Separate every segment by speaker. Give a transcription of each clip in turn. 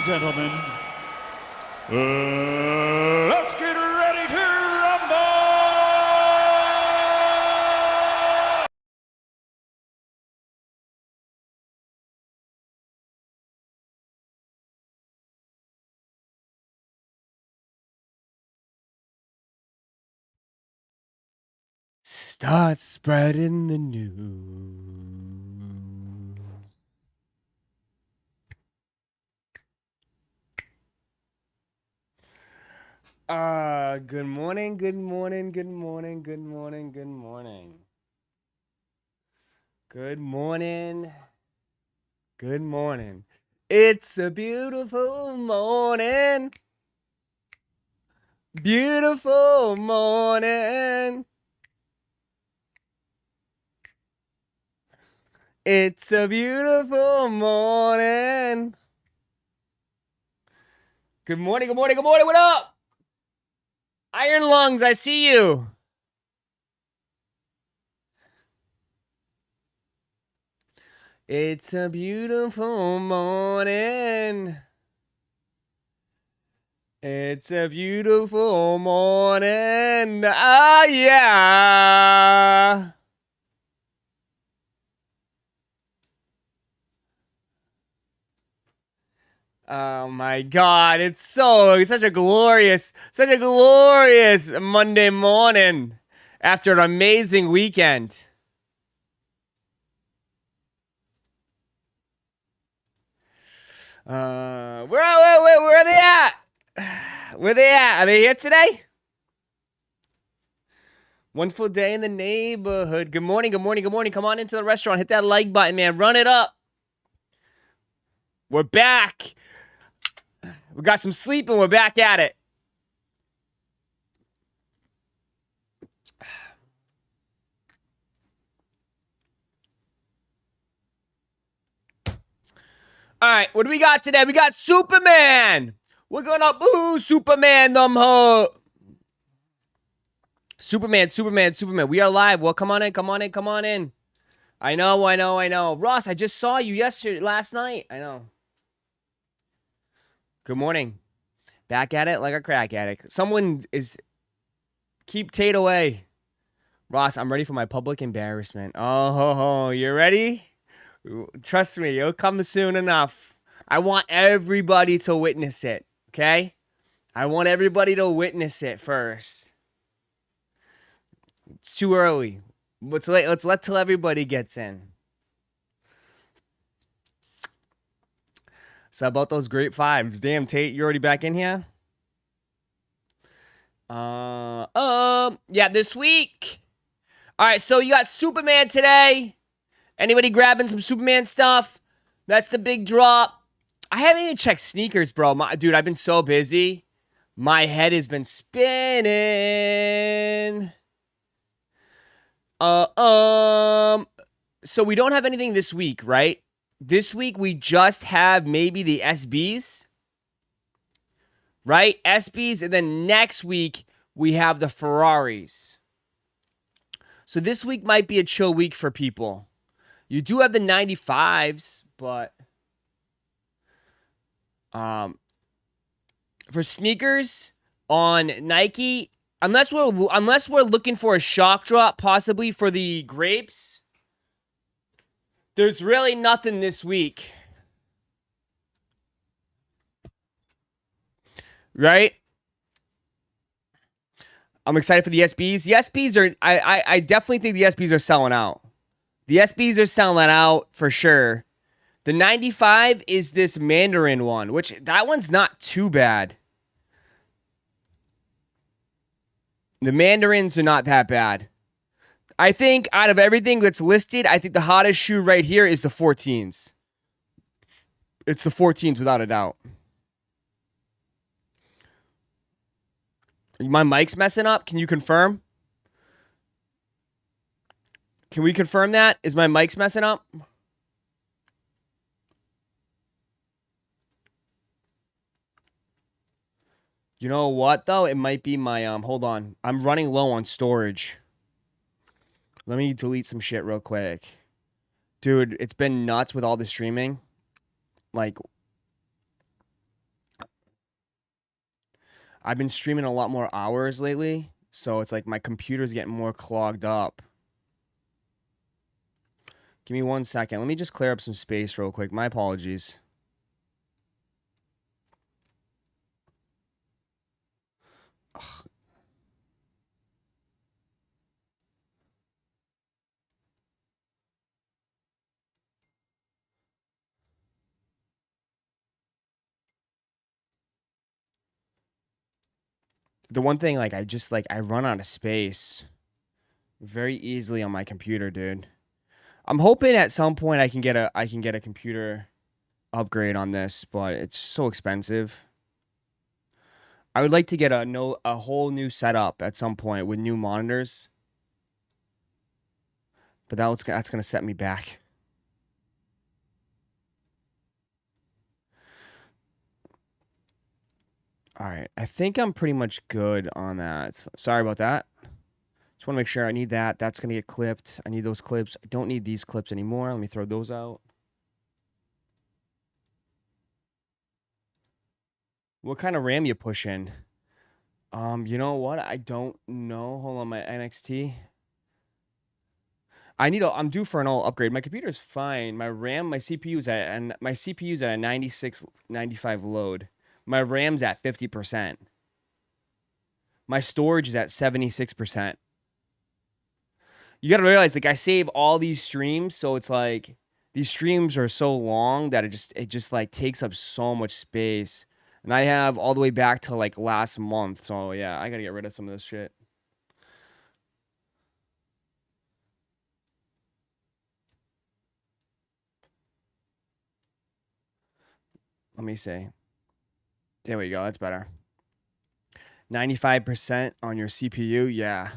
Speaker 1: gentlemen, let's get ready to rumble!
Speaker 2: Start spreading the news. Good morning, good morning, good morning, good morning, good morning. Good morning. Good morning. It's a beautiful morning. Beautiful morning. It's a beautiful morning. Good morning, good morning, good morning. What up? Iron Lungs, I see you. It's a beautiful morning. It's a beautiful morning. Ah, yeah. Oh my God, it's such a glorious Monday morning after an amazing weekend. Where are they at? Where they at? Are they here today? One full day in the neighborhood. Good morning, good morning, good morning. Come on into the restaurant. Hit that like button, man. Run it up. We're back. We got some sleep and we're back at it. All right, what do we got today? We got Superman. We're gonna boo Superman them ho. Superman. We are live. Well, come on in. I know. Ross, I just saw you last night. I know. Good morning. Back at it like a crack addict. Someone is... Keep Tate away. Ross, I'm ready for my public embarrassment. Oh, you ready? Trust me, it'll come soon enough. I want everybody to witness it, okay? I want everybody to witness it first. It's too early. Let's let till everybody gets in. So about those great fives. Damn, Tate, you already back in here? Yeah, this week. All right, so you got Superman today. Anybody grabbing some Superman stuff? That's the big drop. I haven't even checked sneakers, bro. Dude, I've been so busy. My head has been spinning. So we don't have anything this week, right? This week we just have maybe the SBs. Right? SBs, and then next week we have the Ferraris. So this week might be a chill week for people. You do have the 95s, but for sneakers on Nike, unless we're looking for a shock drop, possibly for the grapes, there's really nothing this week. Right? I'm excited for the SBs. The SBs are, I definitely think the SBs are selling out. The SBs are selling out for sure. The 95 is this Mandarin one, which that one's not too bad. The Mandarins are not that bad. I think out of everything that's listed, I think the hottest shoe right here is the 14s. It's the 14s without a doubt. My mic's messing up. Can you confirm? Can we confirm that? Is my mic's messing up? You know what, though? It might be my, hold on. I'm running low on storage. Let me delete some shit real quick. Dude, it's been nuts with all the streaming. Like, I've been streaming a lot more hours lately, so it's like my computer's getting more clogged up. Give me 1 second. Let me just clear up some space real quick. My apologies. Ugh. The one thing, like, I run out of space very easily on my computer, dude. I'm hoping at some point I can get a computer upgrade on this, but it's so expensive. I would like to get a whole new setup at some point with new monitors, but that's gonna set me back. All right, I think I'm pretty much good on that. Sorry about that. Just want to make sure I need that. That's gonna get clipped. I need those clips. I don't need these clips anymore. Let me throw those out. What kind of RAM you pushing? You know what? I don't know. Hold on, my NXT. I'm due for an all upgrade. My computer's fine. My RAM, my CPU's at a 96, 95 load. My RAM's at 50%. My storage is at 76%. You got to realize, like, I save all these streams, so it's like these streams are so long that it just like takes up so much space. And I have all the way back to like last month. So yeah, I got to get rid of some of this shit. Let me see. There we go. That's better. 95% on your CPU. Yeah.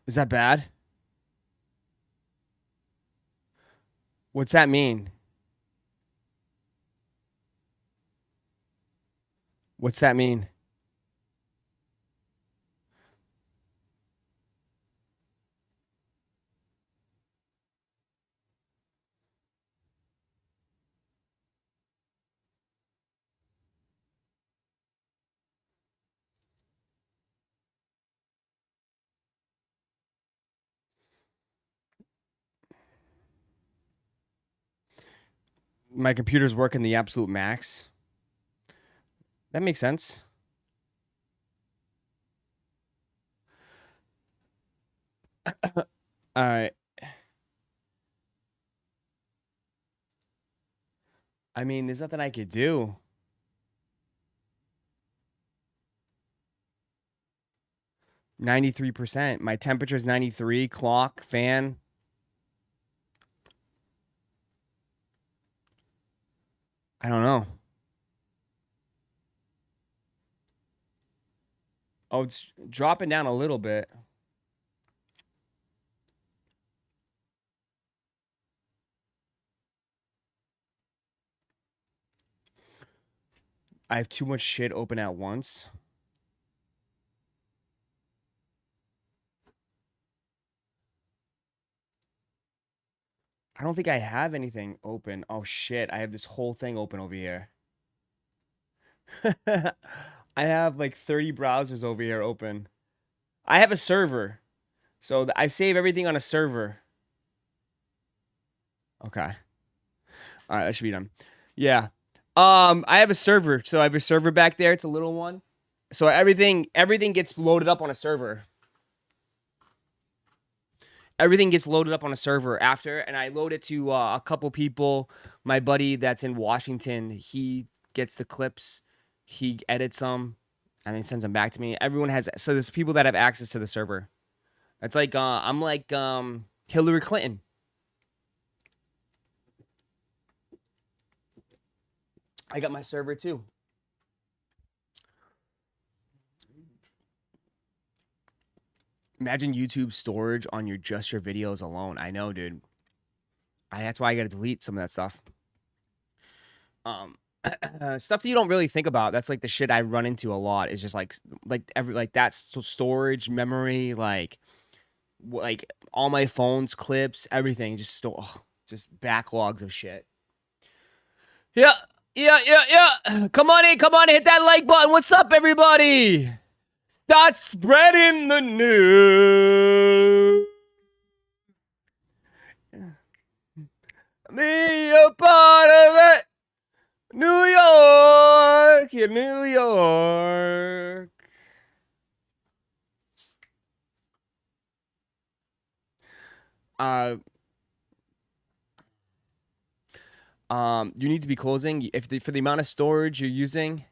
Speaker 2: Is that bad? What's that mean? What's that mean? My computer's working the absolute max. That makes sense. All right. I mean, there's nothing I could do. %. My temperature's 93. Clock, fan. I don't know. Oh, it's dropping down a little bit. I have too much shit open at once. I don't think I have anything open. Oh shit, I have this whole thing open over here. I have like 30 browsers over here open. I have a server. So I save everything on a server. Okay. All right, that should be done. Yeah. I have a server. So I have a server back there. It's a little one. So everything gets loaded up on a server. Everything gets loaded up on a server after, and I load it to a couple people. My buddy that's in Washington, he gets the clips, he edits them, and then sends them back to me. Everyone has, so there's people that have access to the server. It's like I'm like Hillary Clinton. I got my server too. Imagine YouTube storage on your videos alone. I know, dude. That's why I gotta delete some of that stuff. Stuff that you don't really think about. That's like the shit I run into a lot. Is just like that storage, memory, like all my phones, clips, everything. Just backlogs of shit. Yeah, Yeah. Come on in, hit that like button. What's up, everybody? Start spreading the news. Be a part of it. New York, New York. You need to be closing. For the amount of storage you're using,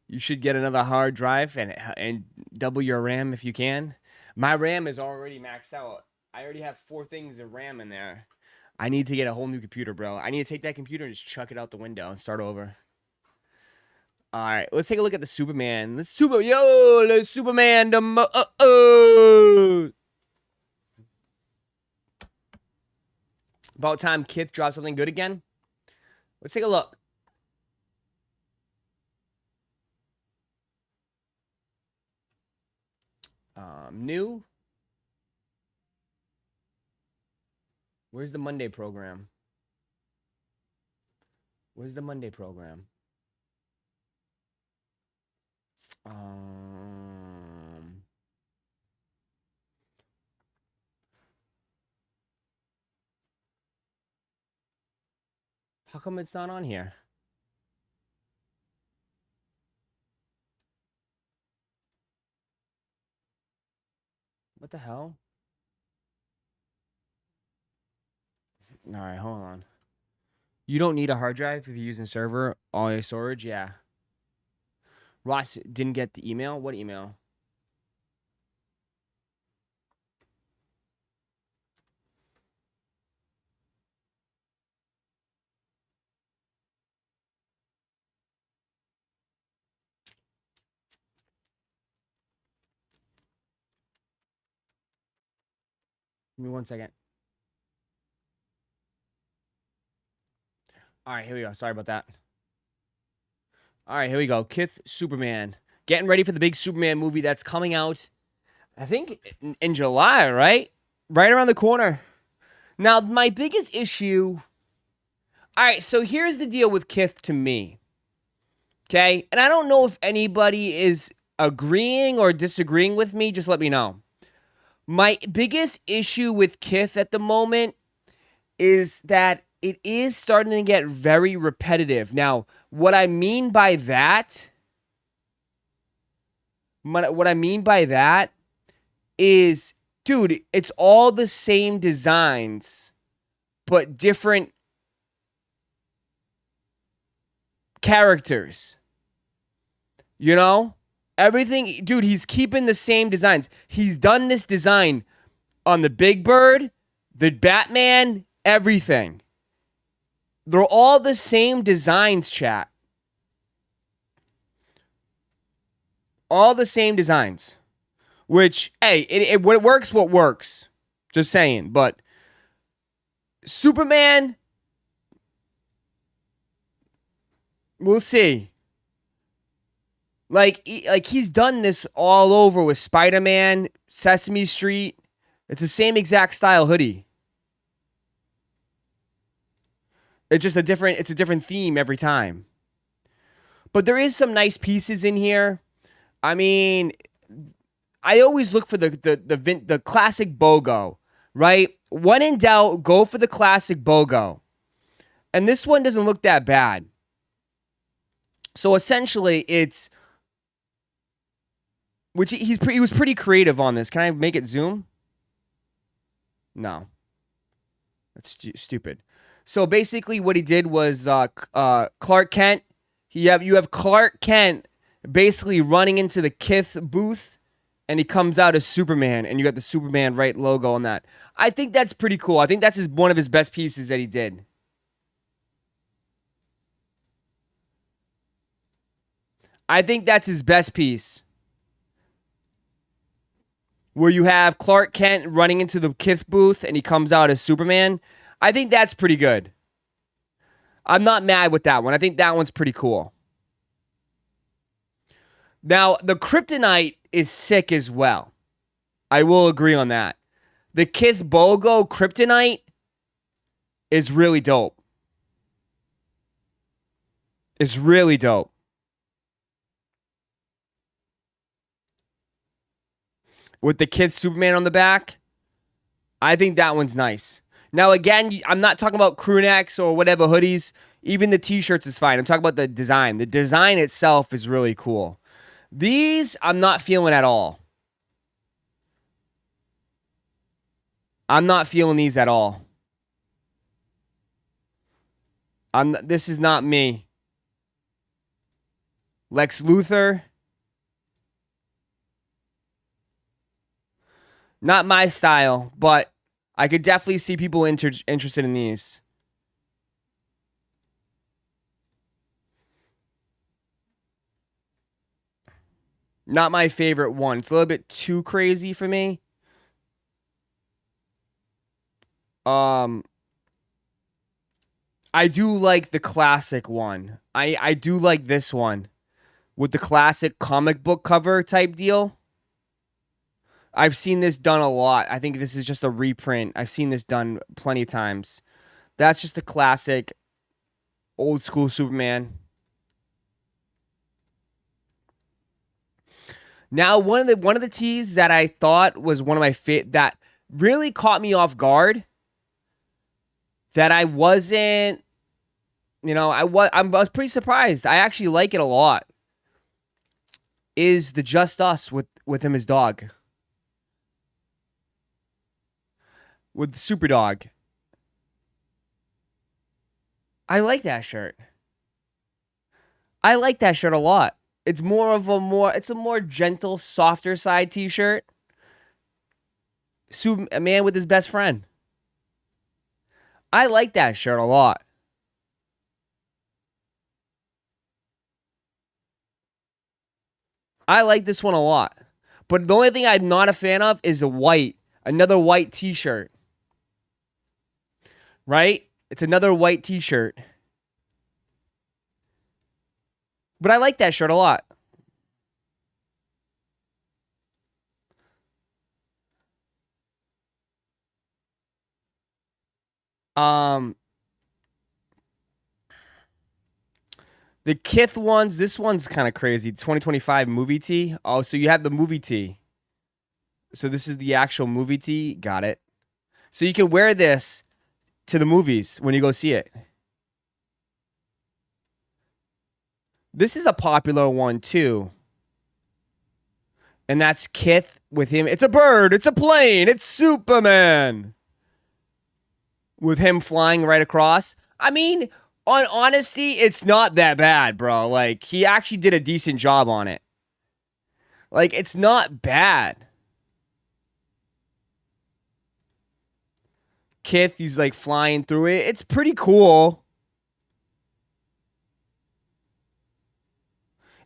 Speaker 2: you should get another hard drive and double your RAM if you can. My RAM is already maxed out. I already have 4 things of RAM in there. I need to get a whole new computer, bro. I need to take that computer and just chuck it out the window and start over. All right, let's take a look at the Superman. The Superman. About time Kith dropped something good again. Let's take a look. New. Where's the Monday program? Where's the Monday program? How come it's not on here? What the hell? All right, hold on. You don't need a hard drive if you're using server, all your storage, yeah. Ross didn't get the email? What email? Give me 1 second. All right, here we go. Sorry about that. All right, here we go. Kith Superman. Getting ready for the big Superman movie that's coming out, I think, in July, right? Right around the corner. Now, my biggest issue... All right, so here's the deal with Kith to me. Okay? And I don't know if anybody is agreeing or disagreeing with me. Just let me know. My biggest issue with Kith at the moment is that it is starting to get very repetitive. Now, what I mean by that is, dude, it's all the same designs, but different characters. You know? Everything, dude, he's keeping the same designs. He's done this design on the Big Bird, the Batman, everything. They're all the same designs, chat. All the same designs. Which, hey, what works, what works. Just saying. But Superman, we'll see. Like he's done this all over with Spider-Man, Sesame Street. It's the same exact style hoodie. It's just a different theme every time. But there is some nice pieces in here. I mean, I always look for the classic BOGO, right? When in doubt, go for the classic BOGO. And this one doesn't look that bad. So essentially, it's... Which he was pretty creative on this. Can I make it zoom? No. That's stupid. So basically what he did was Clark Kent. You have Clark Kent basically running into the Kith booth, and he comes out as Superman, and you got the Superman right logo on that. I think that's pretty cool. I think that's one of his best pieces that he did. I think that's his best piece. Where you have Clark Kent running into the Kith booth and he comes out as Superman. I think that's pretty good. I'm not mad with that one. I think that one's pretty cool. Now, the Kryptonite is sick as well. I will agree on that. The Kith BOGO Kryptonite is really dope. It's really dope. With the Kith Superman on the back, I think that one's nice. Now, again, I'm not talking about crew necks or whatever hoodies. Even the t-shirts is fine. I'm talking about the design. The design itself is really cool. These, I'm not feeling at all. I'm not feeling these at all. This is not me. Lex Luthor. Not my style, but I could definitely see people interested in these. Not my favorite one. It's a little bit too crazy for me. I do like the classic one. I do like this one with the classic comic book cover type deal. I've seen this done a lot. I think this is just a reprint. I've seen this done plenty of times. That's just a classic old school Superman. Now, one of the tees that I thought was one of my that really caught me off guard, that I wasn't, I was pretty surprised. I actually like it a lot. Is the Just Us with him as dog, with Superdog. I like that shirt. I like that shirt a lot. It's it's a more gentle, softer side t-shirt. A man with his best friend. I like that shirt a lot. I like this one a lot. But the only thing I'm not a fan of is another white t-shirt. Right? It's another white t-shirt. But I like that shirt a lot. The Kith ones, this one's kind of crazy. 2025 movie tee. Oh, so you have the movie tee. So this is the actual movie tee. Got it. So you can wear this to the movies when you go see it. This is a popular one too. And that's Kith with him. It's a bird. It's a plane. It's Superman. With him flying right across. I mean, on honesty, it's not that bad, bro. Like, he actually did a decent job on it. Like, it's not bad. Kith, he's like flying through it. It's pretty cool.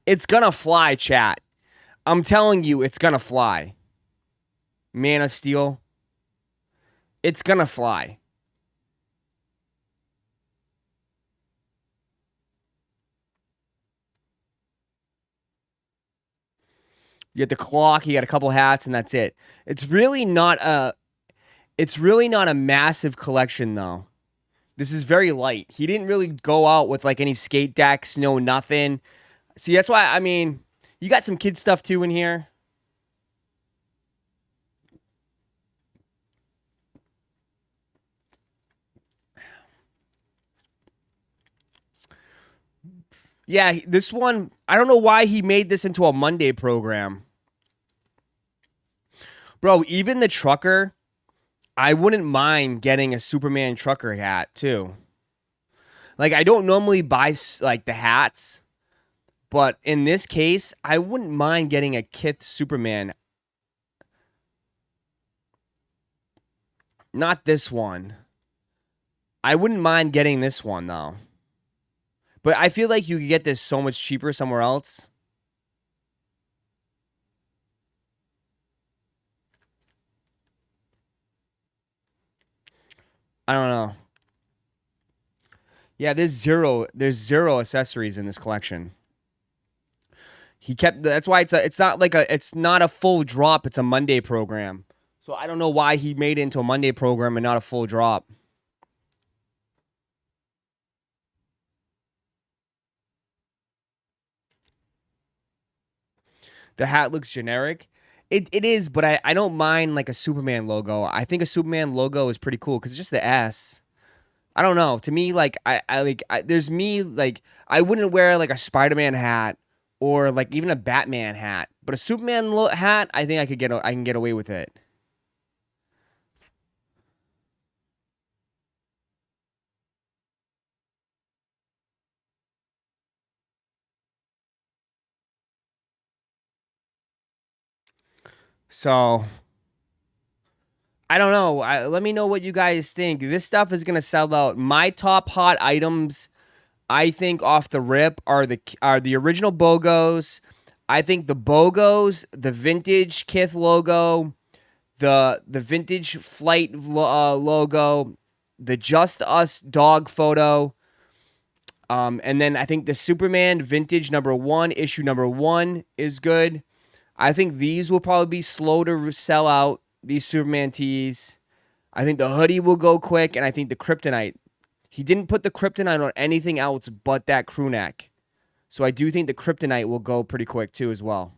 Speaker 2: It's gonna fly, chat. I'm telling you, it's gonna fly. Man of Steel. It's gonna fly. You get the clock, you got a couple hats, and that's it. It's really not a massive collection though. This is very light. He didn't really go out with like any skate decks, no nothing. See, that's why, I mean, you got some kid stuff too in here. Yeah, this one, I don't know why he made this into a Monday program. Bro, even the trucker, I wouldn't mind getting a Superman trucker hat too. Like, I don't normally buy like the hats, but in this case, I wouldn't mind getting a Kith Superman. Not this one. I wouldn't mind getting this one though. But I feel like you could get this so much cheaper somewhere else. I don't know. Yeah, there's zero accessories in this collection. That's why it's not a full drop, it's a Monday program. So I don't know why he made it into a Monday program and not a full drop. The hat looks generic. It is, but I don't mind like a Superman logo. I think a Superman logo is pretty cool because it's just the S. I don't know. To me, like there's me like I wouldn't wear like a Spider-Man hat or like even a Batman hat, but a Superman hat, I think I can get away with it. So I don't know. Let me know what you guys think. This stuff is gonna sell out. My top hot items, I think, off the rip, are the original BOGOs. I think the BOGOs, the vintage Kith logo, the vintage flight logo, the Just Us dog photo, and then I think the Superman vintage #1 issue #1 is good. I think these will probably be slow to sell out. These Superman tees. I think the hoodie will go quick, and I think the kryptonite. He didn't put the kryptonite on anything else but that crew neck. So I do think the kryptonite will go pretty quick too as well.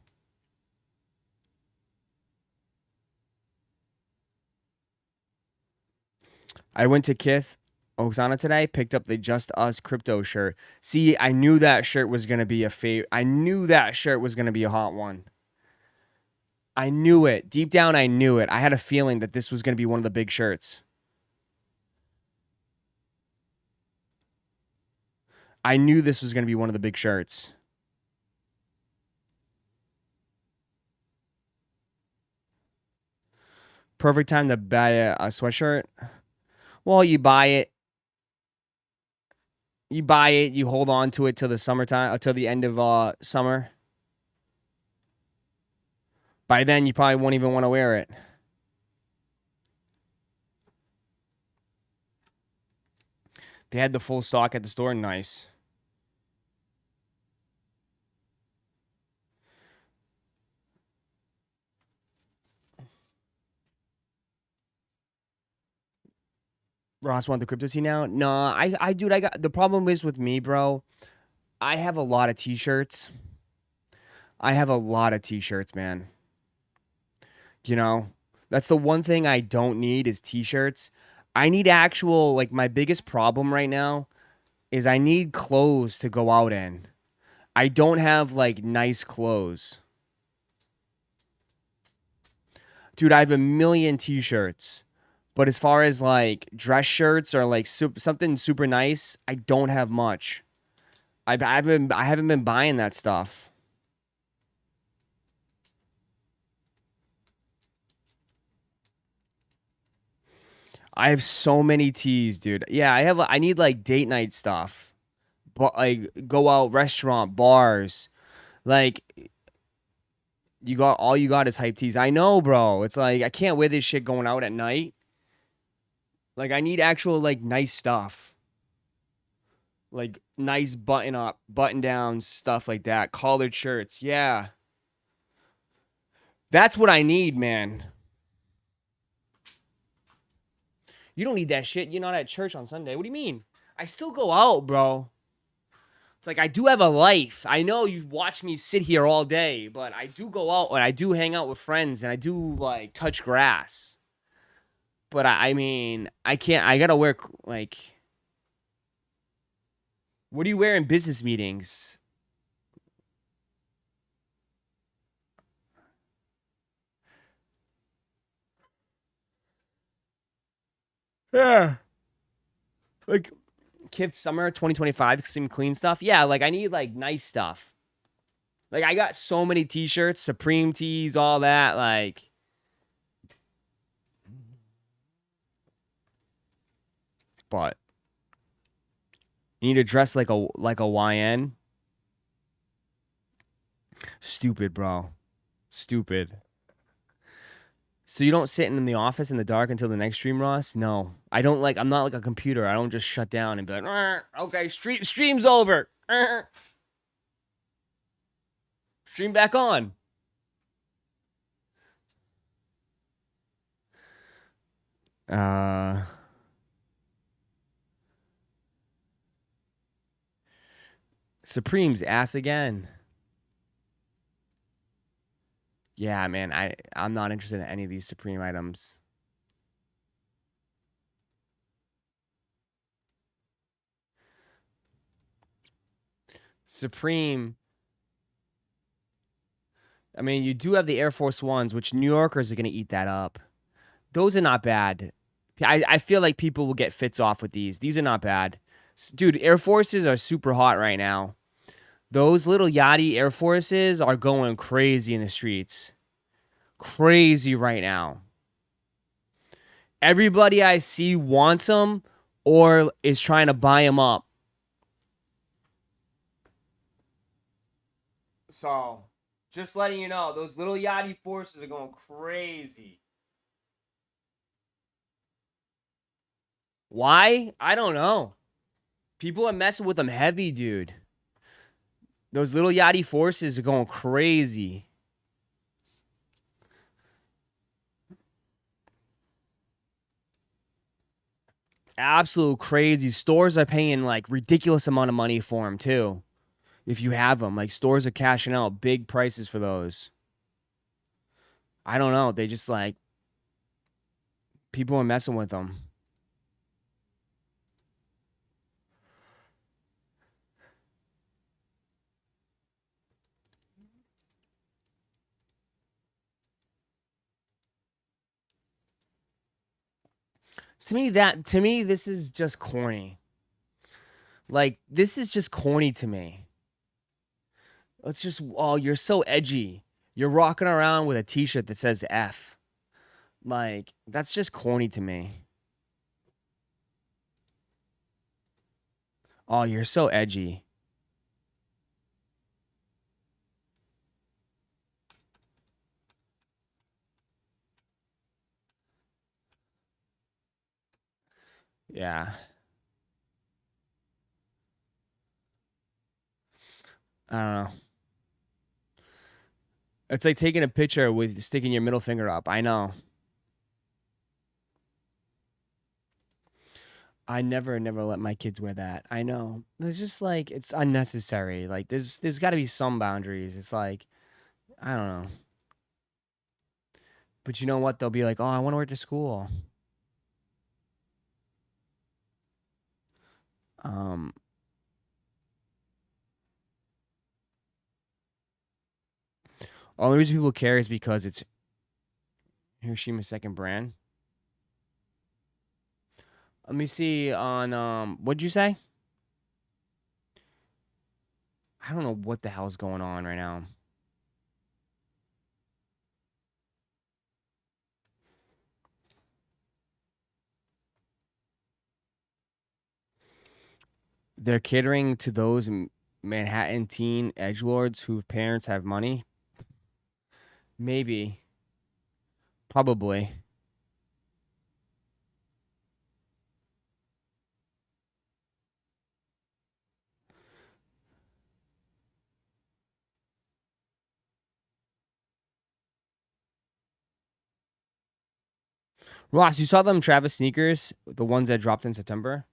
Speaker 2: I went to Kith Oksana today, picked up the Just Us crypto shirt. See, I knew that shirt was going to be a favorite. I knew that shirt was going to be a hot one. I knew it. Deep down, I knew it. I had a feeling that this was going to be one of the big shirts. I knew this was going to be one of the big shirts. Perfect time to buy a sweatshirt. Well, you buy it. You buy it. You hold on to it till the summertime, until the end of summer. By then, you probably won't even want to wear it. They had the full stock at the store. Nice. Ross want the crypto tea now? No, dude, I got the problem is with me, bro. I have a lot of t-shirts. I have a lot of t-shirts, man. You know, that's the one thing I don't need is t-shirts. I need actual, like, my biggest problem right now is I need clothes to go out in. I don't have like nice clothes. Dude, I have a million t-shirts. But as far as like dress shirts or like something super nice, I don't have much. I haven't been buying that stuff. I have so many tees, dude. Yeah, I need like date night stuff. But like go out restaurant, bars. Like you got is hype tees. I know, bro. It's like I can't wear this shit going out at night. Like I need actual like nice stuff. Like nice button up, button downs, stuff like that. Collared shirts. Yeah. That's what I need, man. You don't need that shit. You're not at church on Sunday. What do you mean? I still go out, bro. It's like I do have a life. I know you watch me sit here all day, but I do go out and I do hang out with friends and I do like touch grass. But I mean, I can't. I gotta wear like. What do you wear in business meetings? Yeah. Like Kith Summer 2025, some clean stuff. Yeah, like I need like nice stuff. Like I got so many t-shirts, Supreme tees, all that. Like but you need to dress like a YN. Stupid, bro. Stupid. So you don't sit in the office in the dark until the next stream, Ross? No. I don't like I'm not like a computer. I don't just shut down and be like, okay, stream's over. Stream back on. Uh Supreme's ass again. Yeah, man, I'm not interested in any of these Supreme items. Supreme. I mean, you do have the Air Force Ones, which New Yorkers are gonna eat that up. Those are not bad. I feel like people will get fits off with these. These are not bad. Dude, Air Forces are super hot right now. Those little Yachty Air Forces are going crazy in the streets. Crazy right now. Everybody I see wants them or is trying to buy them up. So, just letting you know, those little Yachty Forces are going crazy. Why? I don't know. People are messing with them heavy, dude. Those little Yachty Forces are going crazy. Absolute crazy. Stores are paying like ridiculous amount of money for them too. If you have them, like stores are cashing out big prices for those. I don't know. They just like people are messing with them. To me this is just corny. Like this is just corny to me. It's just oh, you're so edgy. You're rocking around with a t-shirt that says F. Like that's just corny to me. Oh, you're so edgy. Yeah. I don't know. It's like taking a picture with sticking your middle finger up. I know. I never let my kids wear that. I know. It's just like it's unnecessary. Like there's got to be some boundaries. It's like I don't know. But you know what? They'll be like, "Oh, I want to wear it to school." Um Only reason people care is because it's Hiroshima's second brand. Let me see on what'd you say? I don't know what the hell's going on right now. They're catering to those Manhattan teen edgelords whose parents have money. Maybe. Probably. Ross, you saw them Travis sneakers, the ones that dropped in September?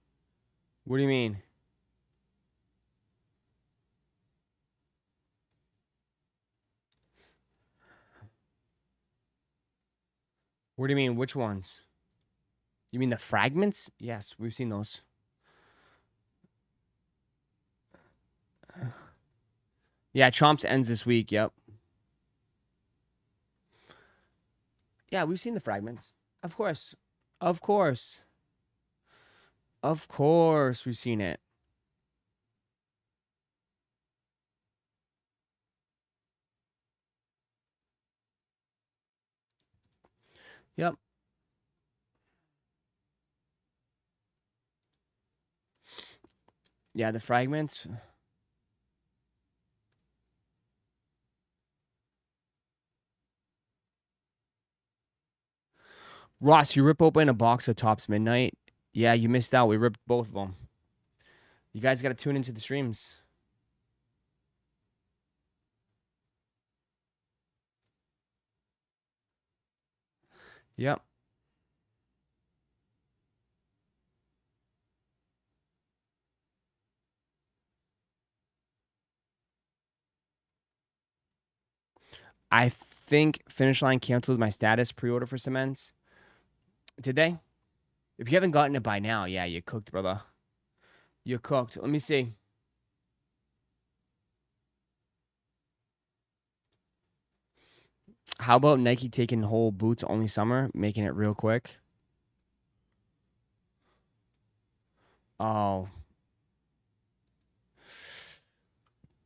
Speaker 2: What do you mean? What do you mean? Which ones? You mean the fragments? Yes, we've seen those. Yeah, Chomps ends this week. Yep. Yeah, we've seen the fragments. Of course. Of course. Of course, we've seen it. Yep. Yeah, the fragments. Ross, you rip open a box of Tops Midnight. Yeah, you missed out. We ripped both of them. You guys got to tune into the streams. Yep. I think Finish Line canceled my status pre-order for cements? Did they? If you haven't gotten it by now, yeah, you cooked, brother. You cooked. Let me see. How about Nike taking whole boots only summer, making it real quick? Oh.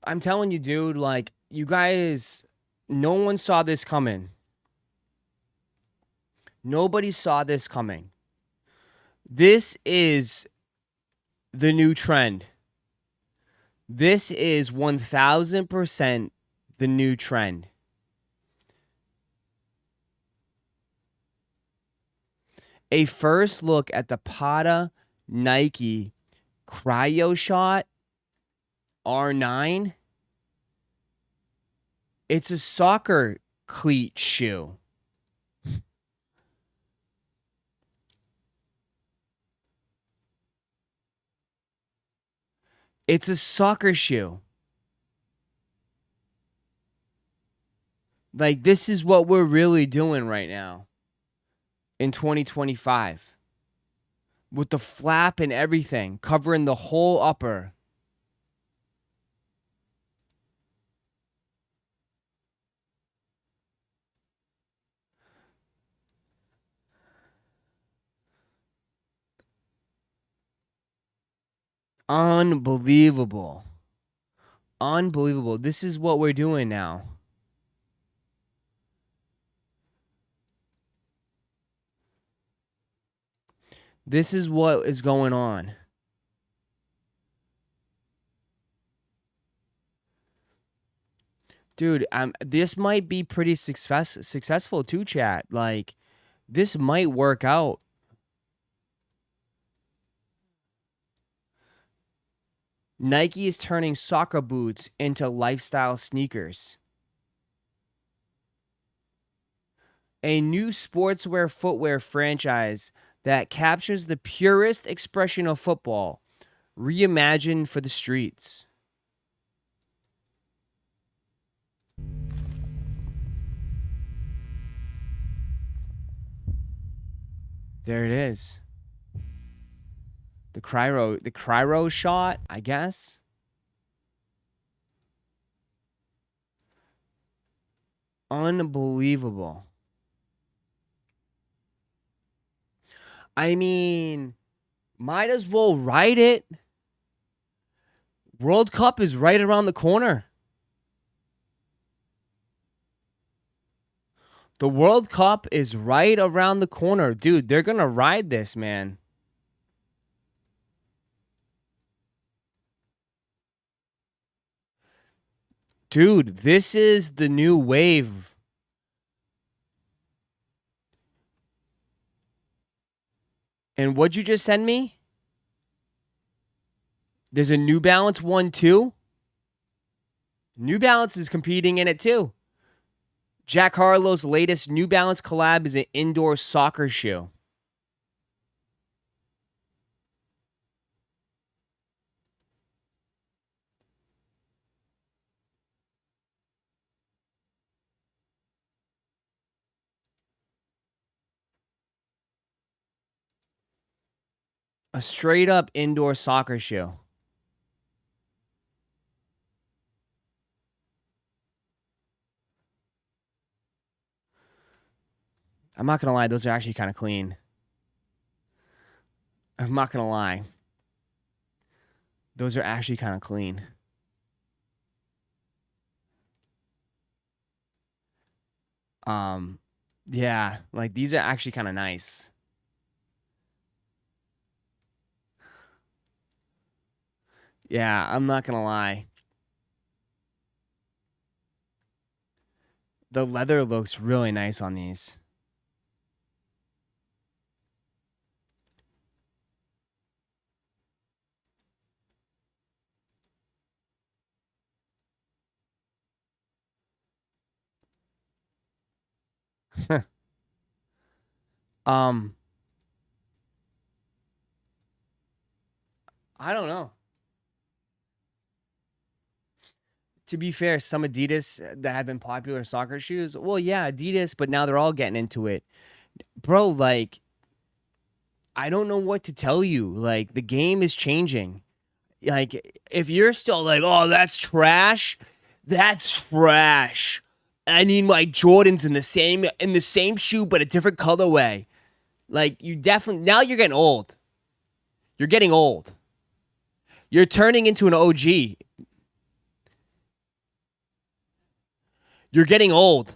Speaker 2: I'm telling you, dude, like, you guys, no one saw this coming. Nobody saw this coming. This is the new trend. This is 1000% the new trend. A first look at the Pata Nike Cryo Shot R9. It's a soccer cleat shoe. It's a soccer shoe. Like, this is what we're really doing right now in 2025. With the flap and everything, covering the whole upper. Unbelievable. Unbelievable. This is what we're doing now. This is what is going on. Dude, this might be pretty successful too, chat. Like, this might work out. Nike is turning soccer boots into lifestyle sneakers. A new sportswear footwear franchise that captures the purest expression of football, reimagined for the streets. There it is. The cryo shot, I guess. Unbelievable. I mean, might as well ride it. World Cup is right around the corner. The World Cup is right around the corner. Dude, they're going to ride this, man. Dude, this is the new wave. And what'd you just send me? There's a New Balance one too? New Balance is competing in it too. Jack Harlow's latest New Balance collab is an indoor soccer shoe. A straight up indoor soccer shoe. I'm not going to lie, those are actually kind of clean. I'm not going to lie. Those are actually kind of clean. Yeah, like these are actually kind of nice. Yeah, I'm not going to lie. The leather looks really nice on these. I don't know. to be fair, some Adidas that have been popular soccer shoes, well, yeah, Adidas, but now they're all getting into it. Bro, like, I don't know what to tell you. Like, the game is changing. Like, if you're still like, oh, that's trash, that's trash. I need my Jordans in the same shoe, but a different colorway. Like, you definitely, now you're getting old. You're getting old. You're turning into an OG. You're getting old.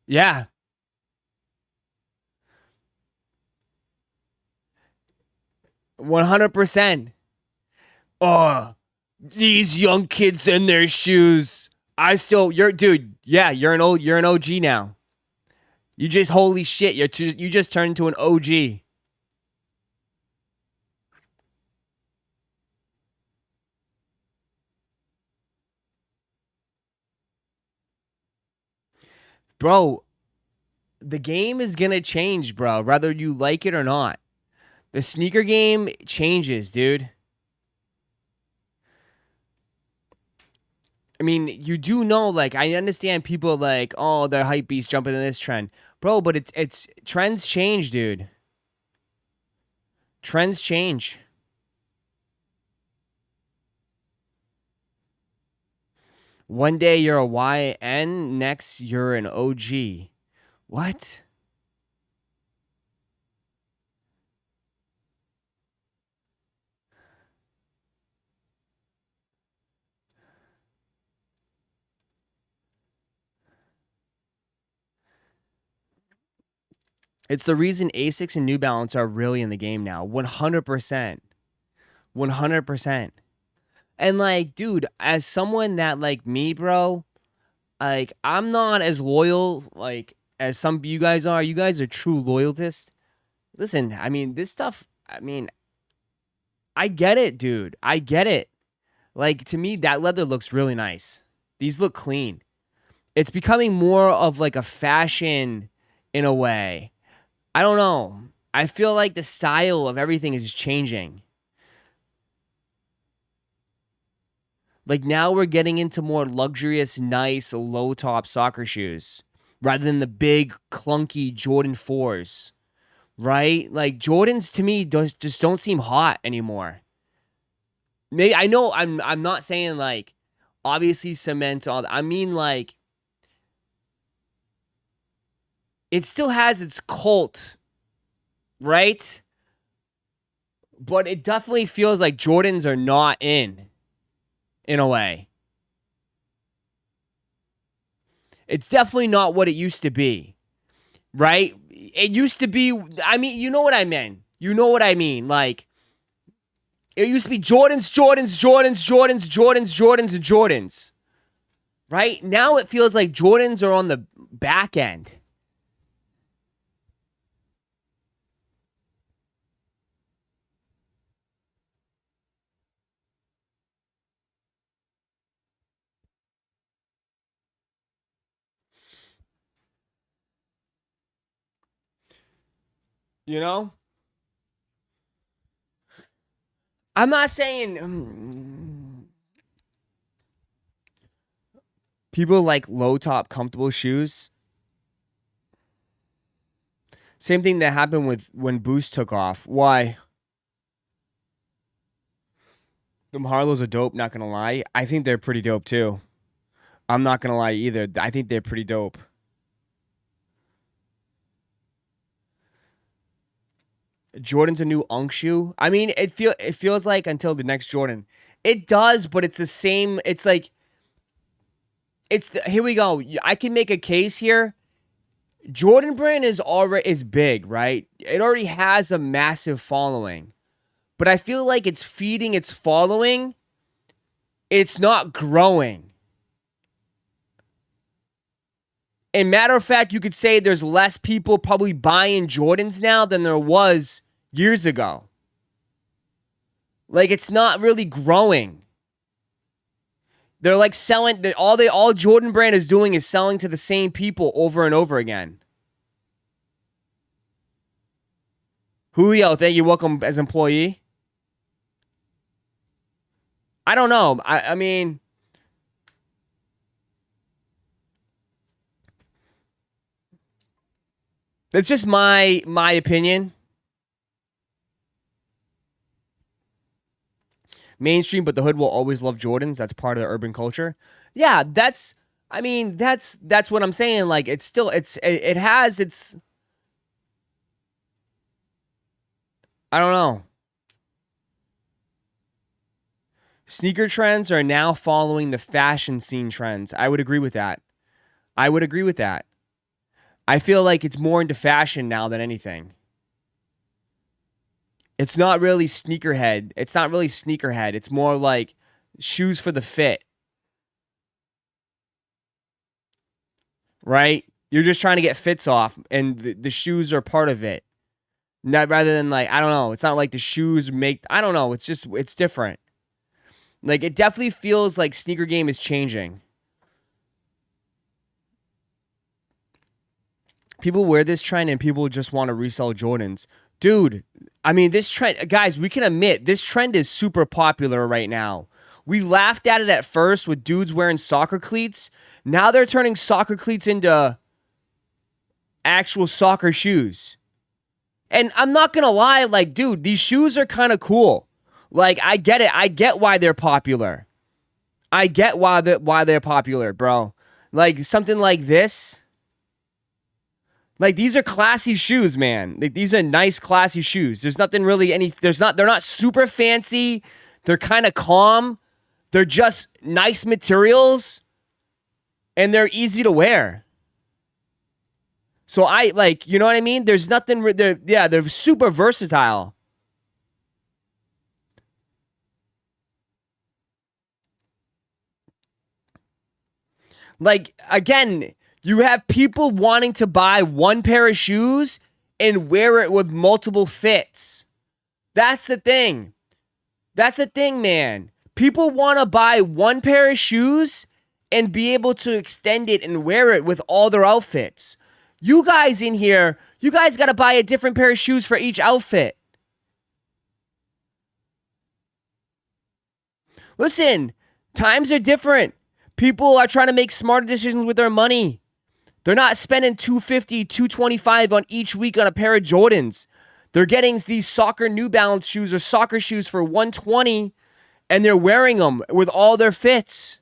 Speaker 2: Yeah. $100. Oh, these young kids and their shoes. Dude. Yeah, you're an OG now. You just, holy shit, you just turned into an OG. Bro, the game is gonna change, bro, whether you like it or not. The sneaker game changes, dude. I mean, you do know, like, I understand people like, oh, they're hype beasts jumping in this trend. Bro, but it's trends change, dude. Trends change. One day you're a YN, next you're an OG. What? It's the reason Asics and New Balance are really in the game now. 100%. 100%. And like, dude, as someone that like me, bro, like I'm not as loyal like as some of you guys are. You guys are true loyalists. Listen, I mean, this stuff, I mean, I get it, dude. I get it. Like to me, that leather looks really nice. These look clean. It's becoming more of like a fashion in a way. I don't know. I feel like the style of everything is changing. Like now we're getting into more luxurious, nice, low top soccer shoes rather than the big, clunky Jordan 4s, right? Like Jordans to me just don't seem hot anymore. Maybe I know I'm not saying like obviously cement all that. I mean like it still has its cult, right? But it definitely feels like Jordans are not in a way. It's definitely not what it used to be, right? It used to be, I mean, you know what I mean. You know what I mean. Like, it used to be Jordans, Jordans, Jordans, Jordans, Jordans, Jordans, and Jordans. Right? Now it feels like Jordans are on the back end. You know? I'm not saying people like low top comfortable shoes. Same thing that happened with when Boost took off. Why? Them Harlows are dope, not gonna lie. I think they're pretty dope too. I'm not gonna lie either. I think they're pretty dope. Jordan's a new Unk shoe. I mean, it feels like until the next Jordan. It does, but it's the same. It's like here we go. I can make a case here. Jordan brand is big, right? It already has a massive following. But I feel like it's feeding its following. It's not growing. And matter of fact, you could say there's less people probably buying Jordans now than there was years ago. Like it's not really growing. They're like selling all Jordan brand is doing is selling to the same people over and over again. Julio, thank you. Welcome as employee. I don't know. I mean, it's just my opinion. Mainstream, but the hood will always love Jordans. That's part of the urban culture. Yeah, that's. I mean, that's what I'm saying. Like, it's still, it has its. I don't know. Sneaker trends are now following the fashion scene trends. I would agree with that. I would agree with that. I feel like it's more into fashion now than anything. It's not really sneakerhead. It's not really sneakerhead. It's more like shoes for the fit. Right? You're just trying to get fits off, and the shoes are part of it. Not rather than like, I don't know. It's not like the shoes make, I don't know. It's just, it's different. Like, it definitely feels like sneaker game is changing. People wear this trend and people just want to resell Jordans. Dude, I mean, this trend, guys, we can admit this trend is super popular right now. We laughed at it at first with dudes wearing soccer cleats. Now they're turning soccer cleats into actual soccer shoes. And I'm not going to lie, like, dude, these shoes are kind of cool. Like, I get it. I get why they're popular. I get why they're popular, bro. Like, something like this. Like, these are classy shoes, man. Like, these are nice, classy shoes. There's nothing really they're not super fancy. They're kind of calm. They're just nice materials. And they're easy to wear. So I, like, you know what I mean? There's nothing, they're super versatile. Like, again, you have people wanting to buy one pair of shoes and wear it with multiple fits. That's the thing. That's the thing, man. People want to buy one pair of shoes and be able to extend it and wear it with all their outfits. You guys in here, you guys got to buy a different pair of shoes for each outfit. Listen, times are different. People are trying to make smarter decisions with their money. They're not spending $250, $225 on each week on a pair of Jordans. They're getting these soccer New Balance shoes or soccer shoes for $120, and they're wearing them with all their fits.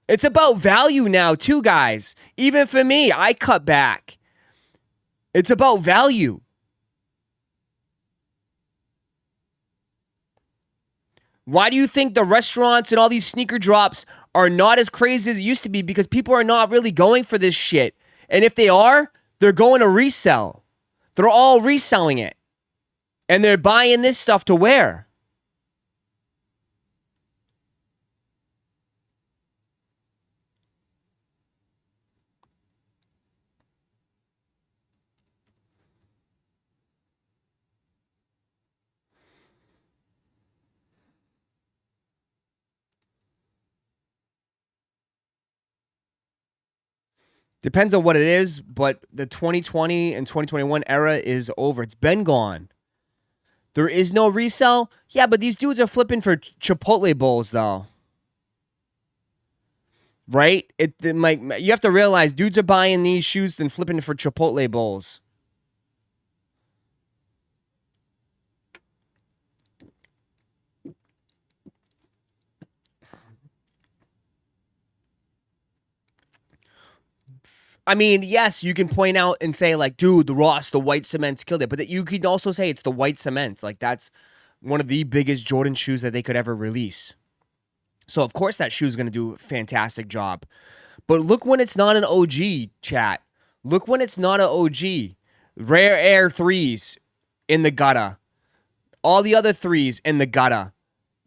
Speaker 2: It's about value now, too, guys. Even for me, I cut back. It's about value. Why do you think the restaurants and all these sneaker drops are not as crazy as it used to be? Because people are not really going for this shit. And if they are, they're going to resell. They're all reselling it. And they're buying this stuff to wear. Depends on what it is, but the 2020 and 2021 era is over. It's been gone. There is no resell. Yeah, but these dudes are flipping for Chipotle bowls, though. Right? Like, you have to realize dudes are buying these shoes and flipping for Chipotle bowls. I mean, yes, you can point out and say, like, dude, the white cements killed it. But you could also say it's the white cements. Like, that's one of the biggest Jordan shoes that they could ever release. So, of course, that shoe is going to do a fantastic job. But look when it's not an OG, chat. Look when it's not an OG. Rare Air 3s in the gutter. All the other 3s in the gutter.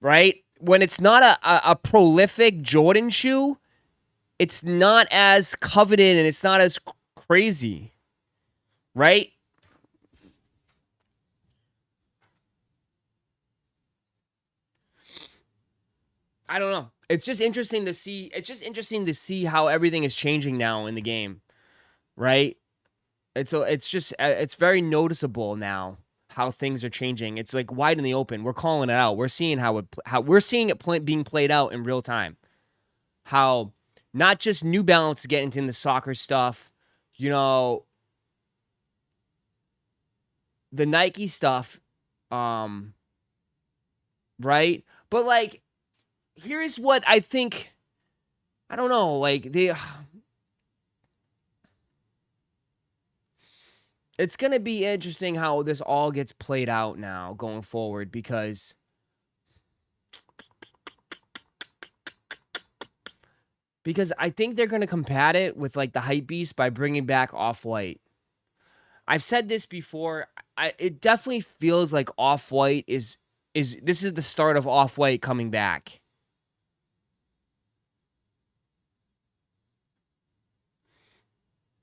Speaker 2: Right? When it's not a prolific Jordan shoe, it's not as coveted and it's not as crazy, right? I don't know. It's just interesting to see. It's just interesting to see how everything is changing now in the game, right? It's very noticeable now how things are changing. It's like wide in the open. We're calling it out. We're seeing how we're seeing it being played out in real time. How not just New Balance is getting into the soccer stuff, you know, the Nike stuff, right? But like, here's what I think. I don't know, like it's gonna be interesting how this all gets played out now going forward because I think they're gonna combat it with like the hype beast by bringing back Off-White. I've said this before. It definitely feels like Off-White is this is the start of Off-White coming back.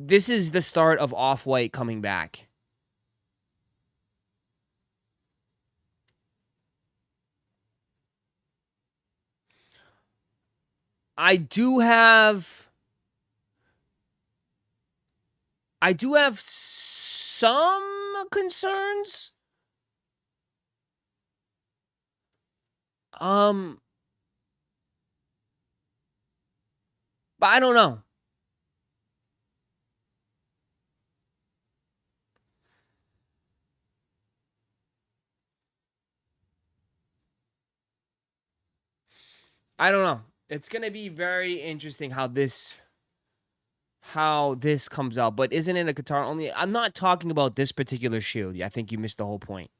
Speaker 2: This is the start of Off-White coming back. I do have some concerns. But I don't know. I don't know. It's going to be very interesting how this comes out. But isn't it a guitar only? I'm not talking about this particular shoe. I think you missed the whole point.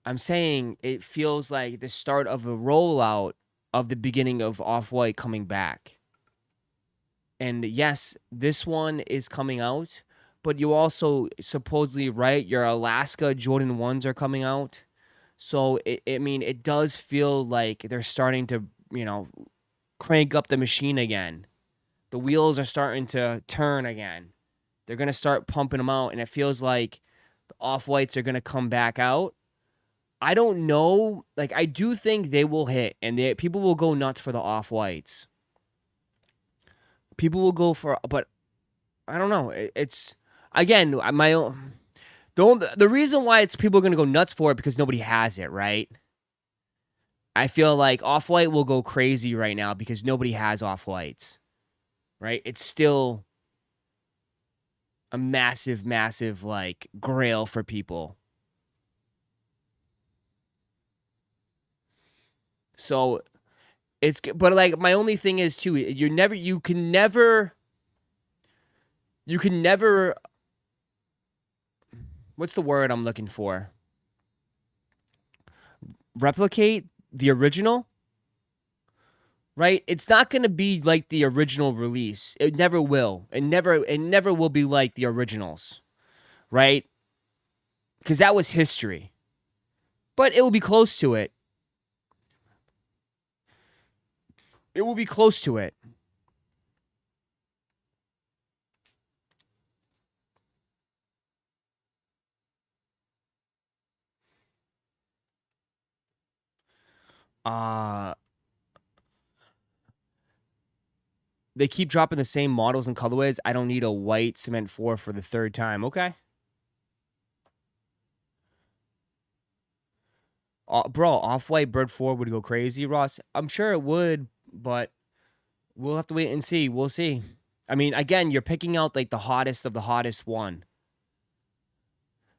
Speaker 2: I'm saying it feels like the start of a rollout of the beginning of Off-White coming back. And yes, this one is coming out, but you also supposedly, right, your Alaska Jordan 1s are coming out. So, it does feel like they're starting to, crank up the machine again. The wheels are starting to turn again. They're going to start pumping them out, and it feels like the Off-Whites are going to come back out. I don't know. Like, I do think they will hit, and people will go nuts for the Off-Whites. People will go for, but I don't know. It's, again, my own. The reason why people are going to go nuts for it because nobody has it, right? I feel like Off-White will go crazy right now because nobody has Off-Whites, right? It's still a massive, massive, like, grail for people. So, but like, my only thing is, too, you can never, what's the word I'm looking for? Replicate the original, right? It's not going to be like the original release. It never will. It never will be like the originals, right? Because that was history. But it will be close to it. It will be close to it. They keep dropping the same models and colorways. I don't need a white Cement 4 for the third time. Okay. Bro, Off-White Bird 4 would go crazy, Ross. I'm sure it would, but we'll have to wait and see. We'll see. I mean, again, you're picking out like the hottest of the hottest one,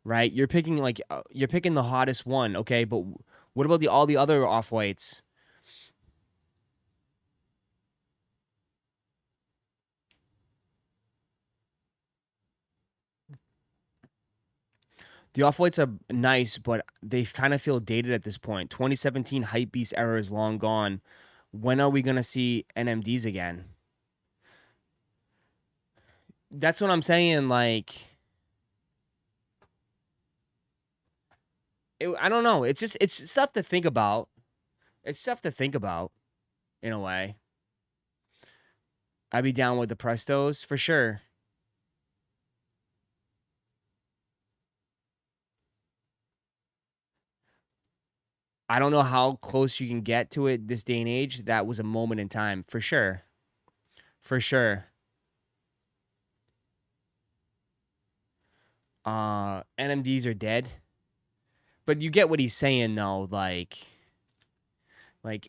Speaker 2: right? You're picking the hottest one, okay? But what about all the other Off-Whites? The Off-Whites are nice, but they kind of feel dated at this point. 2017 Hypebeast era is long gone. When are we going to see NMDs again? That's what I'm saying. Like, I don't know. It's stuff to think about. It's stuff to think about, in a way. I'd be down with the Prestos for sure. I don't know how close you can get to it this day and age. That was a moment in time, for sure. For sure. NMDs are dead. But you get what he's saying, though. Like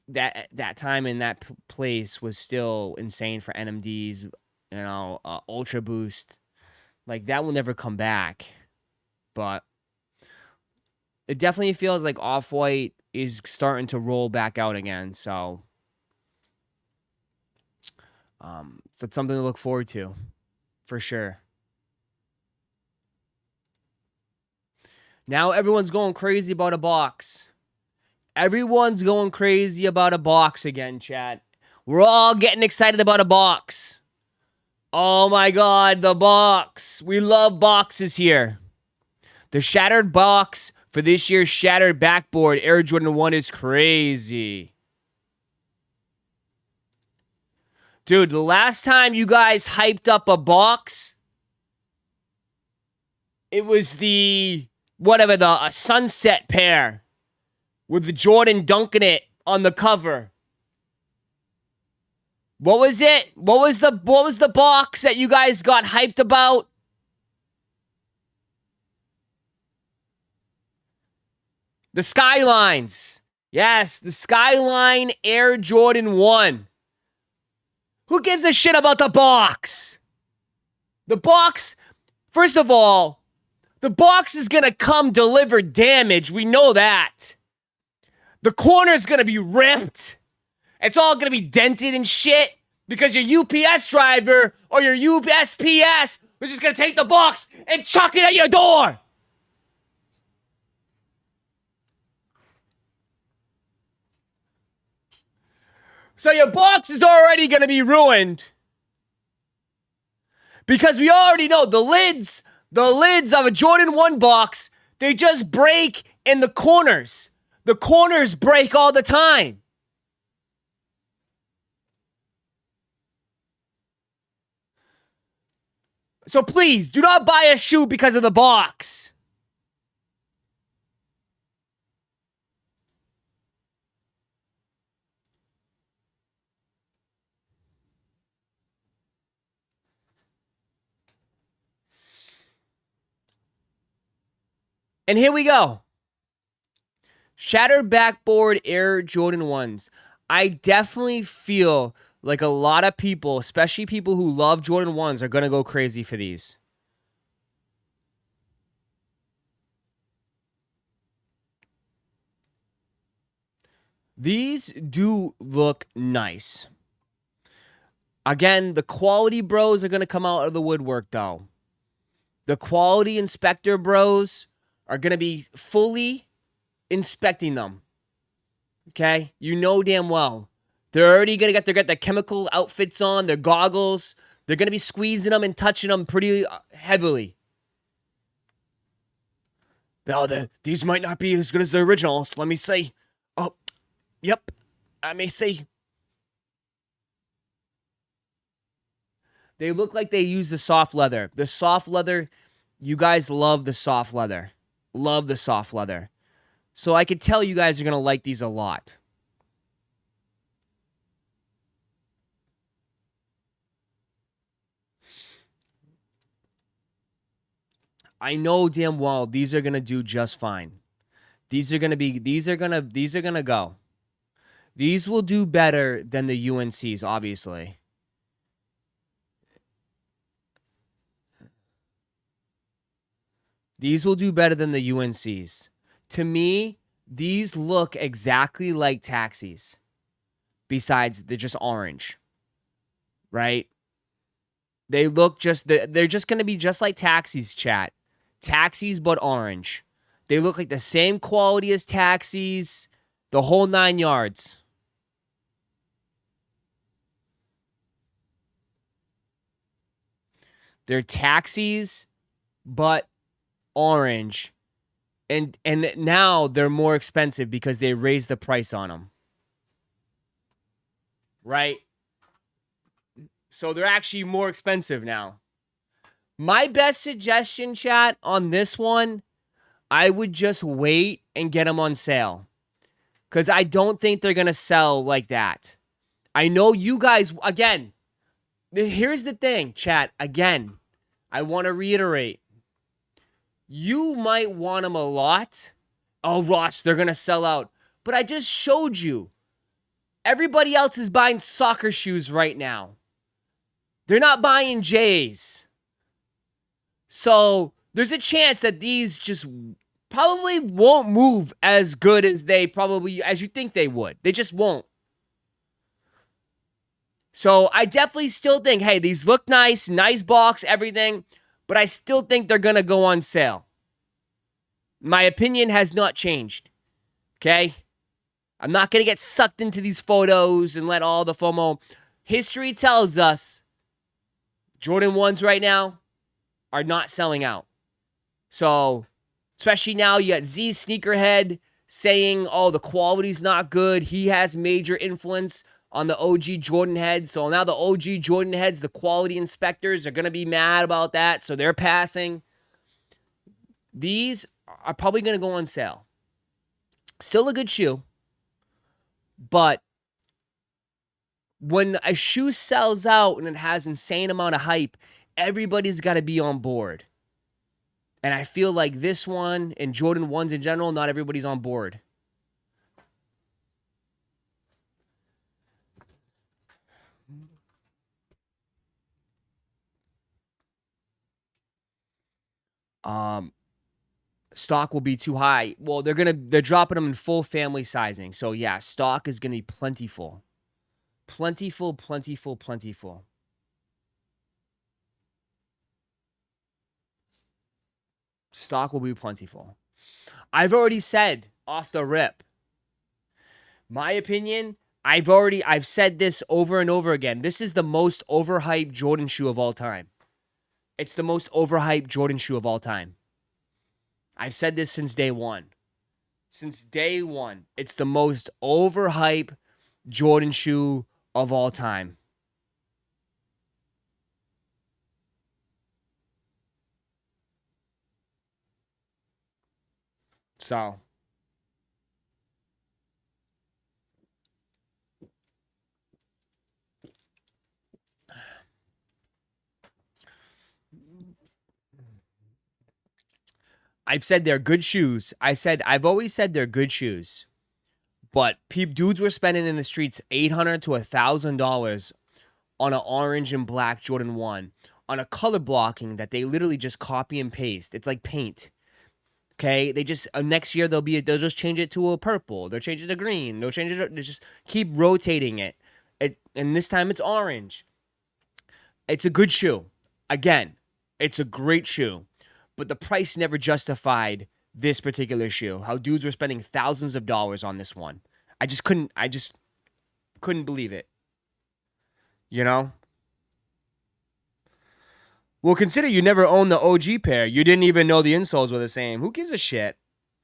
Speaker 2: that time in that place was still insane for NMDs. You know, Ultra Boost. Like, that will never come back. But it definitely feels like Off-White is starting to roll back out again. So that's something to look forward to, for sure. Now everyone's going crazy about a box. Everyone's going crazy about a box again, chat. We're all getting excited about a box. Oh my God, the box. We love boxes here. The shattered box for this year's Shattered Backboard Air Jordan 1 is crazy. Dude, the last time you guys hyped up a box, it was the, whatever, the sunset pair with the Jordan dunking it on the cover. What was it? What was the box that you guys got hyped about? The Skylines. Yes, the Skyline Air Jordan 1. Who gives a shit about the box? The box, first of all, the box is going to come delivered damage. We know that. The corner's going to be ripped. It's all going to be dented and shit because your UPS driver or your USPS is just going to take the box and chuck it at your door. So your box is already going to be ruined. Because we already know the lids of a Jordan 1 box, they just break in the corners. The corners break all the time. So please, do not buy a shoe because of the box. And here we go. Shattered Backboard Air Jordan 1s. I definitely feel like a lot of people, especially people who love Jordan 1s, are going to go crazy for these. These do look nice. Again, the quality bros are going to come out of the woodwork, though. The quality inspector bros are going to be fully inspecting them. Okay? You know damn well. They're already going to get their chemical outfits on, their goggles. They're going to be squeezing them and touching them pretty heavily. Now, these might not be as good as the originals. Let me see. Oh, yep. I may see. They look like they use the soft leather. The soft leather, you guys love the soft leather. Love the soft leather. So I could tell you guys are going to like these a lot. I know damn well these are going to do just fine. These are going to go. These will do better than the UNCs, obviously. These will do better than the UNCs. To me, these look exactly like taxis. Besides, they're just orange. Right? They're just going to be just like taxis, chat. Taxis, but orange. They look like the same quality as taxis. The whole 9 yards. They're taxis, but orange. And now they're more expensive because they raised the price on them. Right? So they're actually more expensive now. My best suggestion, chat, on this one, I would just wait and get them on sale. Because I don't think they're going to sell like that. I know you guys, again, here's the thing, chat. Again, I want to reiterate. You might want them a lot. Oh, Ross, they're going to sell out. But I just showed you. Everybody else is buying soccer shoes right now. They're not buying J's. So there's a chance that these just probably won't move as good as as you think they would. They just won't. So I definitely still think, hey, these look nice box, everything, but I still think they're going to go on sale. My opinion has not changed. Okay? I'm not going to get sucked into these photos and let all the FOMO. History tells us Jordan 1s right now are not selling out. So, especially now, you got Z Sneakerhead saying, oh, the quality's not good. He has major influence on the OG Jordan heads. So now the OG Jordan heads, the quality inspectors, are going to be mad about that. So they're passing. These are probably going to go on sale. Still a good shoe. But when a shoe sells out and it has insane amount of hype, everybody's got to be on board. And I feel like this one and Jordan 1s in general, not everybody's on board. Stock will be too high. Well, they're dropping them in full family sizing. So yeah, stock is going to be plentiful. Plentiful. Stock will be plentiful. I've already said off the rip. My opinion, I've said this over and over again. This is the most overhyped Jordan shoe of all time. It's the most overhyped Jordan shoe of all time. I've said this since day one. Since day one, it's the most overhyped Jordan shoe of all time. So, I've said they're good shoes. I've always said they're good shoes. But dudes were spending in the streets $800 to $1,000 on an orange and black Jordan 1 on a color blocking that they literally just copy and paste. It's like paint. Okay, they just next year they'll just change it to a purple. They'll change it to green. They'll change it. They just keep rotating it. And this time it's orange. It's a good shoe. Again, it's a great shoe, but the price never justified this particular shoe. How dudes were spending thousands of dollars on this one. I just couldn't believe it. You know? Well, consider you never owned the OG pair. You didn't even know the insoles were the same. Who gives a shit?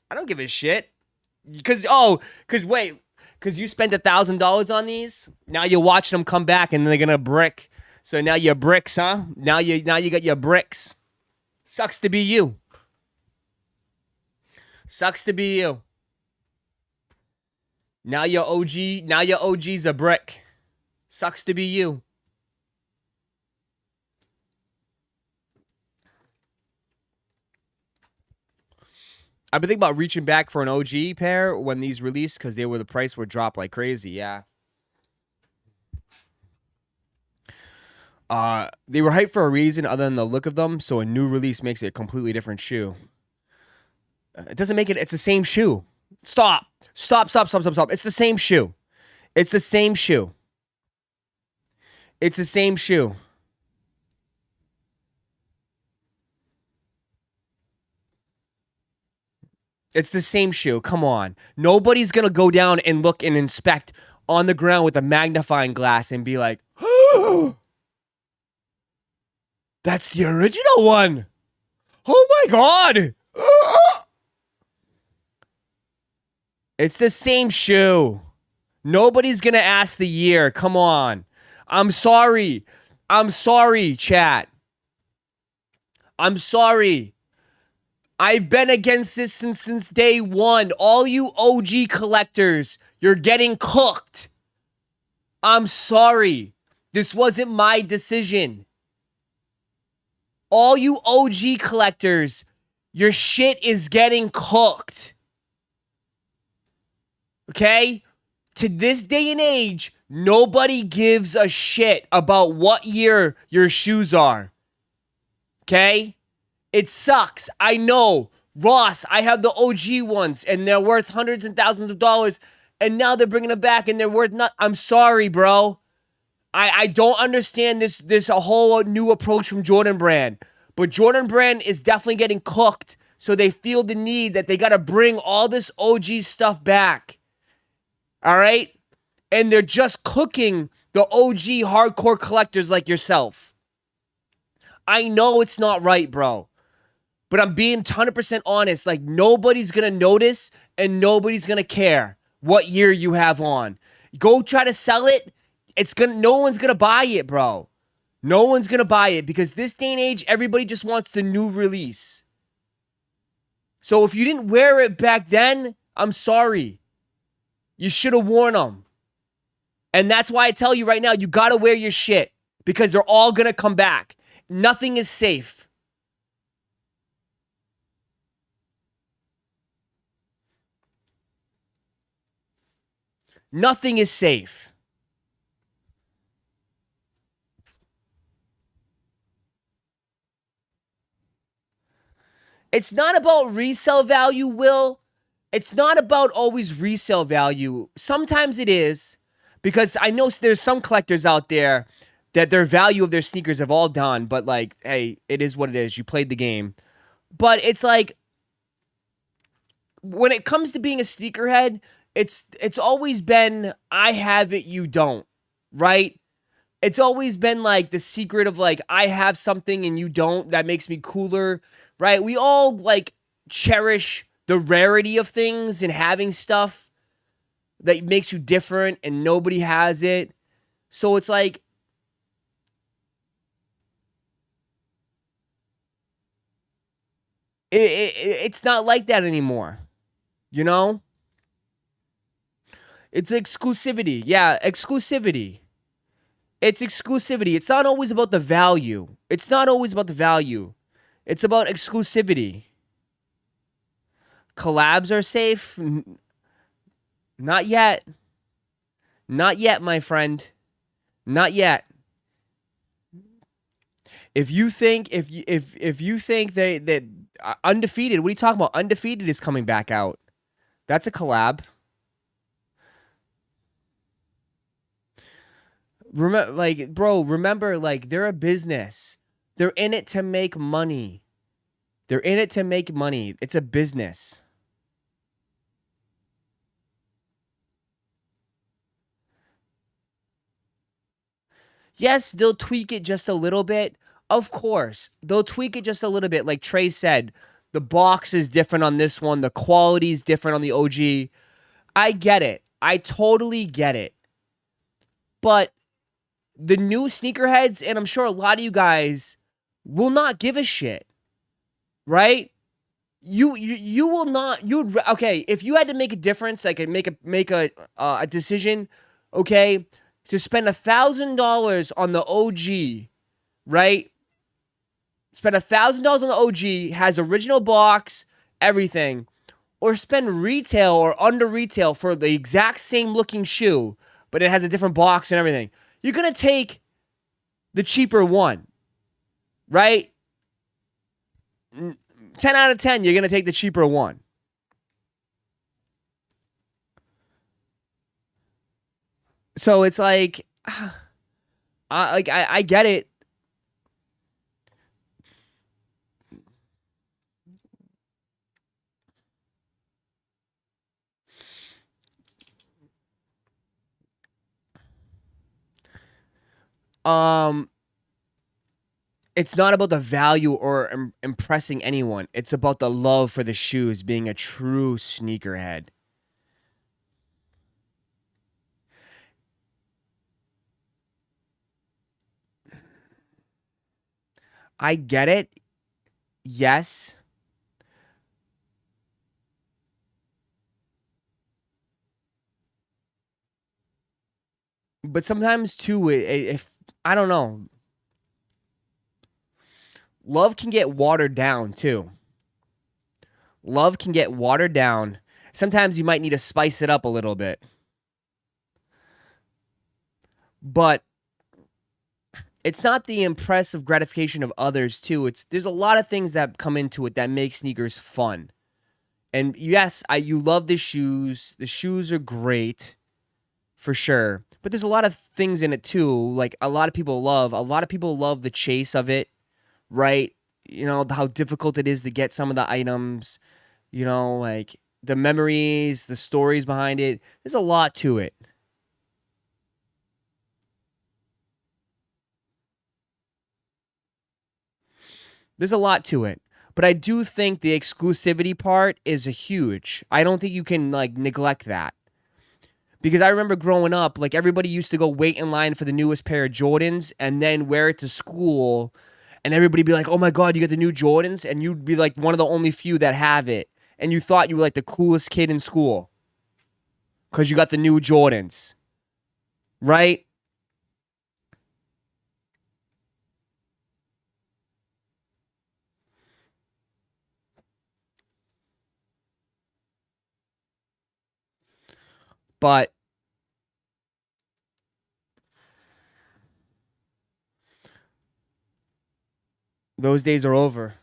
Speaker 2: I don't give a shit. Because you spent $1,000 on these? Now you're watching them come back and they're going to brick. So now you're bricks, huh? Now you got your bricks. Sucks to be you. Sucks to be you. Now your OG's a brick. Sucks to be you. I've been thinking about reaching back for an OG pair when these released because the price would drop like crazy. Yeah. They were hyped for a reason other than the look of them, so a new release makes it a completely different shoe. It doesn't make it. It's the same shoe. Stop. It's the same shoe. It's the same shoe. It's the same shoe. It's the same shoe. Come on. Nobody's going to go down and look and inspect on the ground with a magnifying glass and be like, oh, that's the original one. Oh my God. It's the same shoe. Nobody's going to ask the year. Come on. I'm sorry, chat. I'm sorry. I've been against this since day one. All you OG collectors, you're getting cooked. I'm sorry. This wasn't my decision. All you OG collectors, Your shit is getting cooked. Okay? To this day and age, nobody gives a shit about what year your shoes are. Okay? It sucks. I know. Ross, I have the OG ones, and they're worth hundreds and thousands of dollars, and now they're bringing them back, and they're worth not. I'm sorry, bro. I don't understand this a whole new approach from Jordan Brand. But Jordan Brand is definitely getting cooked, so they feel the need that they got to bring all this OG stuff back. All right? And they're just cooking the OG hardcore collectors like yourself. I know it's not right, bro. But I'm being 100% honest. Like, nobody's going to notice and nobody's going to care what year you have on. Go try to sell it. No one's going to buy it, bro. No one's going to buy it because this day and age, everybody just wants the new release. So if you didn't wear it back then, I'm sorry. You should have worn them. And that's why I tell you right now, you got to wear your shit because they're all going to come back. Nothing is safe. Nothing is safe. It's not about resale value, Will. It's not about always resale value. Sometimes it is, because I know there's some collectors out there that their value of their sneakers have all done, but like, hey, it is what it is. You played the game. But it's like, when it comes to being a sneakerhead, it's always been, I have it, you don't, right? It's always been like the secret of like, I have something and you don't, that makes me cooler, right? We all like cherish the rarity of things and having stuff that makes you different and nobody has it. So it's like, it's not like that anymore, you know? It's exclusivity. Yeah, exclusivity. It's exclusivity. It's not always about the value. It's not always about the value. It's about exclusivity. Collabs are safe? Not yet. Not yet, my friend. Not yet. If you think that Undefeated, what are you talking about? Undefeated is coming back out. That's a collab. Remember, like, they're a business. They're in it to make money. They're in it to make money. It's a business. Yes, they'll tweak it just a little bit. Of course, they'll tweak it just a little bit. Like Trey said, the box is different on this one. The quality is different on the OG. I get it. I totally get it. But the new sneakerheads, and I'm sure a lot of you guys will not give a shit, right? You will not. Okay. If you had to make a difference, like make a decision, okay, to spend $1,000 on the OG, right? Spend $1,000 on the OG, has original box, everything, or spend retail or under retail for the exact same looking shoe, but it has a different box and everything. You're gonna take the cheaper one, right? 10 out of 10, you're gonna take the cheaper one. So it's like, I get it. It's not about the value or impressing anyone. It's about the love for the shoes, being a true sneakerhead. I get it. Yes. But sometimes too, if I don't know, love can get watered down too. Love can get watered down. Sometimes you might need to spice it up a little bit. But it's not the impressive gratification of others, too. There's a lot of things that come into it that make sneakers fun. And yes, you love the shoes. The shoes are great, for sure. But there's a lot of things in it, too. Like, a lot of people love the chase of it, right? You know, how difficult it is to get some of the items. You know, like, the memories, the stories behind it. There's a lot to it. There's a lot to it. But I do think the exclusivity part is a huge. I don't think you can, like, neglect that. Because I remember growing up, like, everybody used to go wait in line for the newest pair of Jordans and then wear it to school. And everybody be like, oh my God, you got the new Jordans? And you'd be like one of the only few that have it. And you thought you were like the coolest kid in school. Because you got the new Jordans. Right? But those days are over.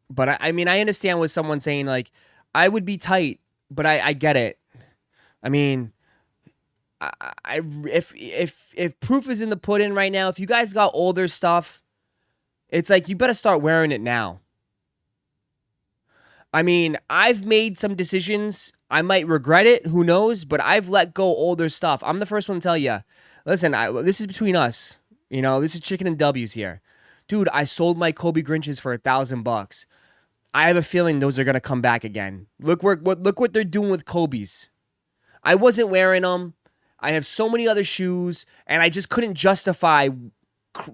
Speaker 2: But I mean, I understand what someone's saying. Like, I would be tight, but I get it. I mean, if proof is in the pudding right now, if you guys got older stuff, it's like you better start wearing it now. I mean, I've made some decisions. I might regret it. Who knows? But I've let go older stuff. I'm the first one to tell you. Listen, this is between us. You know, this is chicken and W's here. Dude, I sold my Kobe Grinches for $1,000. I have a feeling those are going to come back again. Look what they're doing with Kobe's. I wasn't wearing them. I have so many other shoes, and I just couldn't justify,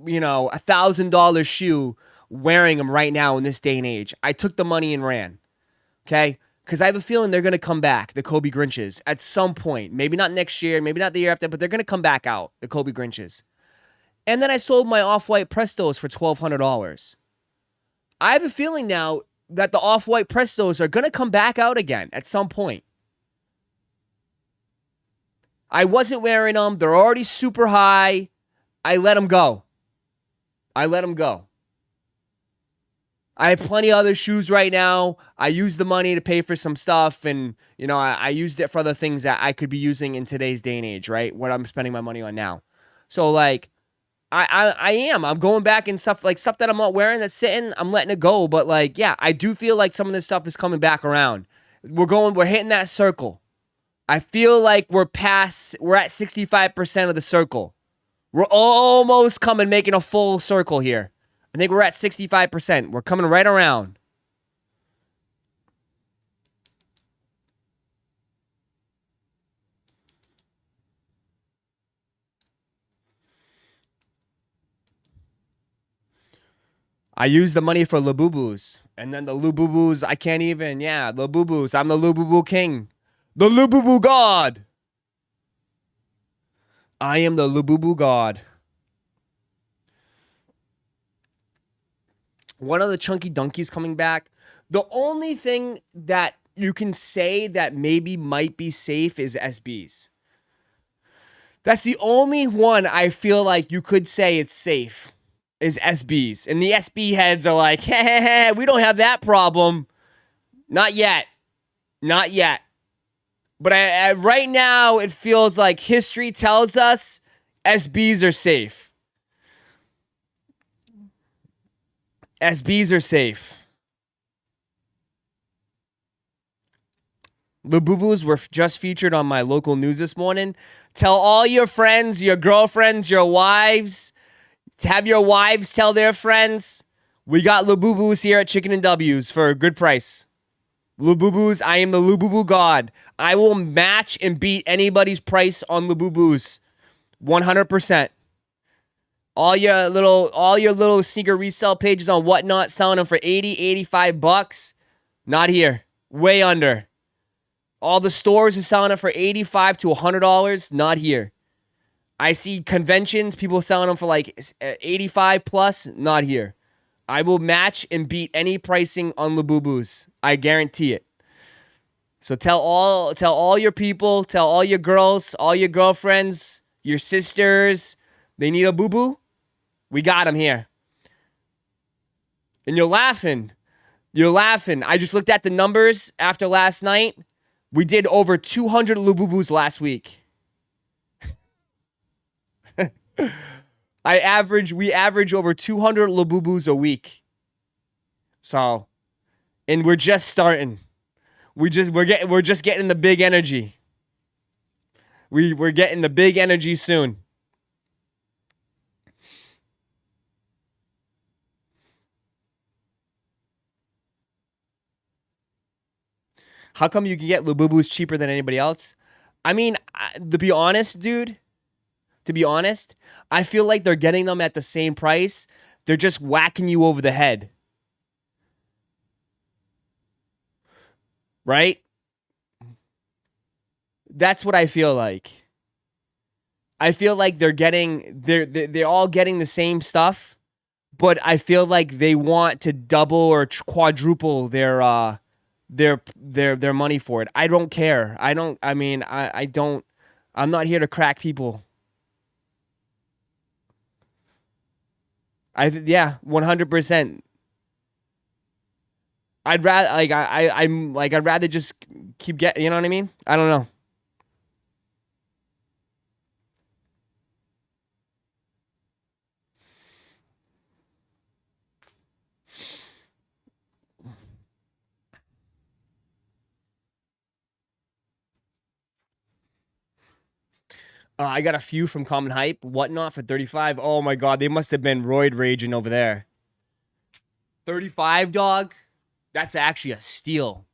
Speaker 2: you know, $1,000 shoe wearing them right now in this day and age. I took the money and ran. Okay? Because I have a feeling they're going to come back, the Kobe Grinches, at some point. Maybe not next year, maybe not the year after, but they're going to come back out, the Kobe Grinches. And then I sold my Off-White Prestos for $1,200. I have a feeling now that the Off-White Prestos are going to come back out again at some point. I wasn't wearing them. They're already super high. I let them go. I have plenty of other shoes right now. I used the money to pay for some stuff, and, you know, I used it for other things that I could be using in today's day and age, right? What I'm spending my money on now. So, like, I'm going back and stuff that I'm not wearing that's sitting, I'm letting it go. But, like, yeah, I do feel like some of this stuff is coming back around. We're hitting that circle. I feel like we're at 65% of the circle. We're almost making a full circle here. I think we're at 65%. We're coming right around. I use the money for Luboos. And then the Luboos, I can't even. Yeah, Luboos. I'm the Luboo king. The Luboo god. I am the Luboo god. One of the Chunky Donkeys coming back. The only thing that you can say that maybe might be safe is SBs. That's the only one I feel like you could say it's safe is SBs. And the SB heads are like, hey, we don't have that problem. Not yet. Not yet. But right now, it feels like history tells us SBs are safe. SBs are safe. Luboos were just featured on my local news this morning. Tell all your friends, your girlfriends, your wives. Have your wives tell their friends. We got Luboos here at Chicken and W's for a good price. Luboos, I am the Luboo god. I will match and beat anybody's price on Luboos. 100%. All your little sneaker resale pages on Whatnot selling them for $80, $85. Not here. Way under. All the stores are selling it for $85 to $100. Not here. I see conventions, people selling them for like 85 plus. Not here. I will match and beat any pricing on Luboos. I guarantee it. So tell all your people, tell all your girls, all your girlfriends, your sisters, they need a boo-boo. We got them here. And you're laughing. You're laughing. I just looked at the numbers after last night. We did over 200 Luboos last week. We average over 200 Luboos a week. So, and we're just starting. We're just getting the big energy. We're getting the big energy soon. How come you can get Luboos cheaper than anybody else? I mean, to be honest, dude, I feel like they're getting them at the same price. They're just whacking you over the head. Right? That's what I feel like. I feel like they're all getting the same stuff, but I feel like they want to double or quadruple their money for it. I don't care. I'm not here to crack people. Yeah, 100%. I'd rather just keep getting, you know what I mean? I don't know. I got a few from Common Hype, whatnot for 35. Oh my god, they must have been roid raging over there. 35, dog. That's actually a steal.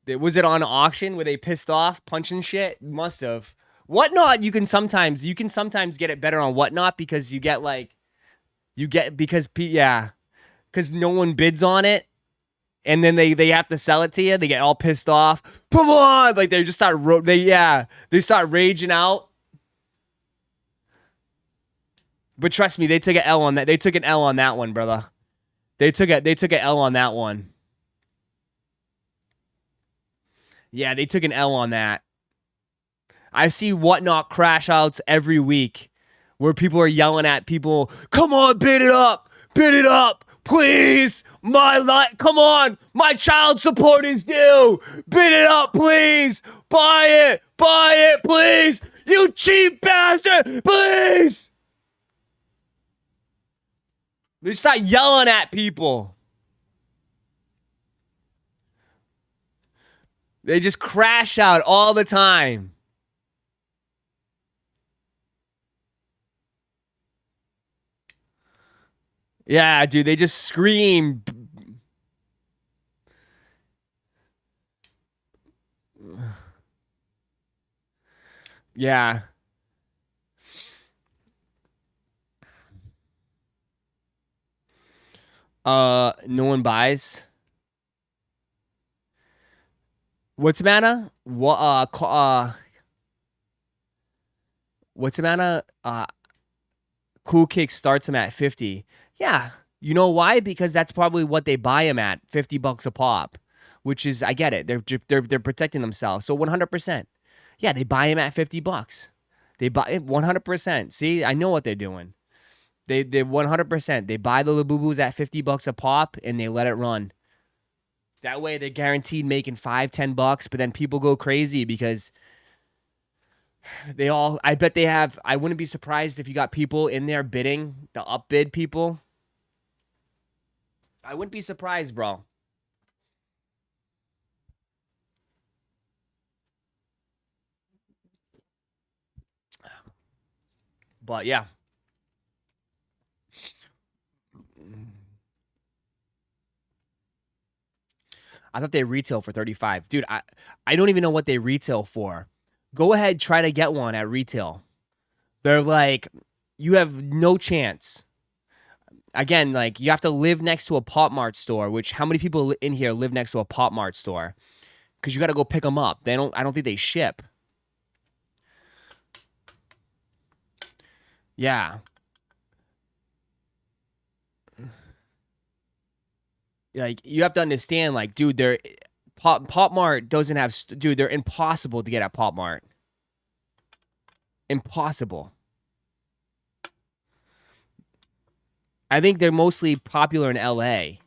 Speaker 2: Was it on auction? Were they pissed off, punching shit? Must have. Whatnot, you can sometimes get it better on Whatnot because because no one bids on it, and then they have to sell it to you. They get all pissed off. Come on, like they just start they start raging out. But trust me, they took an L on that. They took an L on that one, brother. They took an L on that one. Yeah, they took an L on that. I see Whatnot crash outs every week where people are yelling at people, come on, bid it up, please. Come on, my child support is due. Bid it up, please. Buy it, please. You cheap bastard, please. They start yelling at people. They just crash out all the time. Yeah, dude, they just scream. Yeah. No one buys. What's the matter? What's the matter? Cool Kick starts them at 50. Yeah. You know why? Because that's probably what they buy them at, $50 a pop. Which is, I get it. They're protecting themselves. So 100%. Yeah, they buy them at $50. They buy it 100%. See, I know what they're doing. They 100%. They buy the Luboos at $50 a pop and they let it run. That way they're guaranteed making $5-10, but then people go crazy because I bet they have. I wouldn't be surprised if you got people in there bidding, the upbid people. I wouldn't be surprised, bro. But yeah. I thought they retail for 35. Dude, I don't even know what they retail for. Go ahead, try to get one at retail. They're like, you have no chance. Again, like, you have to live next to a PopMart store, which how many people in here live next to a PopMart store? Because you got to go pick them up. I don't think they ship. Yeah. like you have to understand, like, dude, they're PopMart doesn't have, dude, they're impossible to get at PopMart. Impossible. I think they're mostly popular in LA.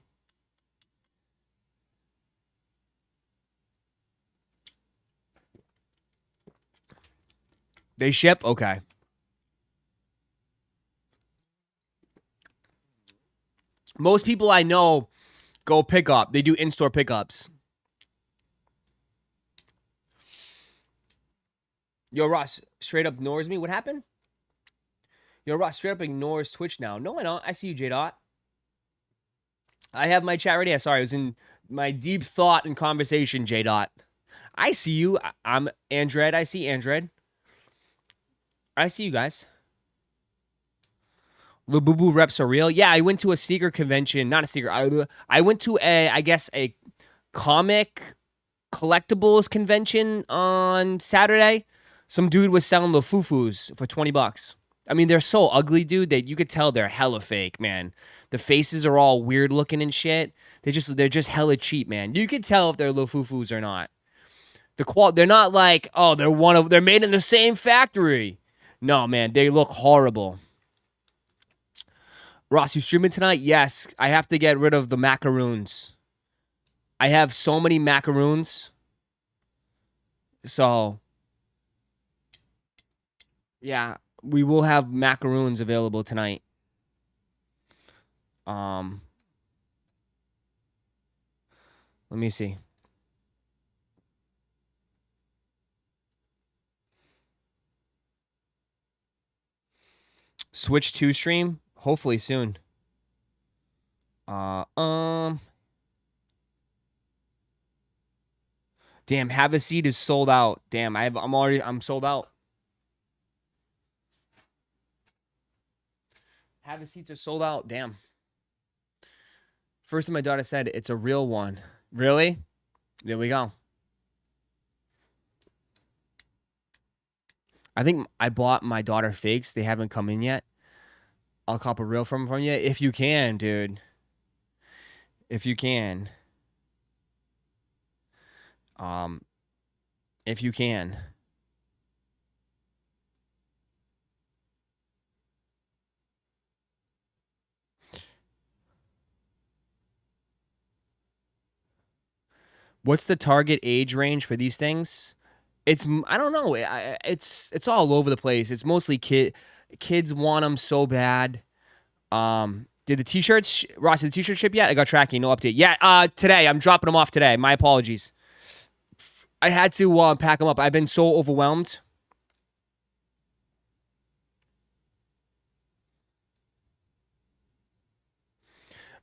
Speaker 2: They ship? Okay. Most people I know go pick up. They do in-store pickups. Yo, Ross, straight up ignores me. What happened? Yo, Ross, straight up ignores Twitch now. No, I don't. I see you, J-Dot. I have my chat ready. Yeah, sorry, I was in my deep thought and conversation, J-Dot. I see you. I'm Andred. I see Andred. I see you guys. Luboos reps are real. Yeah, I went to a sneaker convention. Not a sneaker. I went to I guess, a comic collectibles convention on Saturday. Some dude was selling the foo-foos for $20. I mean, they're so ugly, dude, that you could tell they're hella fake, man. The faces are all weird looking and shit. They're just hella cheap, man. You could tell if they're foo-foos or not. They're not like, oh, they're made in the same factory. No, man, they look horrible. Ross, you streaming tonight? Yes, I have to get rid of the macaroons. I have so many macaroons. So, yeah, we will have macaroons available tonight. Let me see. Switch 2 stream? Hopefully soon. Damn, Have a Seat is sold out. Damn, I'm sold out. Have a Seats are sold out. Damn. First time my daughter said it's a real one. Really? There we go. I think I bought my daughter fakes. They haven't come in yet. I'll cop a real from you if you can, dude. If you can. If you can. What's the target age range for these things? I don't know. It's all over the place. It's mostly kids want them so bad. Did the t-shirts, Ross, did the t-shirt ship yet? I got tracking, no update. Yeah, today. I'm dropping them off today. My apologies. I had to pack them up. I've been so overwhelmed.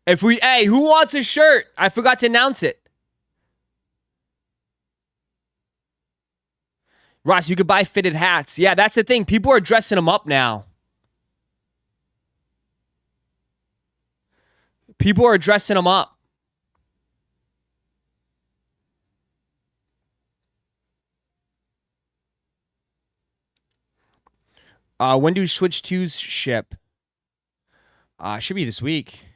Speaker 2: Hey, who wants a shirt? I forgot to announce it. Ross, you could buy fitted hats. Yeah, that's the thing. People are dressing them up now. People are dressing them up. When do Switch 2s ship? Should be this week.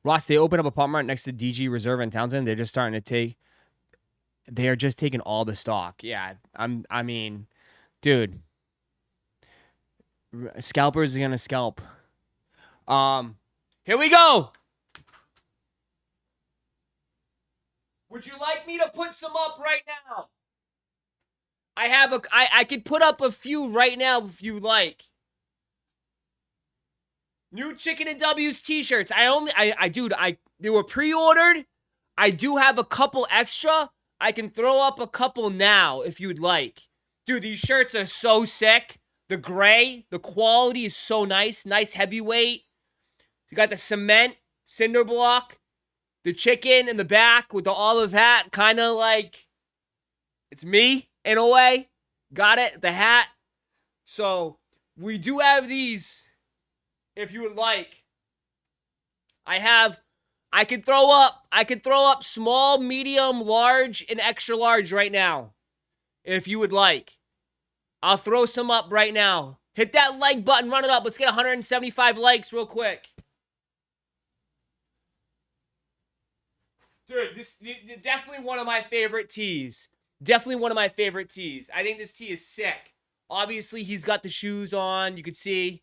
Speaker 2: Ross, they opened up a PopMart next to DG Reserve in Townsend. They're just starting to take. They are just taking all the stock. Yeah, I mean, dude, scalpers are gonna scalp. Here we go. Would you like me to put some up right now? I could put up a few right now if you like. New Chicken and W's t-shirts. They were pre-ordered. I do have a couple extra. I can throw up a couple now if you'd like. Dude, these shirts are so sick. The gray, the quality is so nice. Nice heavyweight. You got the cement, cinder block, the chicken in the back with all of that. Kind of like, it's me in a way. Got it, the hat. So, we do have these. If you would like, I could throw up small, medium, large, and extra large right now. if you would like. I'll throw some up right now. Hit that like button, run it up. Let's get 175 likes real quick. Dude, this definitely one of my favorite tees. Definitely one of my favorite tees. I think this tee is sick. Obviously, he's got the shoes on. You can see.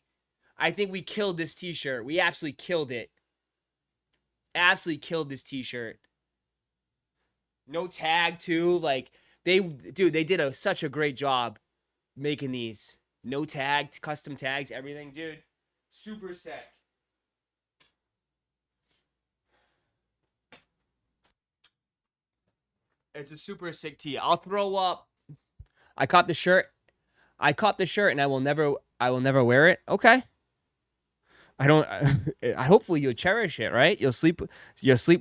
Speaker 2: I think we killed this t-shirt. We absolutely killed it. Absolutely killed this t-shirt. No tag, too. Like, they did such a great job making these. No tag, custom tags, everything, dude. Super sick. It's a super sick tee. I'll throw up. I caught the shirt. And I will never wear it. Okay. Hopefully you'll cherish it, right? You'll sleep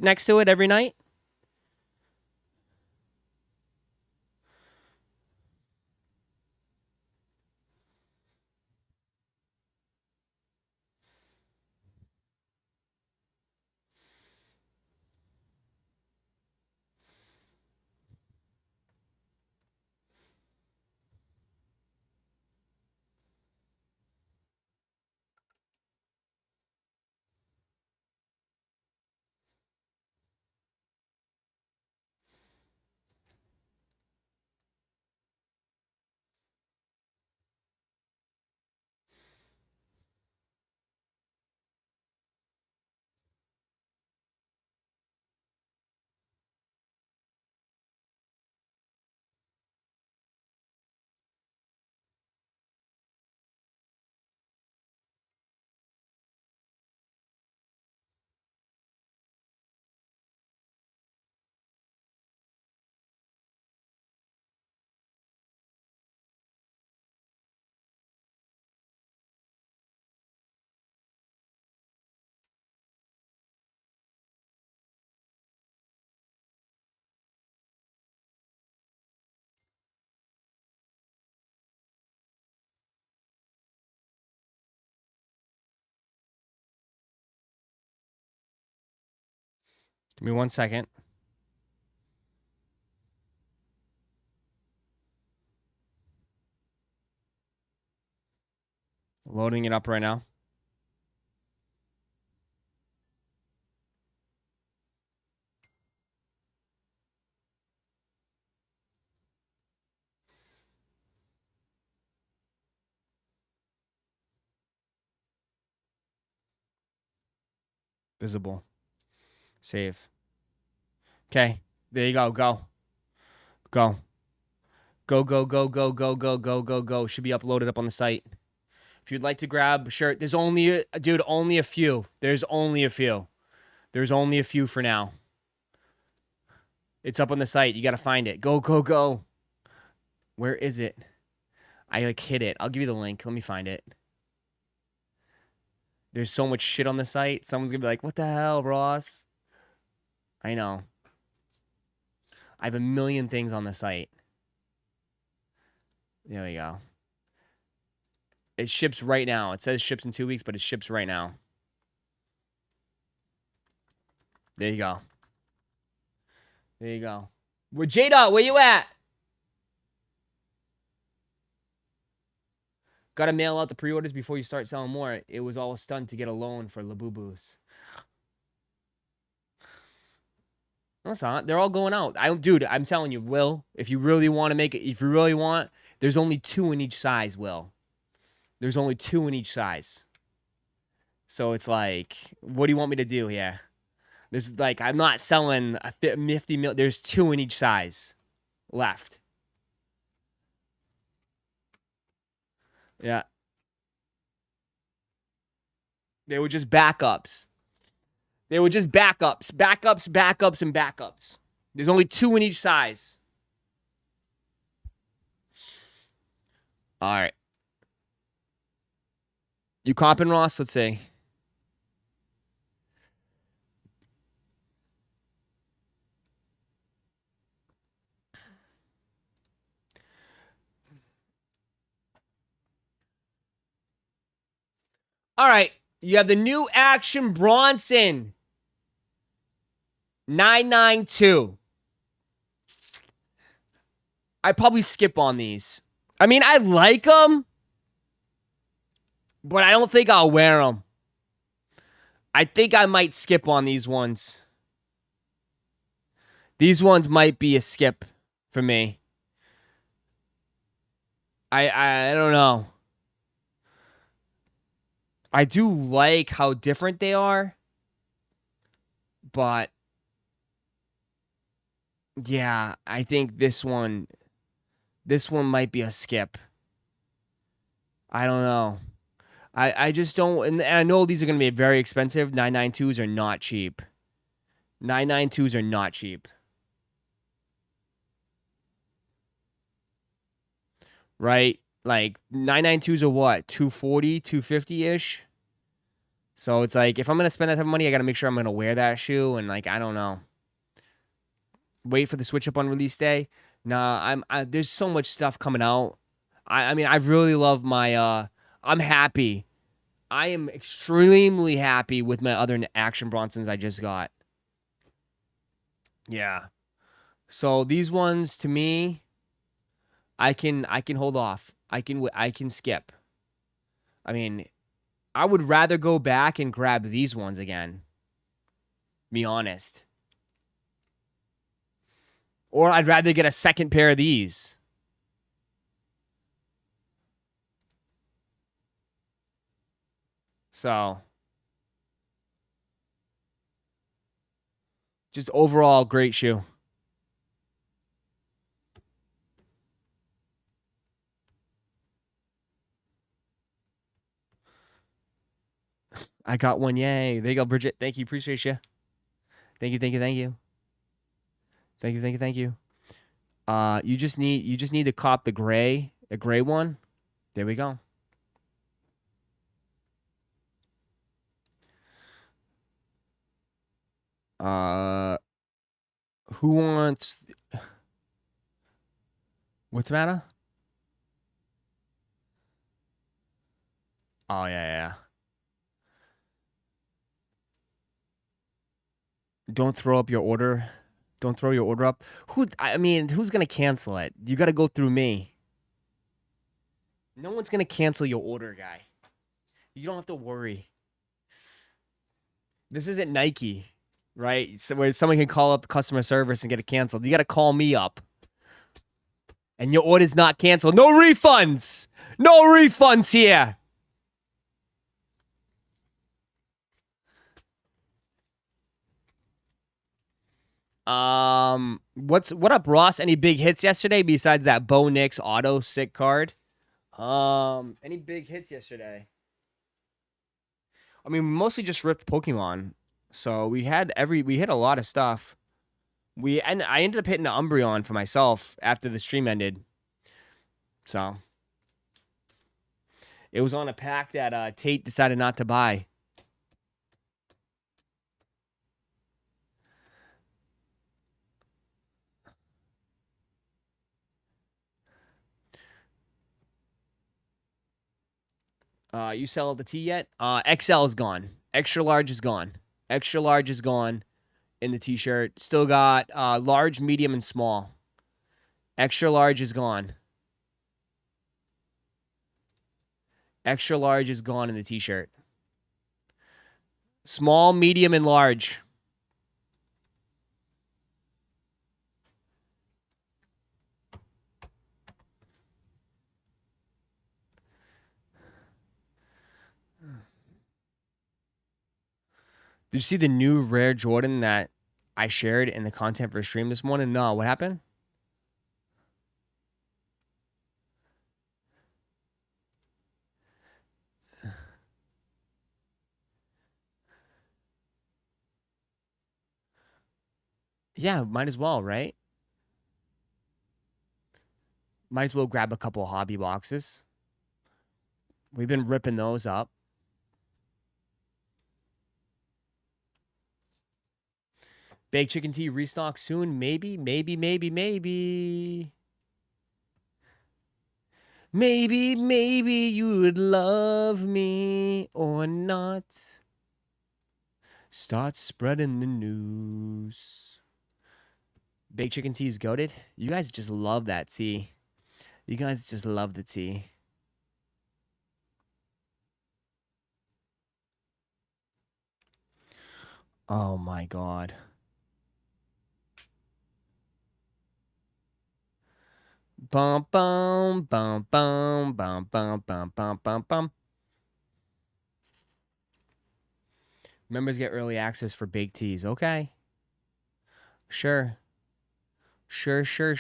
Speaker 2: next to it every night. Give me 1 second. Loading it up right now. Visible. Save. Okay. There you go. Go. Go. Go, go, go, go, go, go, go, go, go. Should be uploaded up on the site. If you'd like to grab a shirt, there's only, only a few. There's only a few. There's only a few for now. It's up on the site. You got to find it. Go, go, go. Where is it? I hit it. I'll give you the link. Let me find it. There's so much shit on the site. Someone's going to be like, what the hell, Ross? I know. I have a million things on the site. There we go. It ships right now. It says ships in 2 weeks, but it ships right now. There you go. There you go. Well, J-Dot, where you at? Gotta mail out the pre-orders before you start selling more. It was all a stunt to get a loan for Luboos. No, it's not. They're all going out. Dude, I'm telling you, Will, if you really want to make it, if you really want, there's only 2 in each size, Will. There's only 2 in each size. So it's like, what do you want me to do here? There's like, I'm not selling a 50 mil. There's 2 in each size left. Yeah. They were just backups. They were just backups. Backups, backups, and backups. There's only 2 in each size. All right. You comping, Ross? Let's see. All right. You have the new Action Bronson. 992. I probably skip on these. I mean, I like them, but I don't think I'll wear them. I think I might skip on these ones. These ones might be a skip for me. I don't know. I do like how different they are, but yeah, I think this one might be a skip. I don't know. I just don't, and I know these are going to be very expensive. 992s are not cheap. 992s are not cheap. Right? Like 992s are what? 240, 250-ish? So it's like if I'm going to spend that type of money, I got to make sure I'm going to wear that shoe, and like I don't know. Wait for the switch up on release day. Nah, there's so much stuff coming out. I mean, I really love my I'm happy. I am extremely happy with my other Action Bronsons I just got. Yeah. So these ones to me, I can hold off. I can skip. I mean, I would rather go back and grab these ones again. Be honest. Or I'd rather get a second pair of these. So, just overall great shoe. I got one. Yay. There you go, Bridget. Thank you. Appreciate you. Thank you. Thank you. Thank you. Thank you. Thank you. Thank you. You just need to cop the gray one. There we go. Who wants? What's the matter? Oh yeah. Don't throw up your order. Don't throw your order up. I mean, who's gonna cancel it? You got to go through me. No one's gonna cancel your order, guy. You don't have to worry. This isn't Nike, right? So where someone can call up the customer service and get it canceled. You got to call me up. And your order's not canceled. No refunds. No refunds here. What up, Ross? Any big hits yesterday besides that Bo Nix auto sick card? Any big hits yesterday? I mean, we mostly just ripped Pokemon. So we hit a lot of stuff. And I ended up hitting an Umbreon for myself after the stream ended. So it was on a pack that Tate decided not to buy. You sell the T yet? XL is gone. Extra large is gone. Extra large is gone in the t-shirt. Still got large, medium, and small. Extra large is gone. Extra large is gone in the t-shirt. Small, medium, and large. Did you see the new rare Jordan that I shared in the content for stream this morning? No, what happened? Yeah, might as well, right? Might as well grab a couple hobby boxes. We've been ripping those up. Baked chicken tea restock soon? Maybe. Maybe you would love me or not. Start spreading the news. Baked chicken tea is goated. You guys just love that tea. You guys just love the tea. Oh my god. Bum bum bum bum bum bum bum bum bum bum. Members get early access for baked teas. Okay. Sure. Sure. Sure.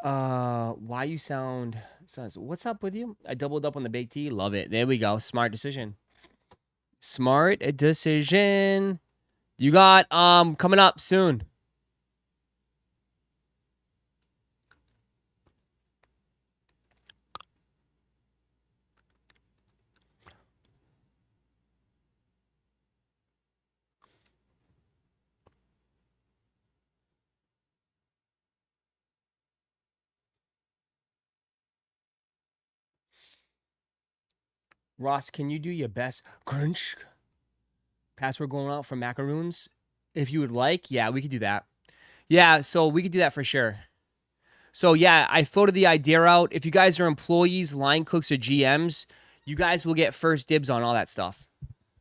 Speaker 2: Why you sound says what's up with you? I doubled up on the baked tea. Love it. There we go. Smart decision. Smart decision. You got coming up soon. Ross, can you do your best crunch password going out for macaroons? If you would like, yeah, we could do that. Yeah, so we could do that for sure. So yeah, I floated the idea out. If you guys are employees, line cooks, or GMs, you guys will get first dibs on all that stuff.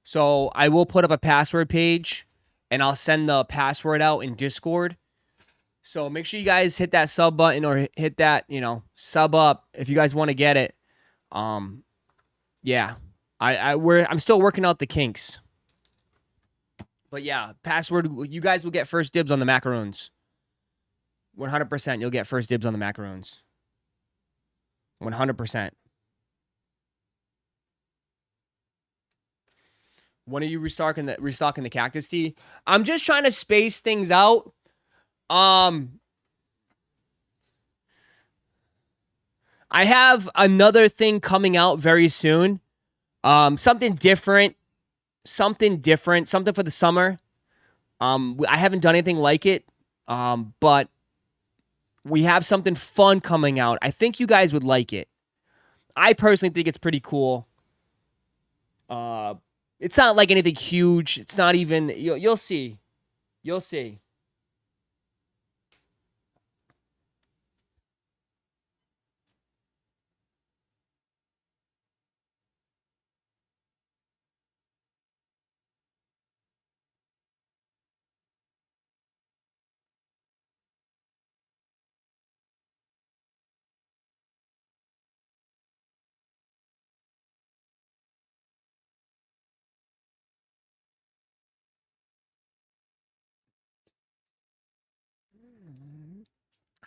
Speaker 2: So I will put up a password page and I'll send the password out in Discord. So make sure you guys hit that sub button or hit that, sub up if you guys want to get it. Yeah. I'm still working out the kinks. But yeah, password, you guys will get first dibs on the macaroons. 100% you'll get first dibs on the macaroons. 100%. When are you restocking the cactus tea? I'm just trying to space things out. I have another thing coming out very soon. Something different. Something for the summer. I haven't done anything like it. But we have something fun coming out. I think you guys would like it. I personally think it's pretty cool. It's not like anything huge. It's not even. You'll see. You'll see.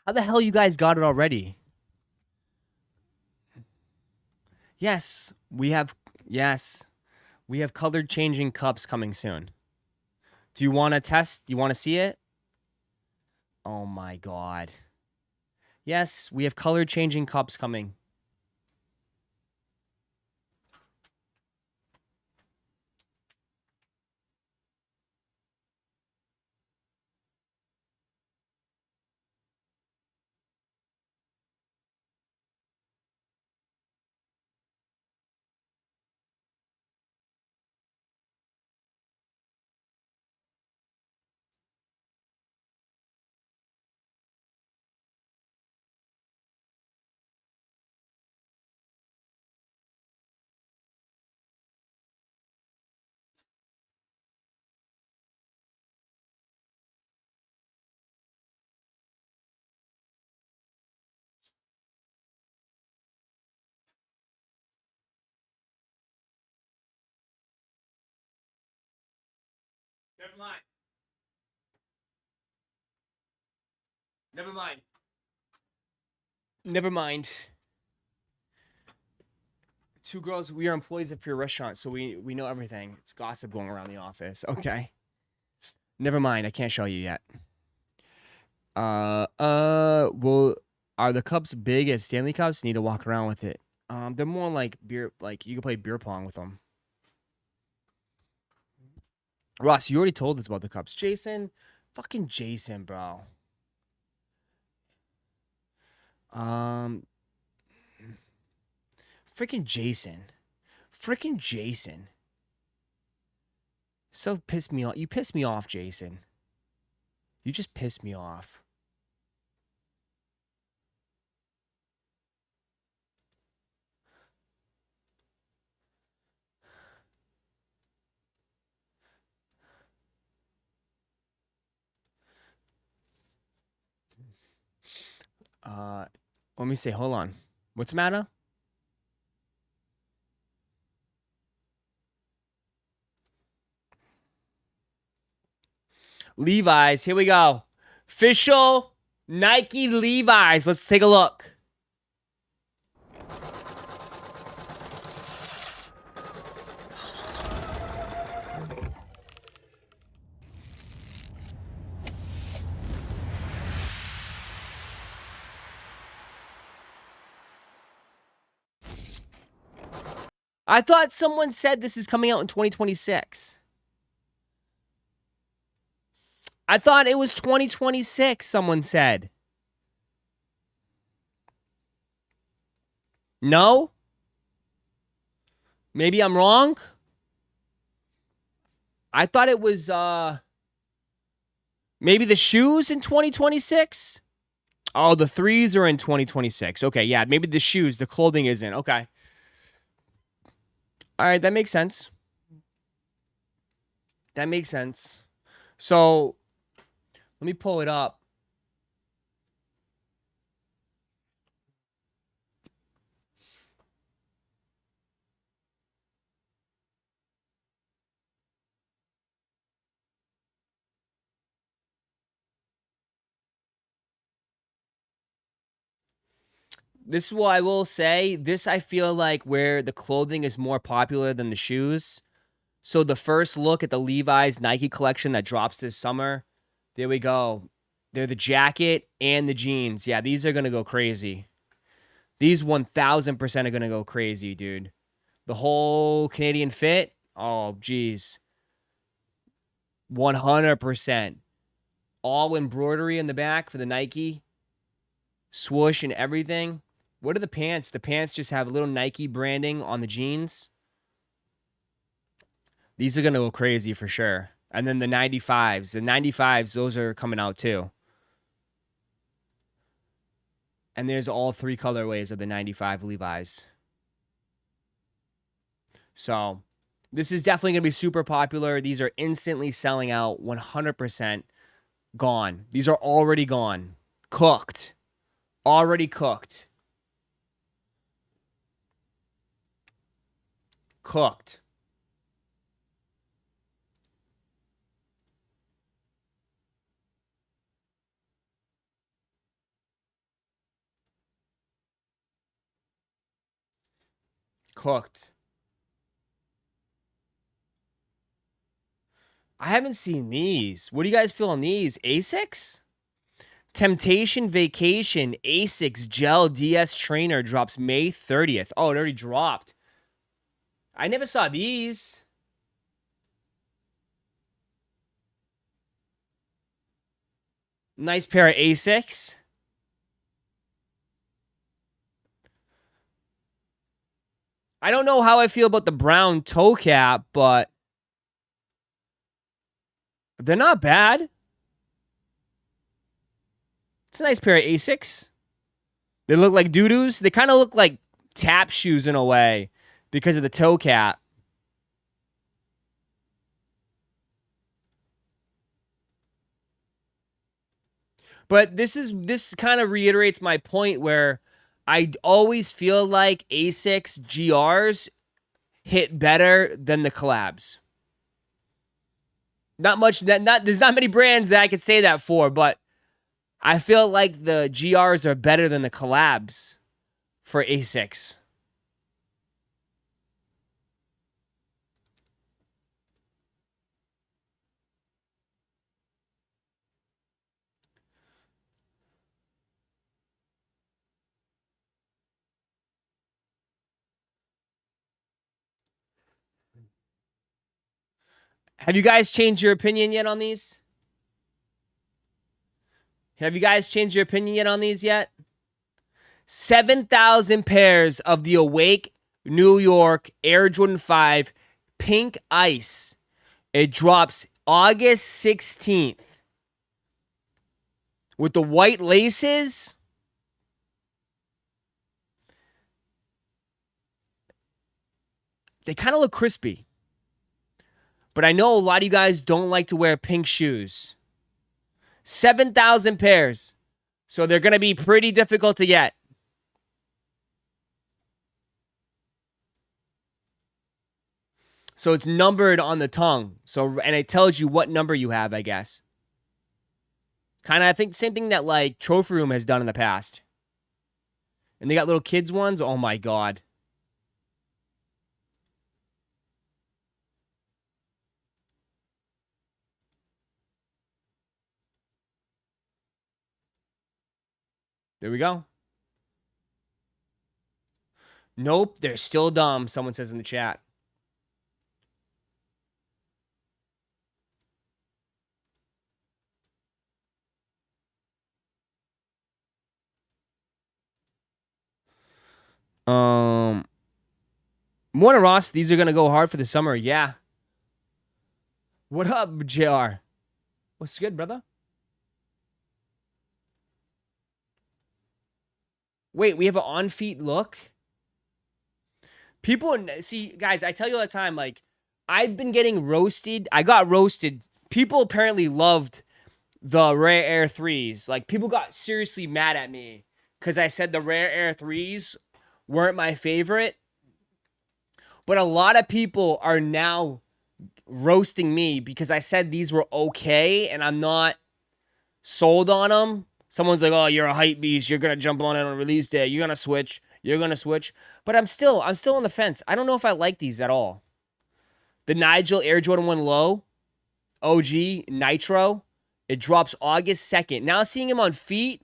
Speaker 2: How the hell you guys got it already? Yes, we have. Yes, we have colored changing cups coming soon. Do you want to test? You want to see it? Oh my god. Yes, we have color changing cups coming. Never mind. Never mind. Never mind. Two girls, we are employees of your restaurant, so we know everything. It's gossip going around the office. Okay. Never mind. I can't show you yet. Well, are the cups big as Stanley cups? Need to walk around with it. They're more like beer. Like you can play beer pong with them. Ross, you already told us about the cups. Jason, fucking Jason, bro. Freaking Jason. Freaking Jason. So pissed me off. You pissed me off, Jason. You just pissed me off. Let me see. Hold on. What's the matter? Levi's. Here we go. Official Nike Levi's. Let's take a look. I thought someone said this is coming out in 2026. I thought it was 2026, someone said. No? Maybe I'm wrong? I thought it was maybe the shoes in 2026? Oh, the threes are in 2026. Okay, yeah, maybe the shoes, the clothing isn't. Okay. All right, that makes sense. That makes sense. So, let me pull it up. This is what I will say. This, I feel like, where the clothing is more popular than the shoes. So the first look at the Levi's Nike collection that drops this summer, there we go. They're the jacket and the jeans. Yeah, these are going to go crazy. These 1,000% are going to go crazy, dude. The whole Canadian fit, oh, geez. 100%. All embroidery in the back for the Nike. Swoosh and everything. What are the pants? The pants just have a little Nike branding on the jeans. These are going to go crazy for sure. And then the 95s. The 95s, those are coming out too. And there's all three colorways of the 95 Levi's. So, this is definitely going to be super popular. These are instantly selling out, 100% gone. These are already gone. Cooked. Already cooked. Cooked. Cooked. I haven't seen these. What do you guys feel on these? Asics? Temptation Vacation Asics Gel DS Trainer drops May 30th. Oh, it already dropped. I never saw these. Nice pair of Asics. I don't know how I feel about the brown toe cap, but they're not bad. It's a nice pair of Asics. They look like doo-doos. They kind of look like tap shoes in a way because of the toe cap. But this kind of reiterates my point where I always feel like Asics GRs hit better than the collabs. Not much there's not many brands that I could say that for, but I feel like the GRs are better than the collabs for Asics. Have you guys changed your opinion yet on these? Have you guys changed your opinion yet on these yet? 7,000 pairs of the Awake New York Air Jordan 5 Pink Ice. It drops August 16th. With the white laces. They kind of look crispy. But I know a lot of you guys don't like to wear pink shoes. 7,000 pairs. So they're going to be pretty difficult to get. So it's numbered on the tongue. And it tells you what number you have, I guess. Kind of, I think, the same thing that, like, Trophy Room has done in the past. And they got little kids ones. Oh, my God. There we go. Nope, they're still dumb, someone says in the chat. Morning, Ross. These are going to go hard for the summer. Yeah. What up, JR? What's good, brother? Wait, we have an on-feet look? People, see, guys, I tell you all the time, like, I've been getting roasted. I got roasted. People apparently loved the Rare Air 3s. Like, people got seriously mad at me because I said the Rare Air 3s weren't my favorite. But a lot of people are now roasting me because I said these were okay and I'm not sold on them. Someone's like, oh, you're a hype beast. You're going to jump on it on release day. You're going to switch. You're going to switch. But I'm still on the fence. I don't know if I like these at all. The Nigel Air Jordan 1 Low, OG, Nitro. It drops August 2nd. Now seeing him on feet,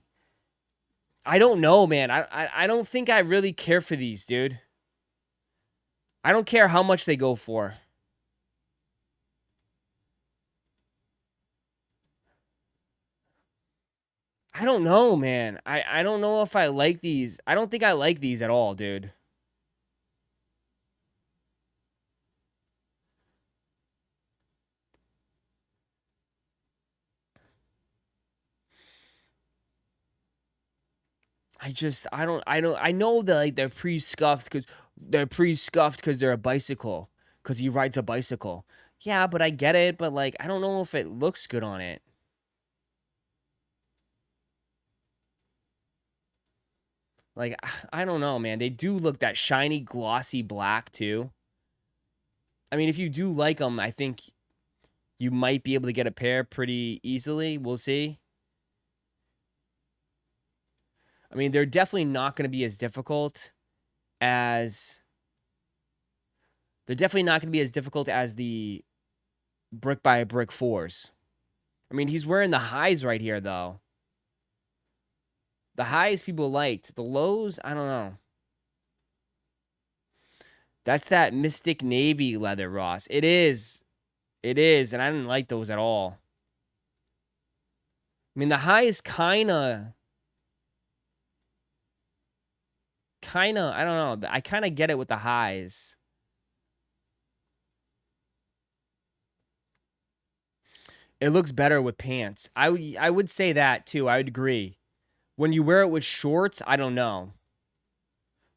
Speaker 2: I don't know, man. I don't think I really care for these, dude. I don't care how much they go for. I don't know, man. I don't know if I like these. I don't think I like these at all, dude. I know that, like, they're pre-scuffed because they're a bicycle, because he rides a bicycle. Yeah, but I get it, but, like, I don't know if it looks good on it. Like, I don't know, man. They do look that shiny, glossy black, too. I mean, if you do like them, I think you might be able to get a pair pretty easily. We'll see. I mean, they're definitely not going to be as difficult as... They're definitely not going to be as difficult as the brick by brick 4s. I mean, he's wearing the highs right here, though. The highs people liked. The lows, I don't know. That's that Mystic Navy leather, Ross. It is. It is, and I didn't like those at all. I mean, the highs kind of, I don't know. I kind of get it with the highs. It looks better with pants. I would say that, too. I would agree. When you wear it with shorts, I don't know.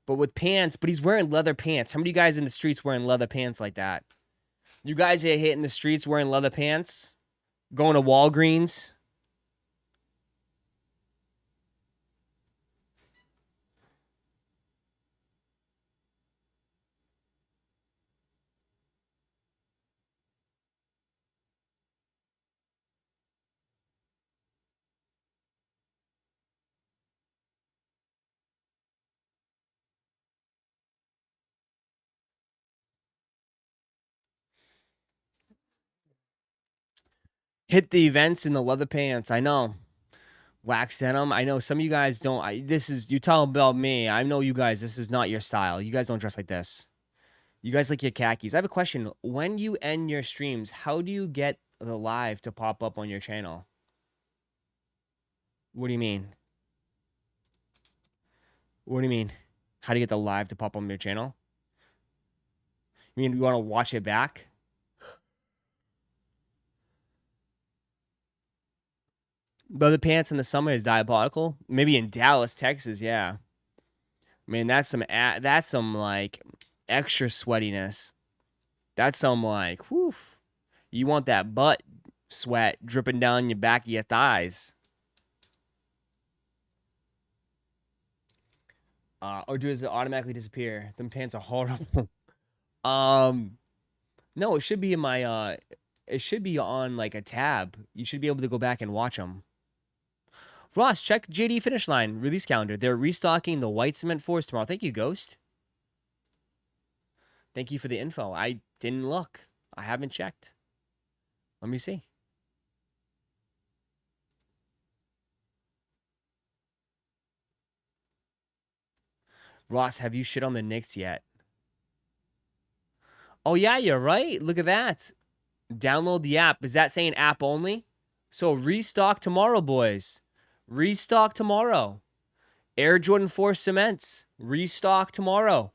Speaker 2: But with pants, but he's wearing leather pants. How many of you guys in the streets wearing leather pants like that? You guys get hit in the streets wearing leather pants? Going to Walgreens? Hit the events in the leather pants. I know. Wax denim. I know some of you guys don't. You tell about me. I know you guys, this is not your style. You guys don't dress like this. You guys like your khakis. I have a question. When you end your streams, how do you get the live to pop up on your channel? What do you mean? What do you mean? How do you get the live to pop up on your channel? You mean you want to watch it back? Leather pants in the summer is diabolical. Maybe in Dallas, Texas, yeah. Man, that's some like extra sweatiness. That's some like, whew. You want that butt sweat dripping down your back of your thighs. Or does it automatically disappear? Them pants are horrible. No, it should be in my it should be on like a tab. You should be able to go back and watch them. Ross, check JD Finish Line release calendar. They're restocking the white cement fours tomorrow. Thank you, Ghost. Thank you for the info. I didn't look. I haven't checked. Let me see. Ross, have you shit on the Knicks yet? Oh, yeah, you're right. Look at that. Download the app. Is that saying app only? So restock tomorrow, boys. Restock tomorrow. Air Jordan 4 cements. Restock tomorrow.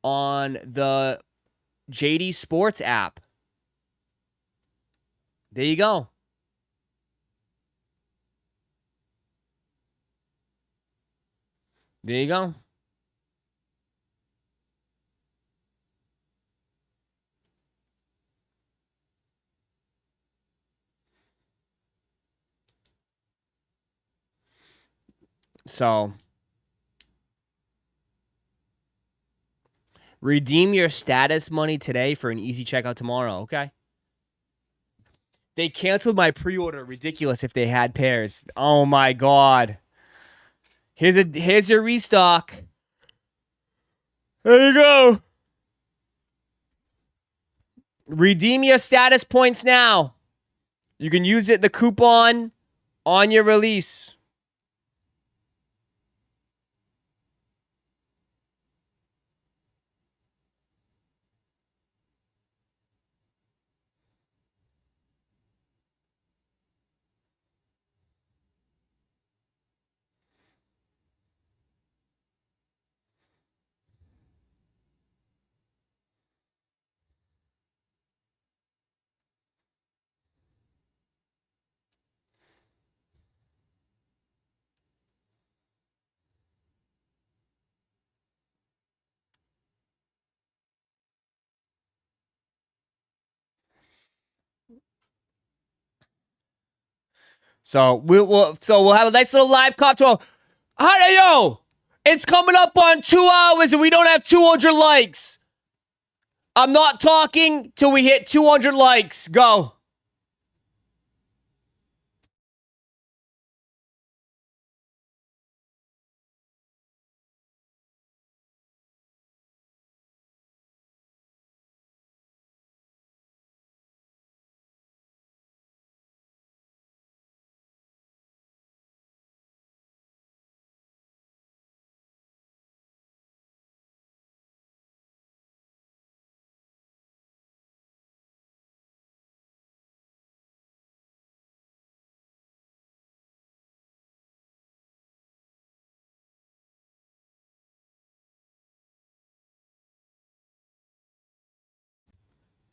Speaker 2: On the JD Sports app. There you go. There you go. So, redeem your status money today for an easy checkout tomorrow, okay? They canceled my pre-order. Ridiculous if they had pairs. Oh my god. Here's your restock. There you go. Redeem your status points now. You can use the coupon on your release. So we'll have a nice little live cop tomorrow. Hi, yo! It's coming up on 2 hours and we don't have 200 likes. I'm not talking till we hit 200 likes. Go.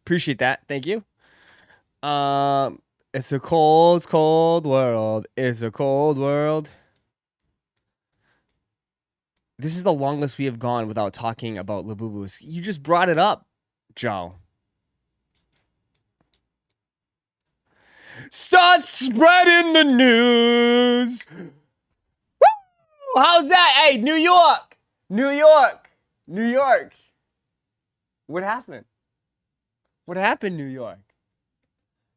Speaker 2: Appreciate that. Thank you. It's a cold, cold world. It's a cold world. This is the longest we have gone without talking about Luboos. You just brought it up, Joe. Start spreading the news. Woo! How's that? Hey, New York. New York. New York. What happened? What happened, New York?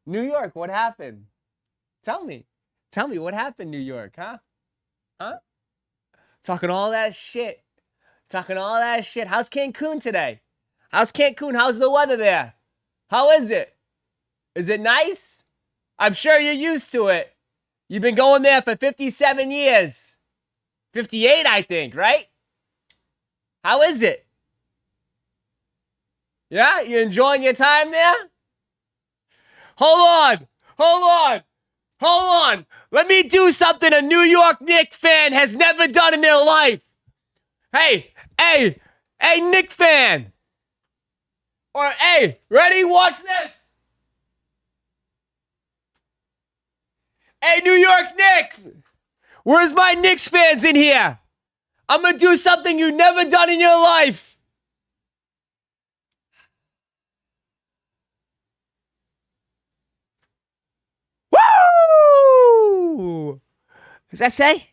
Speaker 2: New York, what happened? Tell me. Tell me what happened, New York, huh? Huh? Talking all that shit. Talking all that shit. How's Cancun today? How's Cancun? How's the weather there? How is it? Is it nice? I'm sure you're used to it. You've been going there for 57 years. 58, I think, right? How is it? Yeah, you enjoying your time there? Hold on. Let me do something a New York Knicks fan has never done in their life. Hey, Knicks fan. Or, hey, ready? Watch this. Hey, New York Knicks. Where's my Knicks fans in here? I'm gonna do something you've never done in your life. Woo! Does that say?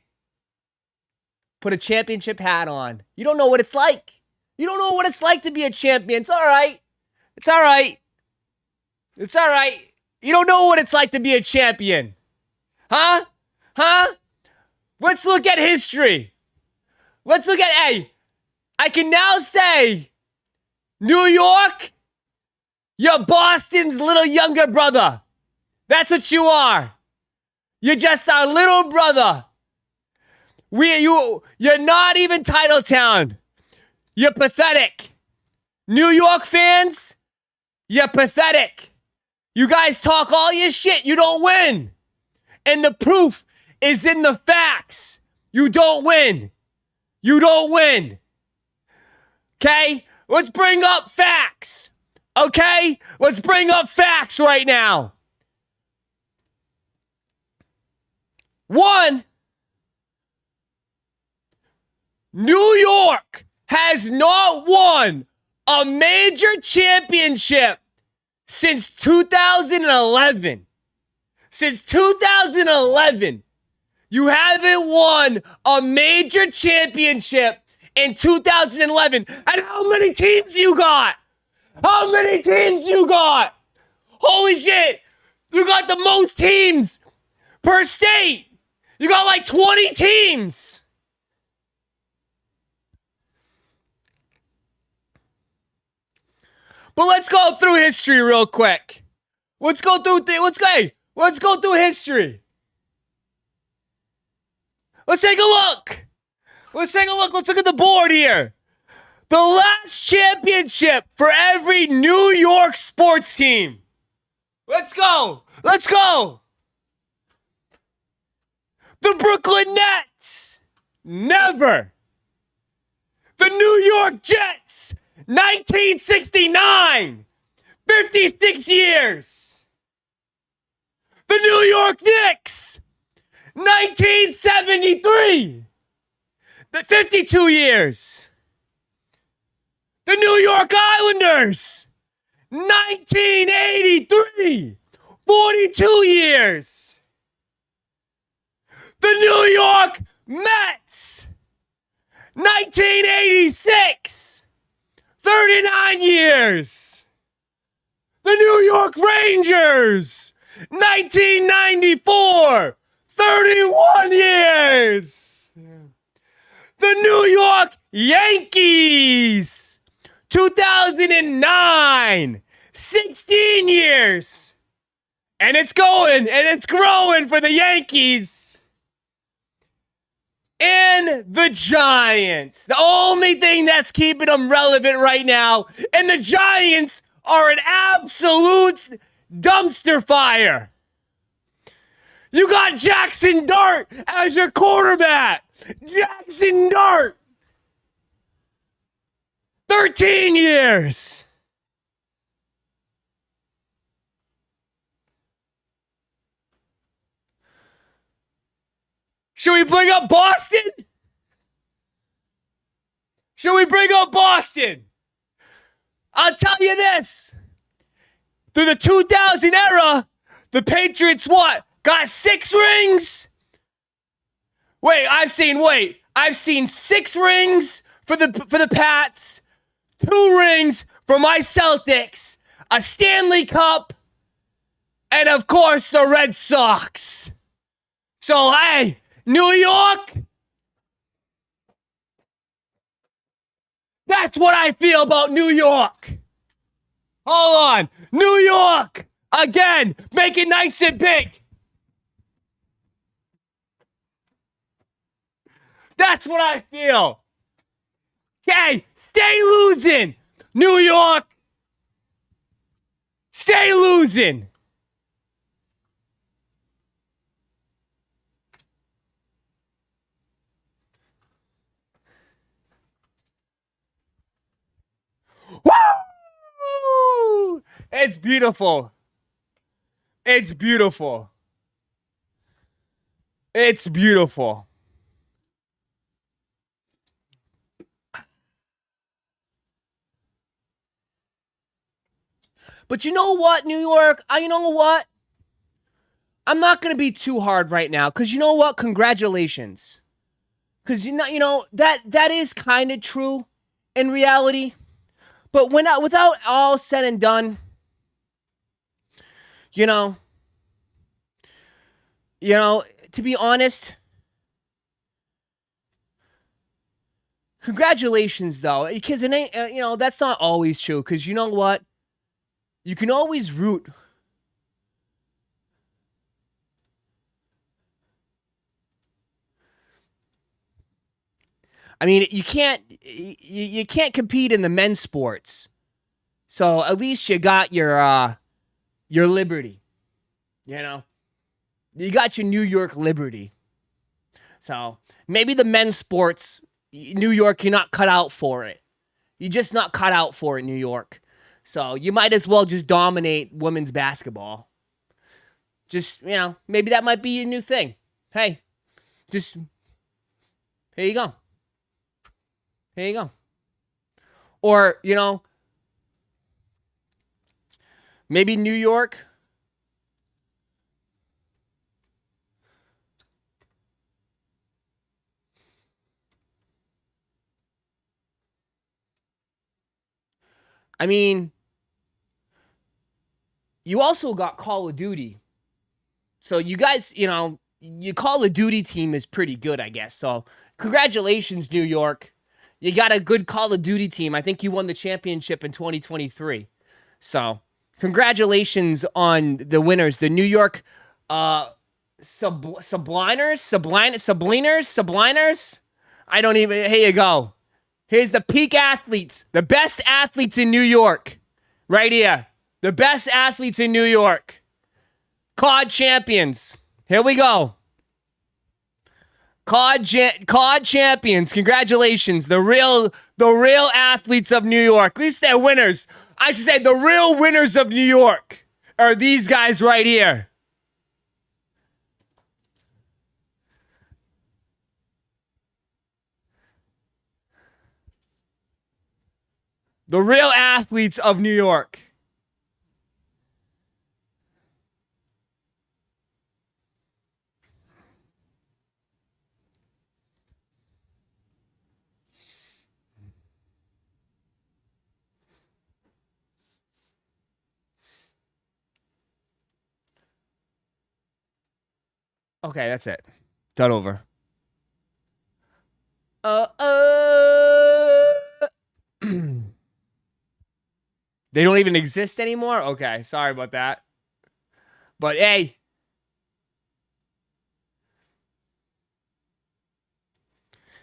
Speaker 2: Put a championship hat on. You don't know what it's like. You don't know what it's like to be a champion. It's all right. It's all right. It's all right. You don't know what it's like to be a champion. Huh? Let's look at history. Hey, I can now say, New York, you're Boston's little younger brother. That's what you are. You're just our little brother. You're not even Titletown. You're pathetic. New York fans, you're pathetic. You guys talk all your shit. You don't win. And the proof is in the facts. You don't win. You don't win. Okay? Let's bring up facts. Okay? Let's bring up facts right now. One, New York has not won a major championship since 2011. Since 2011, you haven't won a major championship in 2011. And how many teams you got? How many teams you got? Holy shit! You got the most teams per state. You got like 20 teams. But let's go through history real quick. Let's go through history. Let's take a look. Let's look at the board here. The last championship for every New York sports team. Let's go. The Brooklyn Nets. Never. The New York Jets. 1969. 56 years. The New York Knicks. 1973. 52 years. The New York Islanders. 1983. 42 years. The New York Mets. 1986. 39 years. The New York Rangers. 1994. 31 years. The New York Yankees. 2009. 16 years. And it's going and it's growing for the Yankees. And the Giants. The only thing that's keeping them relevant right now. And the Giants are an absolute dumpster fire. You got Jackson Dart as your quarterback. Jackson Dart. 13 years. Should we bring up Boston? I'll tell you this. Through the 2000 era, the Patriots got 6 rings? I've seen 6 rings for the Pats, 2 rings for my Celtics, a Stanley Cup, and of course the Red Sox. So hey, New York, that's what I feel about New York. Hold on. New York, again, make it nice and big. That's what I feel. Okay, stay losing. New York, 1,000. Woo! It's beautiful. It's beautiful. It's beautiful. But you know what, New York? You know what? I'm not going to be too hard right now because you know what? Congratulations. Because that is kind of true in reality. But without all said and done, you know, to be honest, congratulations though, because it ain't, that's not always true. Because you know what? You can always root. I mean, you can't compete in the men's sports. So at least you got your liberty. You got your New York liberty. So maybe the men's sports, New York, you're not cut out for it. You're just not cut out for it, New York. So you might as well just dominate women's basketball. Just, maybe that might be a new thing. Hey, just, here you go. Here you go. Or, maybe New York. I mean, you also got Call of Duty. So you guys, your Call of Duty team is pretty good, I guess. So congratulations, New York. You got a good Call of Duty team. I think you won the championship in 2023. So congratulations on the winners, the New York Subliners. I don't even. Here you go. Here's the peak athletes, the best athletes in New York, right here. The best athletes in New York. COD champions. Here we go. COD champions. Congratulations. The real athletes of New York. At least they're winners. I should say the real winners of New York are these guys right here. The real athletes of New York. Okay, that's it. Done over. They don't even exist anymore? Okay, sorry about that. But hey.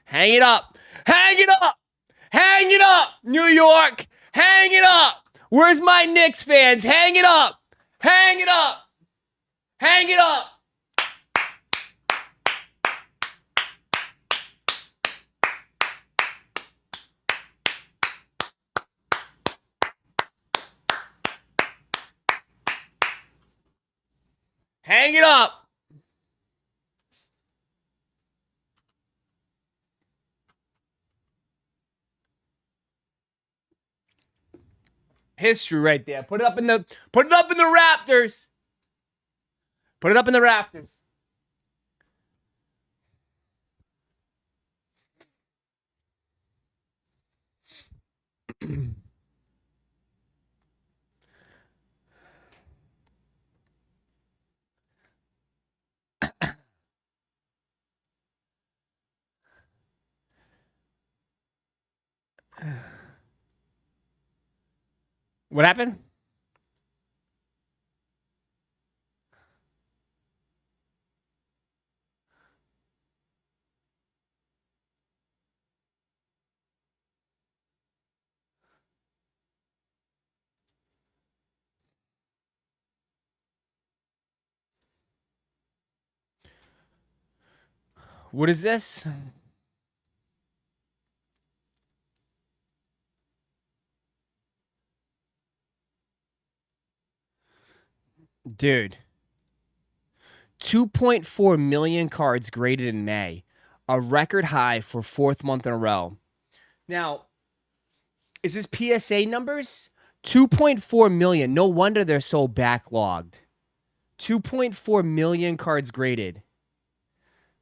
Speaker 2: Hang it up. Hang it up. Hang it up, New York. Hang it up. Where's my Knicks fans? Hang it up. Hang it up. Hang it up. Hang it up. History right there. Put it up in the rafters. Put it up in the rafters. What happened? What is this? Dude. 2.4 million cards graded in May. A record high for 4th month in a row. Now, is this PSA numbers? 2.4 million. No wonder they're so backlogged. 2.4 million cards graded.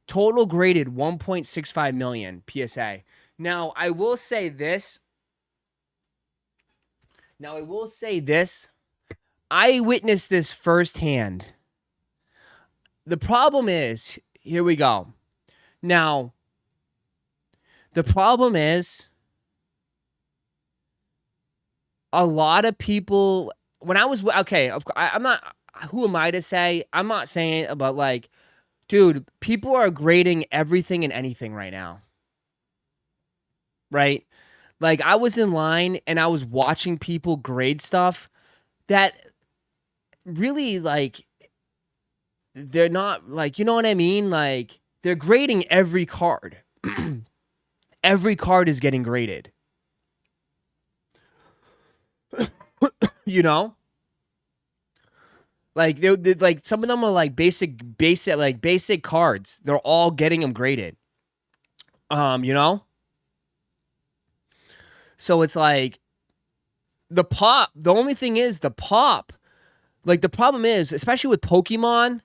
Speaker 2: Total graded 1.65 million PSA. Now, I will say this. I witnessed this firsthand. The problem is, here we go. Now, the problem is, a lot of people, when I was, okay, I'm not, who am I to say? I'm not saying it, but like, dude, people are grading everything and anything right now. Right? Like, I was in line and I was watching people grade stuff that really, like, they're not, like, you know what I mean? Like, they're grading every card. Every card is getting graded. You know? Like, they're like, some of them are like basic cards. They're all getting them graded. You know? So it's like, the only thing is the pop. Like, the problem is, especially with Pokemon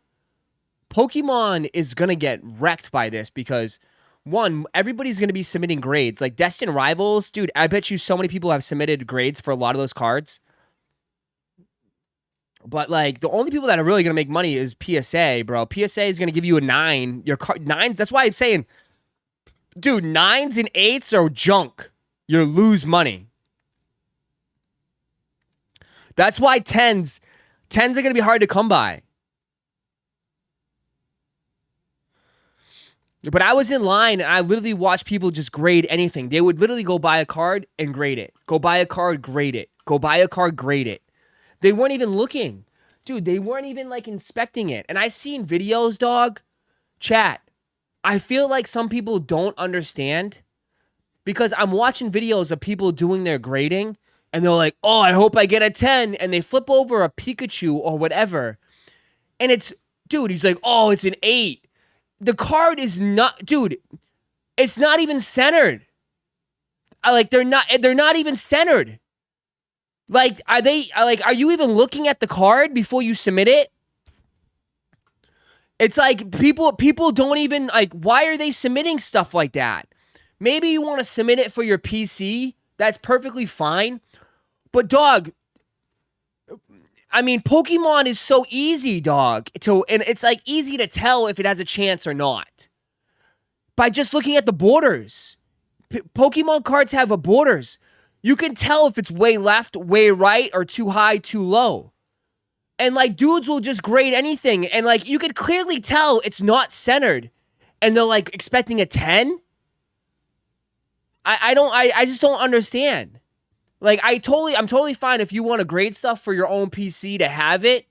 Speaker 2: is going to get wrecked by this because, one, everybody's going to be submitting grades. Like, Destined Rivals, dude, I bet you so many people have submitted grades for a lot of those cards. But, like, the only people that are really going to make money is PSA, bro. PSA is going to give you a 9. Your card 9, that's why I'm saying, dude, 9s and 8s are junk. You lose money. That's why 10s are going to be hard to come by. But I was in line and I literally watched people just grade anything. They would literally go buy a card and grade it. Go buy a card, grade it. Go buy a card, grade it. They weren't even looking. Dude, they weren't even like inspecting it. And I seen videos, dog. Chat. I feel like some people don't understand because I'm watching videos of people doing their grading and they're like, oh, I hope I get a 10. And they flip over a Pikachu or whatever. And it's, dude, he's like, oh, it's an 8. The card is not, dude, it's not even centered. Like, they're not even centered. Like, are you even looking at the card before you submit it? It's like people don't even, like, why are they submitting stuff like that? Maybe you want to submit it for your PC. That's perfectly fine. But, dog, I mean, Pokemon is so easy, dog. And it's like easy to tell if it has a chance or not by just looking at the borders. Pokemon cards have borders. You can tell if it's way left, way right, or too high, too low. And like, dudes will just grade anything, and like, you can clearly tell it's not centered, and they're like expecting a 10. I just don't understand. Like, I'm totally fine if you want to grade stuff for your own PC to have it.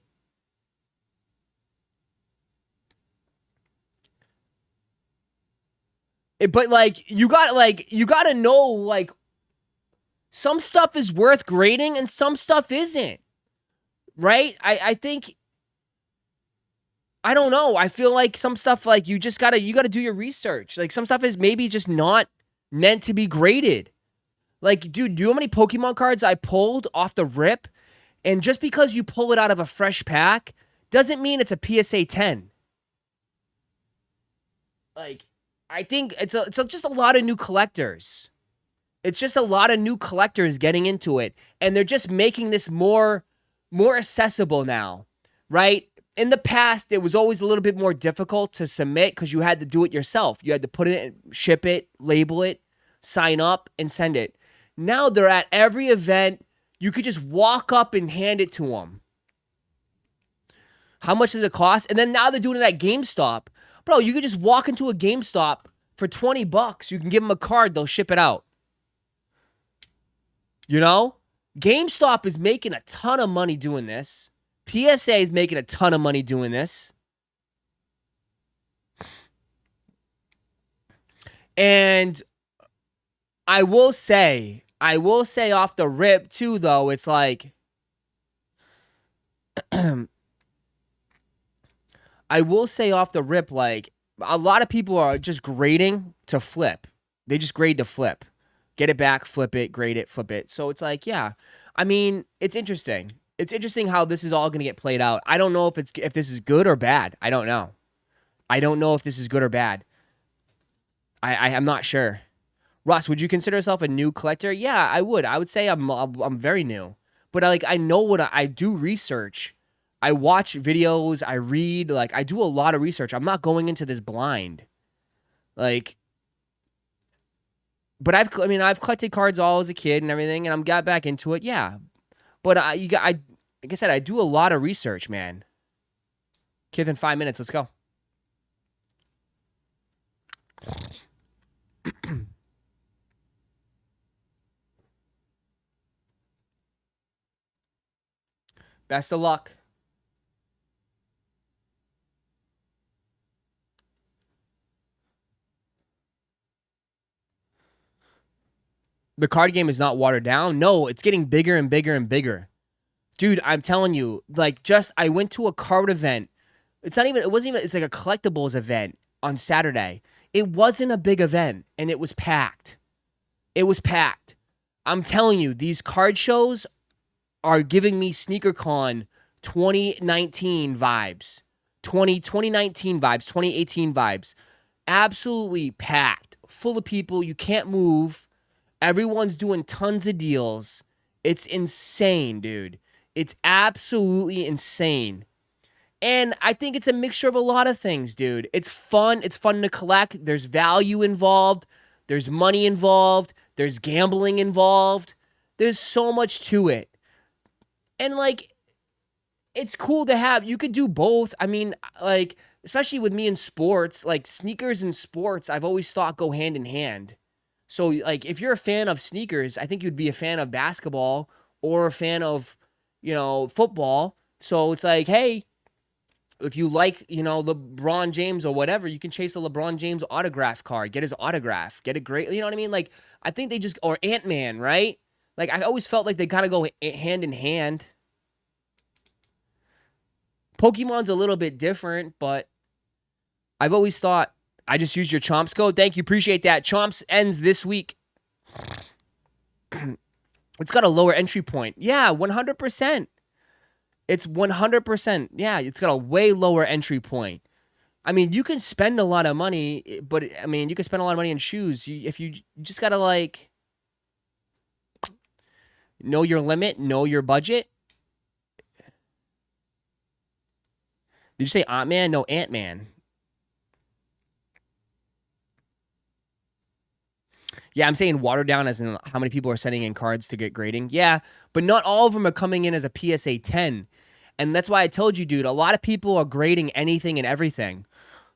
Speaker 2: But like, you gotta know, like, some stuff is worth grading and some stuff isn't. Right? I think, I don't know. I feel like some stuff, like, you gotta do your research. Like, some stuff is maybe just not meant to be graded. Like, dude, do you know how many Pokemon cards I pulled off the rip? And just because you pull it out of a fresh pack doesn't mean it's a PSA 10. Like, I think it's just a lot of new collectors. It's just a lot of new collectors getting into it. And they're just making this more accessible now, right? In the past, it was always a little bit more difficult to submit because you had to do it yourself. You had to put it in, ship it, label it, sign up, and send it. Now they're at every event. You could just walk up and hand it to them. How much does it cost? And then now they're doing it at GameStop. Bro, you could just walk into a GameStop for $20. You can give them a card. They'll ship it out. You know? GameStop is making a ton of money doing this. PSA is making a ton of money doing this. And I will say off the rip too, though, it's like I will say off the rip, like, a lot of people are just grading to flip. They just grade to flip. Get it back, flip it, grade it, flip it. So it's like, yeah. I mean, it's interesting. It's interesting how this is all going to get played out. I don't know if this is good or bad. I don't know. I don't know if this is good or bad. I'm not sure. Ross, would you consider yourself a new collector? Yeah, I would. I would say I'm very new. But I know what I do research. I watch videos, I read, like I do a lot of research. I'm not going into this blind. Like but I've collected cards all as a kid and everything and I'm got back into it. Yeah. But like I said, I do a lot of research, man. Kith in 5 minutes. Let's go. Best of luck. The card game is not watered down. No, it's getting bigger and bigger and bigger. Dude, I'm telling you, like I went to a card event. It's like a collectibles event on Saturday. It wasn't a big event and it was packed. It was packed. I'm telling you, these card shows are giving me SneakerCon 2019 vibes. 2019 vibes, 2018 vibes. Absolutely packed. Full of people. You can't move. Everyone's doing tons of deals. It's insane, dude. It's absolutely insane. And I think it's a mixture of a lot of things, dude. It's fun. It's fun to collect. There's value involved. There's money involved. There's gambling involved. There's so much to it. And, like, it's cool to have. You could do both. I mean, like, especially with me in sports, like, sneakers and sports, I've always thought go hand in hand. So, like, if you're a fan of sneakers, I think you'd be a fan of basketball or a fan of, football. So it's like, hey, if you like, LeBron James or whatever, you can chase a LeBron James autograph card, get his autograph, get it great. You know what I mean? Like, I think they just, or Ant-Man, right? Like, I always felt like they gotta go hand in hand. Pokemon's a little bit different, but I've always thought, I just used your Chomps code. Thank you. Appreciate that. Chomps ends this week. It's got a lower entry point. Yeah, 100%. It's 100%. Yeah, it's got a way lower entry point. I mean, you can spend a lot of money, but I mean, you can spend a lot of money in shoes. If you just gotta like know your limit, know your budget. Did you say Ant-Man? No, Ant-Man. Yeah, I'm saying watered down as in how many people are sending in cards to get grading. Yeah, but not all of them are coming in as a PSA 10. And that's why I told you, dude, a lot of people are grading anything and everything.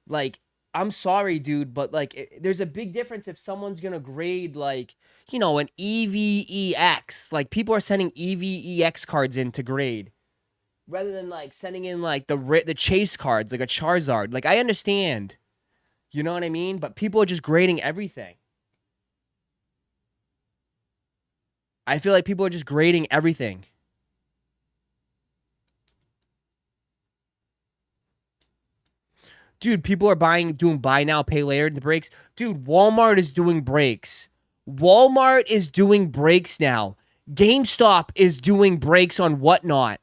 Speaker 2: Like, I'm sorry, dude, but like, there's a big difference if someone's gonna grade like, an EVEX. Like, people are sending EVEX cards in to grade, rather than like sending in like the chase cards, like a Charizard. Like, I understand, you know what I mean? But people are just grading everything. I feel like people are just grading everything. Dude, people are doing buy now, pay later in the breaks. Dude, Walmart is doing breaks. Walmart is doing breaks now. GameStop is doing breaks on whatnot.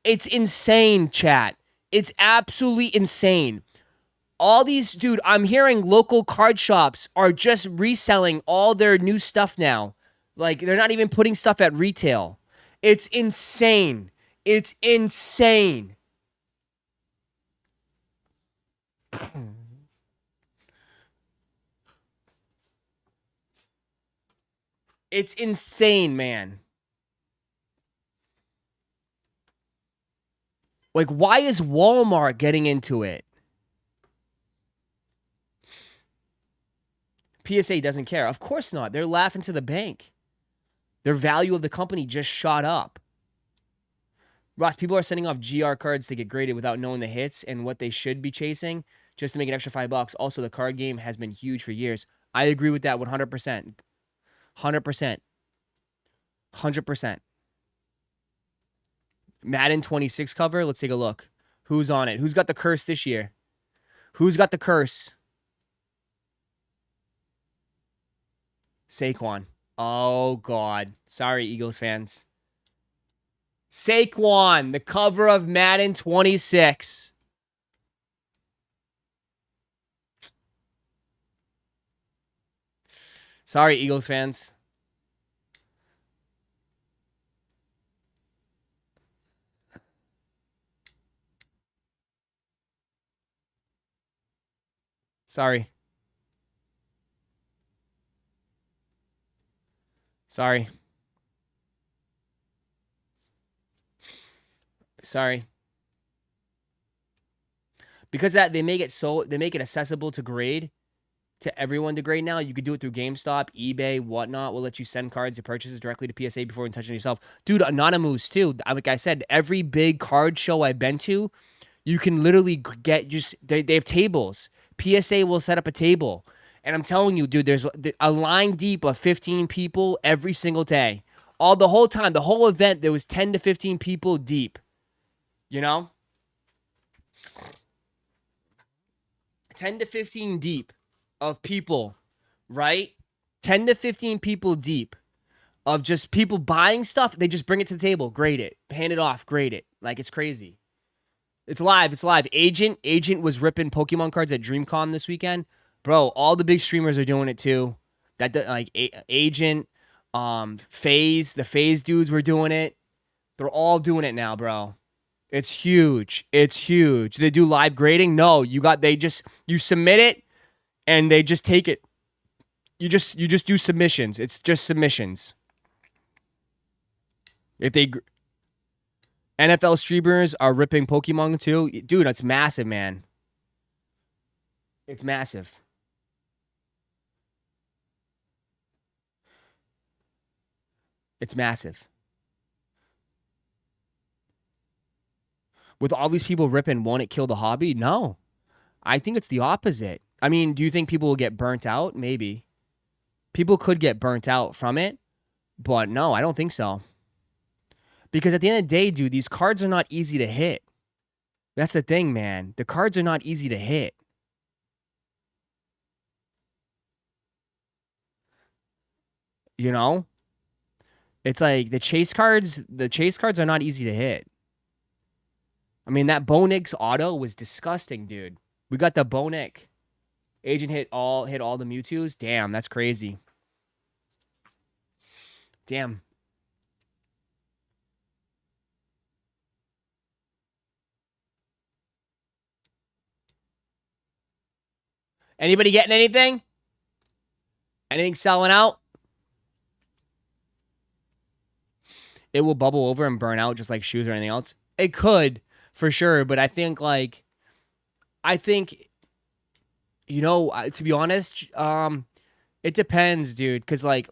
Speaker 2: It's insane, chat. It's absolutely insane. All these, dude, I'm hearing local card shops are just reselling all their new stuff now. Like, they're not even putting stuff at retail. It's insane. It's insane. It's insane, man. Like, why is Walmart getting into it? PSA doesn't care. Of course not. They're laughing to the bank. Their value of the company just shot up. Ross, people are sending off GR cards to get graded without knowing the hits and what they should be chasing just to make an extra $5. Also, the card game has been huge for years. I agree with that 100%. 100%. 100%. Madden 26 cover. Let's take a look. Who's on it? Who's got the curse this year? Who's got the curse? Saquon. Oh, God. Sorry, Eagles fans. Saquon, the cover of Madden 26. Sorry, Eagles fans. Sorry. Sorry. Sorry. Because that they make it accessible to grade, to everyone to grade now. You could do it through GameStop, eBay, whatnot. Will let you send cards and purchases directly to PSA before touching yourself. Dude, Anonymous too. Like I said, every big card show I've been to, you can literally get they have tables. PSA will set up a table. And I'm telling you, dude, there's a line deep of 15 people every single day. The whole time, the whole event, there was 10 to 15 people deep. You know? 10 to 15 deep of people, right? 10 to 15 people deep of just people buying stuff. They just bring it to the table, grade it, hand it off, grade it. Like, it's crazy. It's live. It's live. Agent was ripping Pokemon cards at DreamCon this weekend. Bro, all the big streamers are doing it too. Agent, FaZe, the FaZe dudes were doing it. They're all doing it now, bro. It's huge. It's huge. They do live grading? No, you submit it and they just take it. You just do submissions. It's just submissions. NFL streamers are ripping Pokemon too. Dude, that's massive, man. It's massive. It's massive. With all these people ripping, won't it kill the hobby? No. I think it's the opposite. I mean, do you think people will get burnt out? Maybe. People could get burnt out from it, but no, I don't think so. Because at the end of the day, dude, these cards are not easy to hit. That's the thing, man. The cards are not easy to hit. You know? It's like the chase cards are not easy to hit. I mean, that Bonix auto was disgusting, dude. We got the Bonix. Agent hit all the Mewtwo's. Damn, that's crazy. Damn. Anybody getting anything? Anything selling out? It will bubble over and burn out just like shoes or anything else. It could, for sure, but I think, you know, to be honest, it depends, dude, because, like,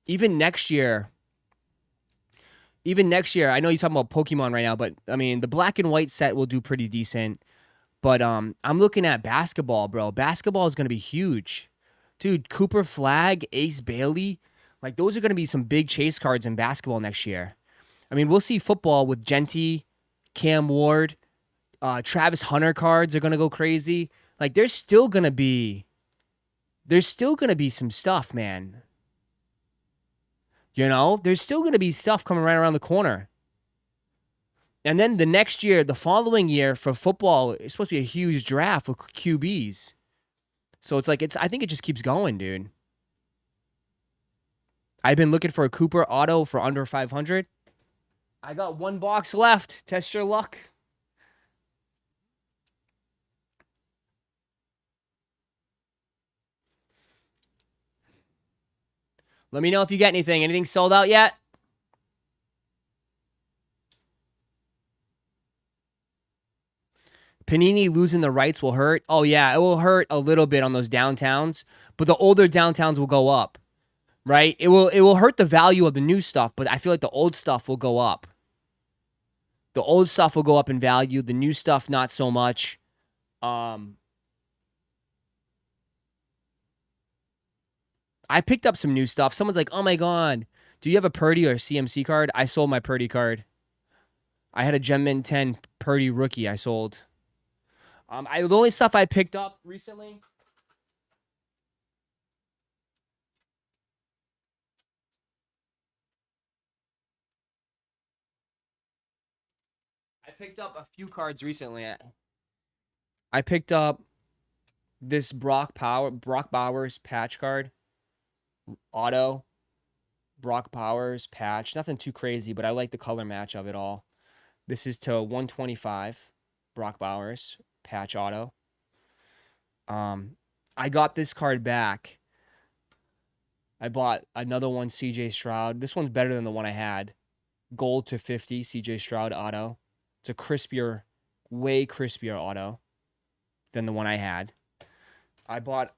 Speaker 2: even next year, I know you're talking about Pokemon right now, but, I mean, the black and white set will do pretty decent, but I'm looking at basketball, bro. Basketball is going to be huge. Dude, Cooper Flag, Ace Bailey, like, those are going to be some big chase cards in basketball next year. I mean, we'll see football with Genty, Cam Ward, Travis Hunter cards are going to go crazy. Like, there's still going to be some stuff, man. You know, there's still going to be stuff coming right around the corner. And then the following year for football, it's supposed to be a huge draft with QBs. So it's like, I think it just keeps going, dude. I've been looking for a Cooper auto for under 500. I got one box left. Test your luck. Let me know if you get anything. Anything sold out yet? Panini losing the rights will hurt. Oh, yeah, it will hurt a little bit on those downtowns, but the older downtowns will go up, right? It will hurt the value of the new stuff, but I feel like the old stuff will go up. The old stuff will go up in value. The new stuff, not so much. I picked up some new stuff. Someone's like, oh my God, do you have a Purdy or CMC card? I sold my Purdy card. I had a Gem Mint 10 Purdy rookie I sold. The only stuff I picked up recently. I picked up a few cards recently. I picked up this Brock Bowers patch card. Auto. Brock Bowers patch. Nothing too crazy, but I like the color match of it all. This is to 125. Brock Bowers patch auto. I got this card back. I bought another one, CJ Stroud. This one's better than the one I had. Gold to 50, CJ Stroud auto. It's a crispier, way crispier auto than the one I had. I bought,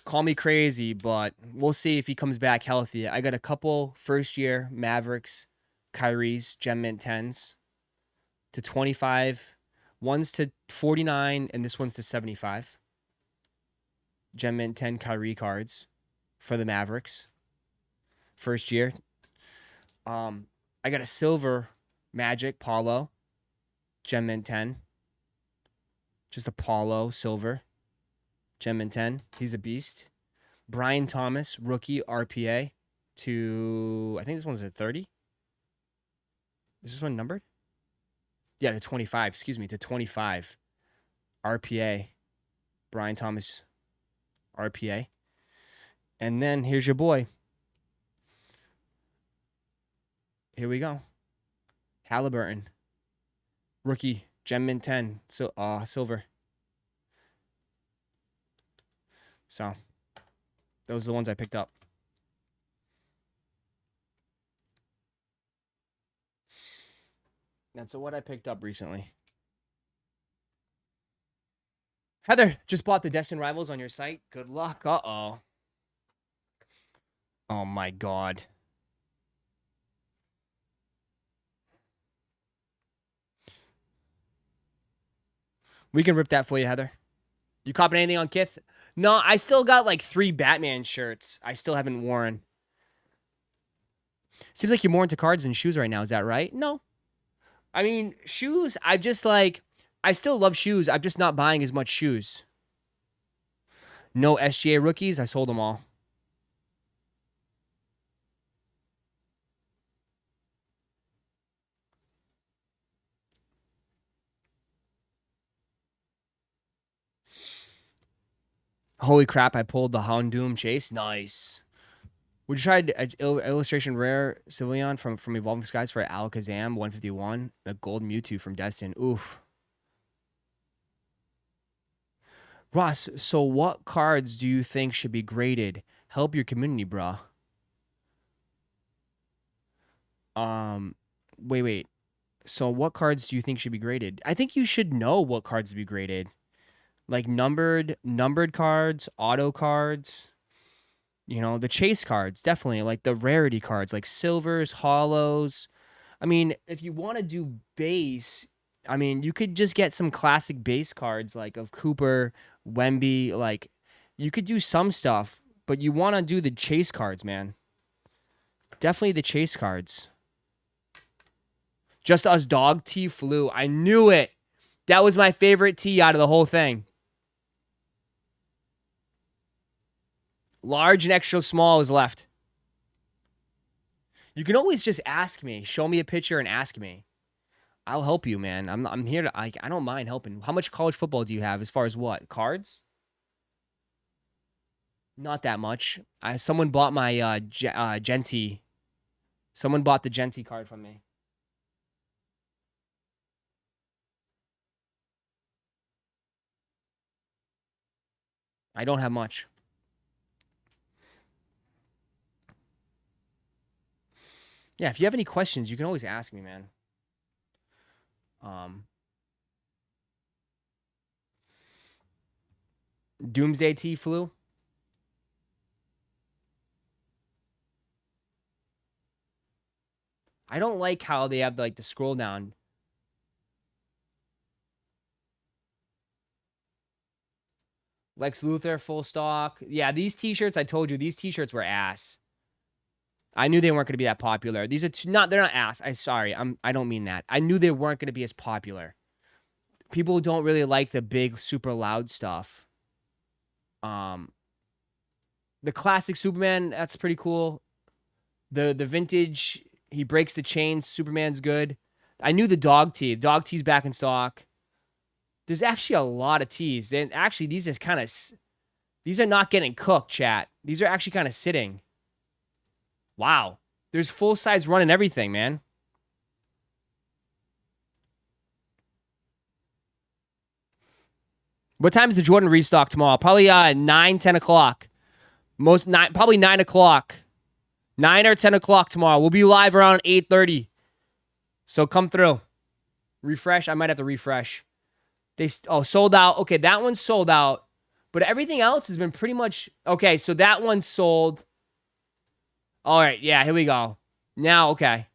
Speaker 2: call me crazy, but we'll see if he comes back healthy. I got a couple first-year Mavericks, Kyrie's, Gem Mint 10s to 25. One's to 49, and this one's to 75. Gem Mint 10 Kyrie cards for the Mavericks. First year. I got a silver Magic Paulo. Gem Mint 10. Just a Paulo silver. Gem Mint 10. He's a beast. Brian Thomas, rookie RPA to, I think this one's a 30. Is this one numbered? Yeah, to 25. Excuse me, to 25. RPA. Brian Thomas RPA. And then here's your boy. Here we go. Halliburton. Rookie. Gem Mint 10. So, silver. So, those are the ones I picked up. That's what I picked up recently. Heather, just bought the Destined Rivals on your site. Good luck. Uh-oh. Oh, my God. We can rip that for you, Heather. You copping anything on Kith? No, I still got like 3 Batman shirts I still haven't worn. Seems like you're more into cards than shoes right now. Is that right? No. I mean, shoes, I still love shoes. I'm just not buying as much shoes. No SGA rookies. I sold them all. Holy crap, I pulled the Houndoom Chase. Nice. Would you try illustration rare Civilian from Evolving Skies for Alakazam 151? A gold Mewtwo from Destin. Oof. Ross, so what cards do you think should be graded? Help your community, bruh. Wait. So what cards do you think should be graded? I think you should know what cards to be graded. Like numbered cards, auto cards, you know, the chase cards, definitely. Like the rarity cards, like silvers, hollows. I mean, if you want to do base, I mean, you could just get some classic base cards like of Cooper, Wemby. Like, you could do some stuff, but you want to do the chase cards, man. Definitely the chase cards. Just Us Dog T flew. I knew it. That was my favorite T out of the whole thing. Large and extra small is left. You can always just ask me. Show me a picture and ask me. I'll help you, man. I'm here to. I don't mind helping. How much college football do you have? As far as what? Cards? Not that much. Someone bought my Genty. Someone bought the Genty card from me. I don't have much. Yeah, if you have any questions, you can always ask me, man. Doomsday T flew. I don't like how they have like the scroll down. Lex Luthor, full stock. Yeah, these t-shirts, I told you, these t-shirts were ass. I knew they weren't going to be that popular. These are they're not ass. I don't mean that. I knew they weren't going to be as popular. People don't really like the big, super loud stuff. The classic Superman, that's pretty cool. The vintage, he breaks the chains. Superman's good. I knew the dog tee. Dog tee's back in stock. There's actually a lot of tees. Then actually, these are not getting cooked, chat. These are actually kind of sitting. Wow. There's full size run and everything, man. What time is the Jordan restock tomorrow? Probably 9, 10 o'clock. Probably 9 o'clock. 9 or 10 o'clock tomorrow. We'll be live around 8:30. So come through. Refresh. I might have to refresh. Sold out. Okay, that one's sold out. But everything else has been pretty much... Okay, so that one's sold. All right, yeah, here we go. Now, okay.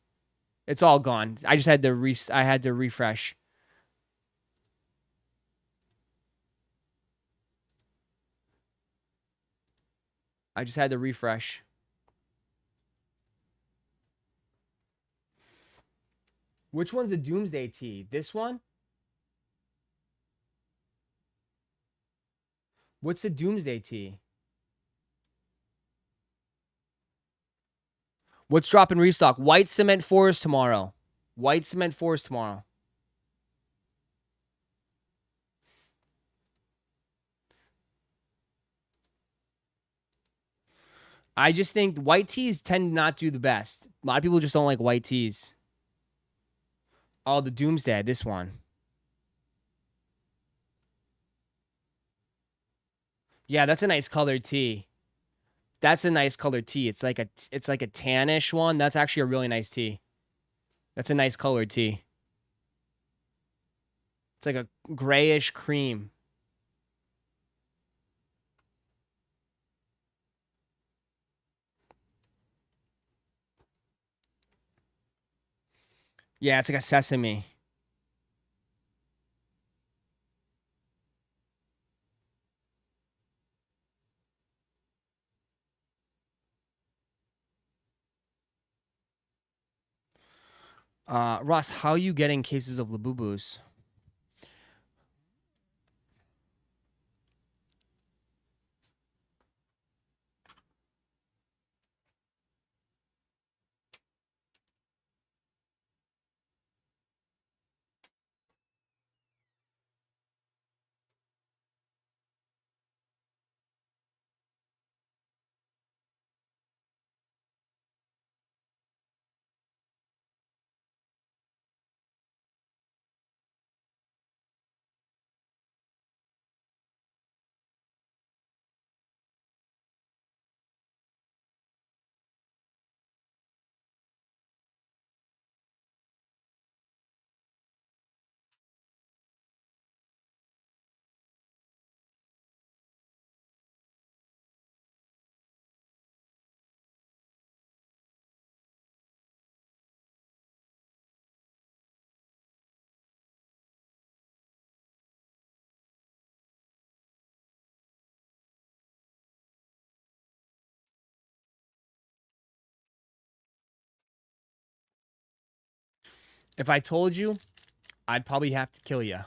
Speaker 2: It's all gone. I just had to refresh. I just had to refresh. Which one's the Doomsday tee? This one? What's the Doomsday tee? What's dropping restock? White Cement Forest tomorrow. White Cement Forest tomorrow. I just think white tees tend to not do the best. A lot of people just don't like white tees. Oh, the Doomsday, this one. Yeah, that's a nice colored tee. That's a nice colored tee. It's like a tannish one. That's actually a really nice tee. That's a nice colored tee. It's like a grayish cream. Yeah, it's like a sesame. Ross, how are you getting cases of Luboos? If I told you, I'd probably have to kill you.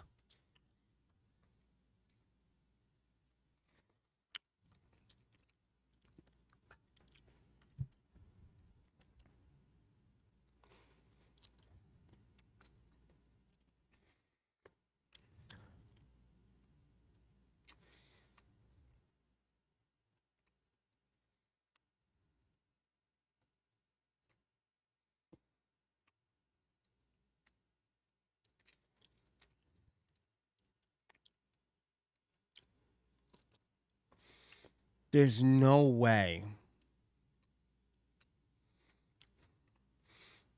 Speaker 2: There's no way.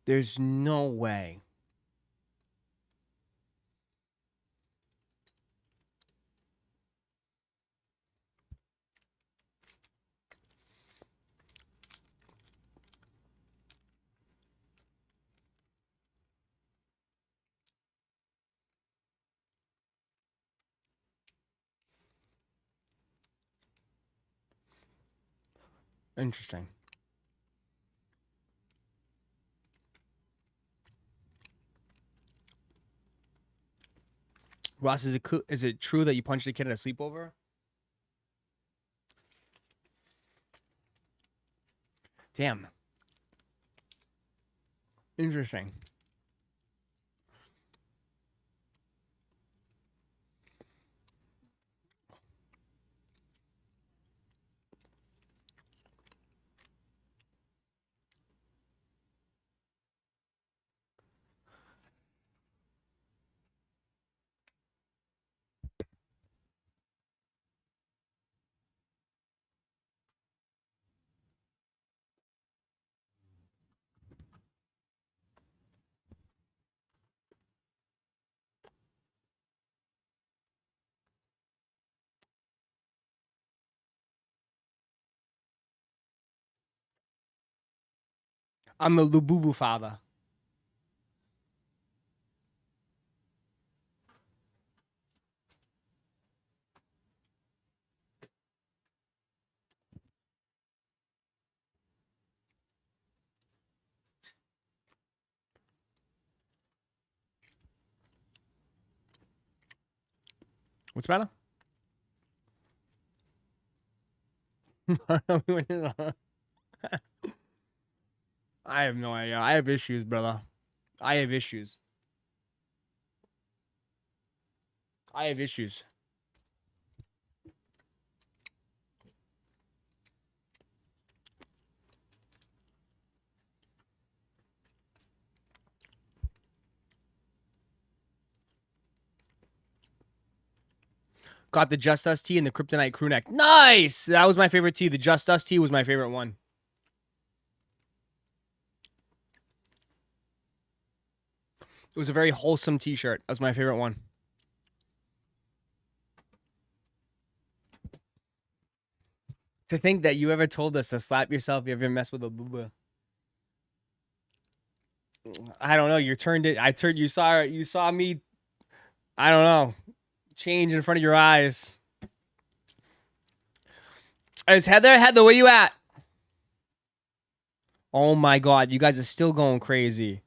Speaker 2: There's no way. Interesting. Ross, is it true that you punched a kid at a sleepover? Damn. Interesting. I'm the Luboos father. What's the matter? I have no idea. I have issues, brother. I have issues. I have issues. Got the Just Us tee and the Kryptonite crew neck. Nice! That was my favorite tee. The Just Us tee was my favorite one. It was a very wholesome t-shirt. That was my favorite one. To think that you ever told us to slap yourself if you ever mess with a booba. I don't know. You turned it. You saw me. I don't know. Change in front of your eyes. Is Heather? Heather, where you at? Oh my God. You guys are still going crazy.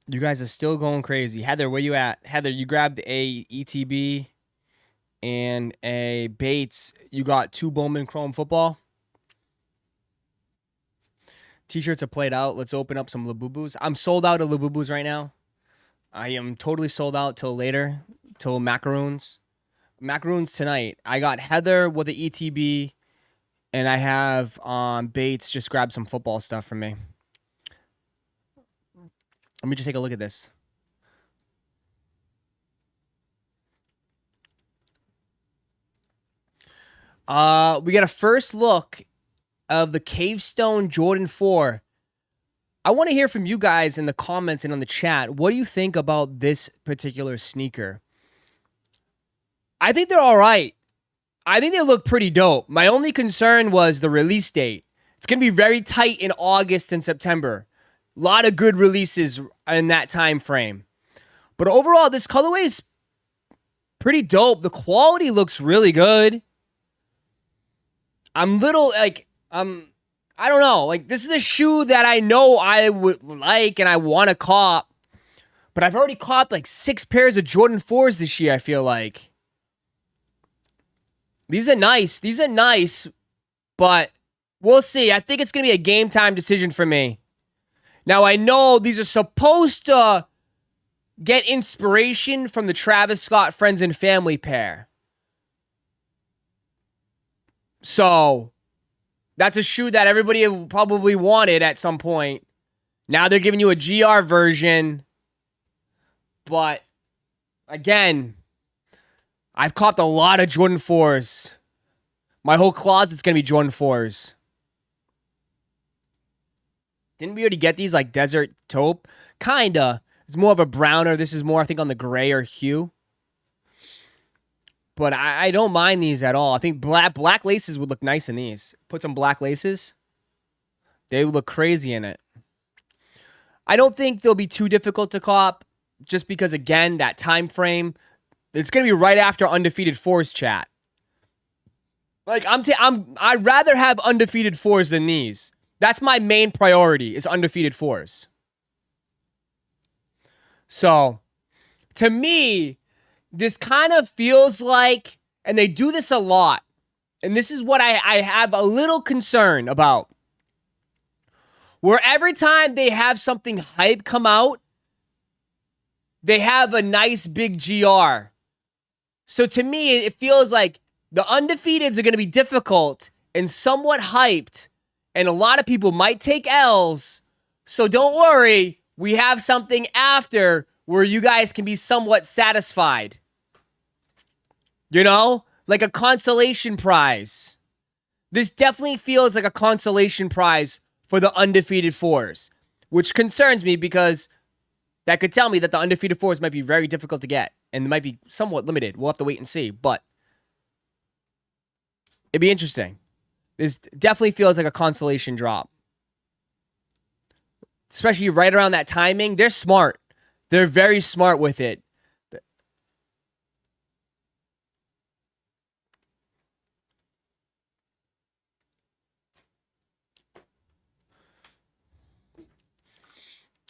Speaker 2: You guys are still going crazy. Heather, where you at? Heather, you grabbed a ETB and a Bates. You got 2 Bowman Chrome football. T-shirts are played out. Let's open up some Luboos. I'm sold out of Luboos right now. I am totally sold out till later, till macaroons. Macaroons tonight. I got Heather with the ETB, and I have Bates just grab some football stuff from me. Let me just take a look at this. We got a first look of the Cavestone Jordan 4. I want to hear from you guys in the comments and on the chat. What do you think about this particular sneaker? I think they're all right. I think they look pretty dope. My only concern was the release date. It's going to be very tight in August and September. A lot of good releases in that time frame. But overall, this colorway is pretty dope. The quality looks really good. I'm little, like, I don't know. Like, this is a shoe that I know I would like and I want to cop. But I've already copped like 6 pairs of Jordan 4s this year, I feel like. These are nice. These are nice. But we'll see. I think it's going to be a game time decision for me. Now, I know these are supposed to get inspiration from the Travis Scott Friends and Family pair. So, that's a shoe that everybody probably wanted at some point. Now they're giving you a GR version. But, again, I've copped a lot of Jordan 4s. My whole closet's going to be Jordan 4s. Didn't we already get these, like, desert taupe? Kinda. It's more of a browner. This is more, I think, on the grayer hue. But I don't mind these at all. I think black laces would look nice in these. Put some black laces. They would look crazy in it. I don't think they'll be too difficult to cop. Just because, again, that time frame. It's going to be right after Undefeated Force chat. Like I'd rather have undefeated fours than these. That's my main priority is undefeated fours. So, to me, this kind of feels like, and they do this a lot, and this is what I have a little concern about. Where every time they have something hype come out, they have a nice big GR. So to me, it feels like the undefeateds are going to be difficult and somewhat hyped, and a lot of people might take L's. So don't worry, we have something after where you guys can be somewhat satisfied. You know? Like a consolation prize. This definitely feels like a consolation prize for the undefeated fours, which concerns me because that could tell me that the undefeated fours might be very difficult to get and they might be somewhat limited. We'll have to wait and see, but it'd be interesting. This definitely feels like a consolation drop. Especially right around that timing. They're smart. They're very smart with it.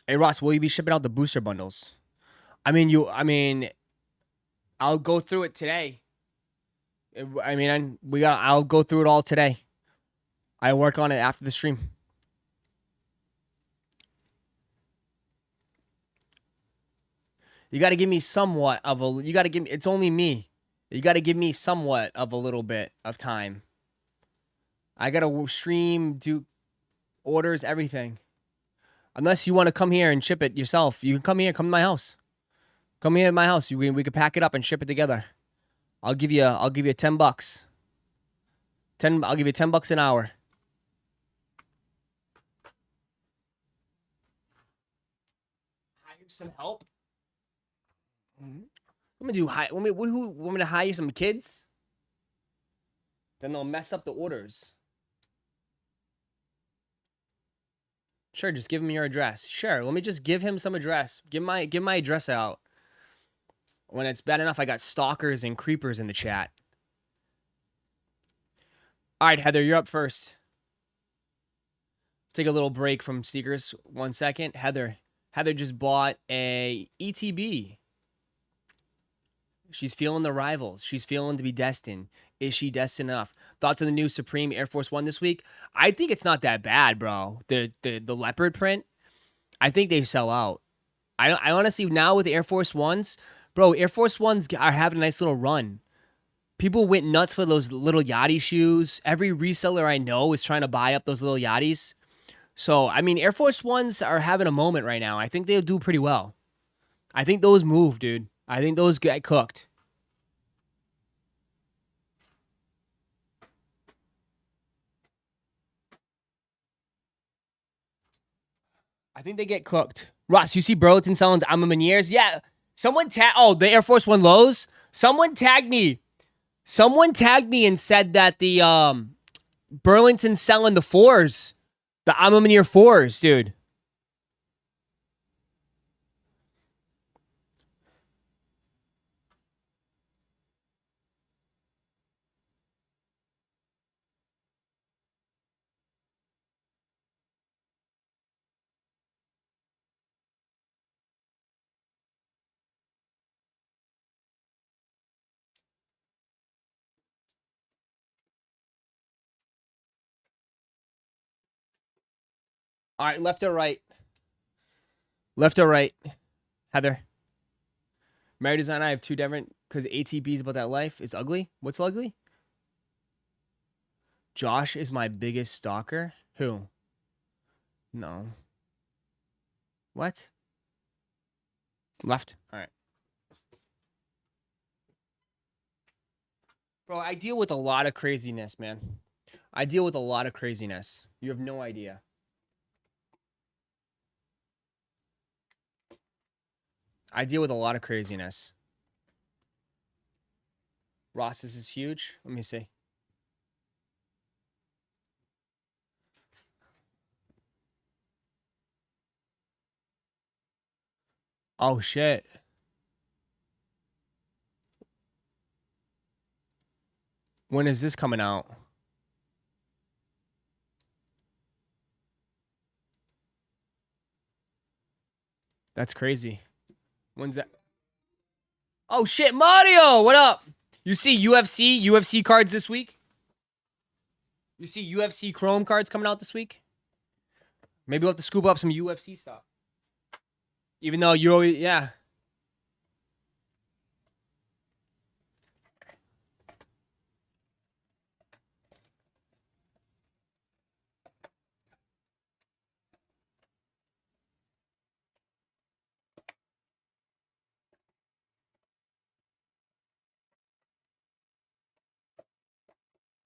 Speaker 2: Hey Ross, will you be shipping out the booster bundles? I'll go through it today. I'll go through it all today. I work on it after the stream. You got to give me somewhat of a, it's only me. You got to give me somewhat of a little bit of time. I got to stream, do orders, everything. Unless you want to come here and ship it yourself. You can come here, come to my house. Come here to my house. We could pack it up and ship it together. I'll give you $10. I'll give you $10 an hour. Hire some help? I'm gonna do want me to hire some kids? Then they'll mess up the orders. Sure, just give him your address. Sure, let me just give him some address. Give my address out. When it's bad enough, I got stalkers and creepers in the chat. All right, Heather, you're up first. Take a little break from sneakers. 1 second. Heather just bought a ETB. She's feeling the rivals. She's feeling to be destined. Is she destined enough? Thoughts on the new Supreme Air Force One this week? I think it's not that bad, bro. The leopard print, I think they sell out. I honestly, now with the Air Force Ones, bro, Air Force Ones are having a nice little run. People went nuts for those little Yachty shoes. Every reseller I know is trying to buy up those little Yachties. So, I mean, Air Force Ones are having a moment right now. I think they'll do pretty well. I think those move, dude. I think those get cooked. I think they get cooked. Ross, you see Burlington selling Amamaniers? Yeah. Someone the Air Force One lows? Someone tagged me. Someone tagged me and said that the Burlington's selling the fours. The Amamanier fours, dude. All right, left or right? Left or right? Heather. Mary Design, I have two different, because ATB is about that life. It's ugly. What's ugly? Josh is my biggest stalker. Who? No. What? Left. All right. Bro, I deal with a lot of craziness, man. I deal with a lot of craziness. You have no idea. I deal with a lot of craziness. Ross, this is huge. Let me see. Oh, shit. When is this coming out? That's crazy. When's that? Oh shit, Mario! What up? You see UFC cards this week? You see UFC Chrome cards coming out this week? Maybe we'll have to scoop up some UFC stuff. Even though you always, yeah.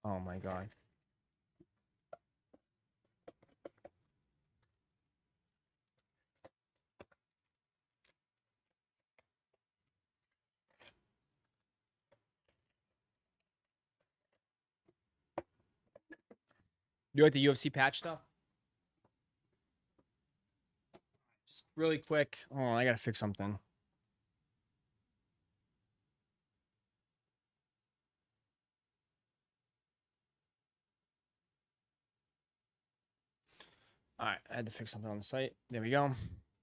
Speaker 2: Oh my god. You like the UFC patch stuff? Just really quick. Oh, I gotta fix something. All right, I had to fix something on the site. There we go.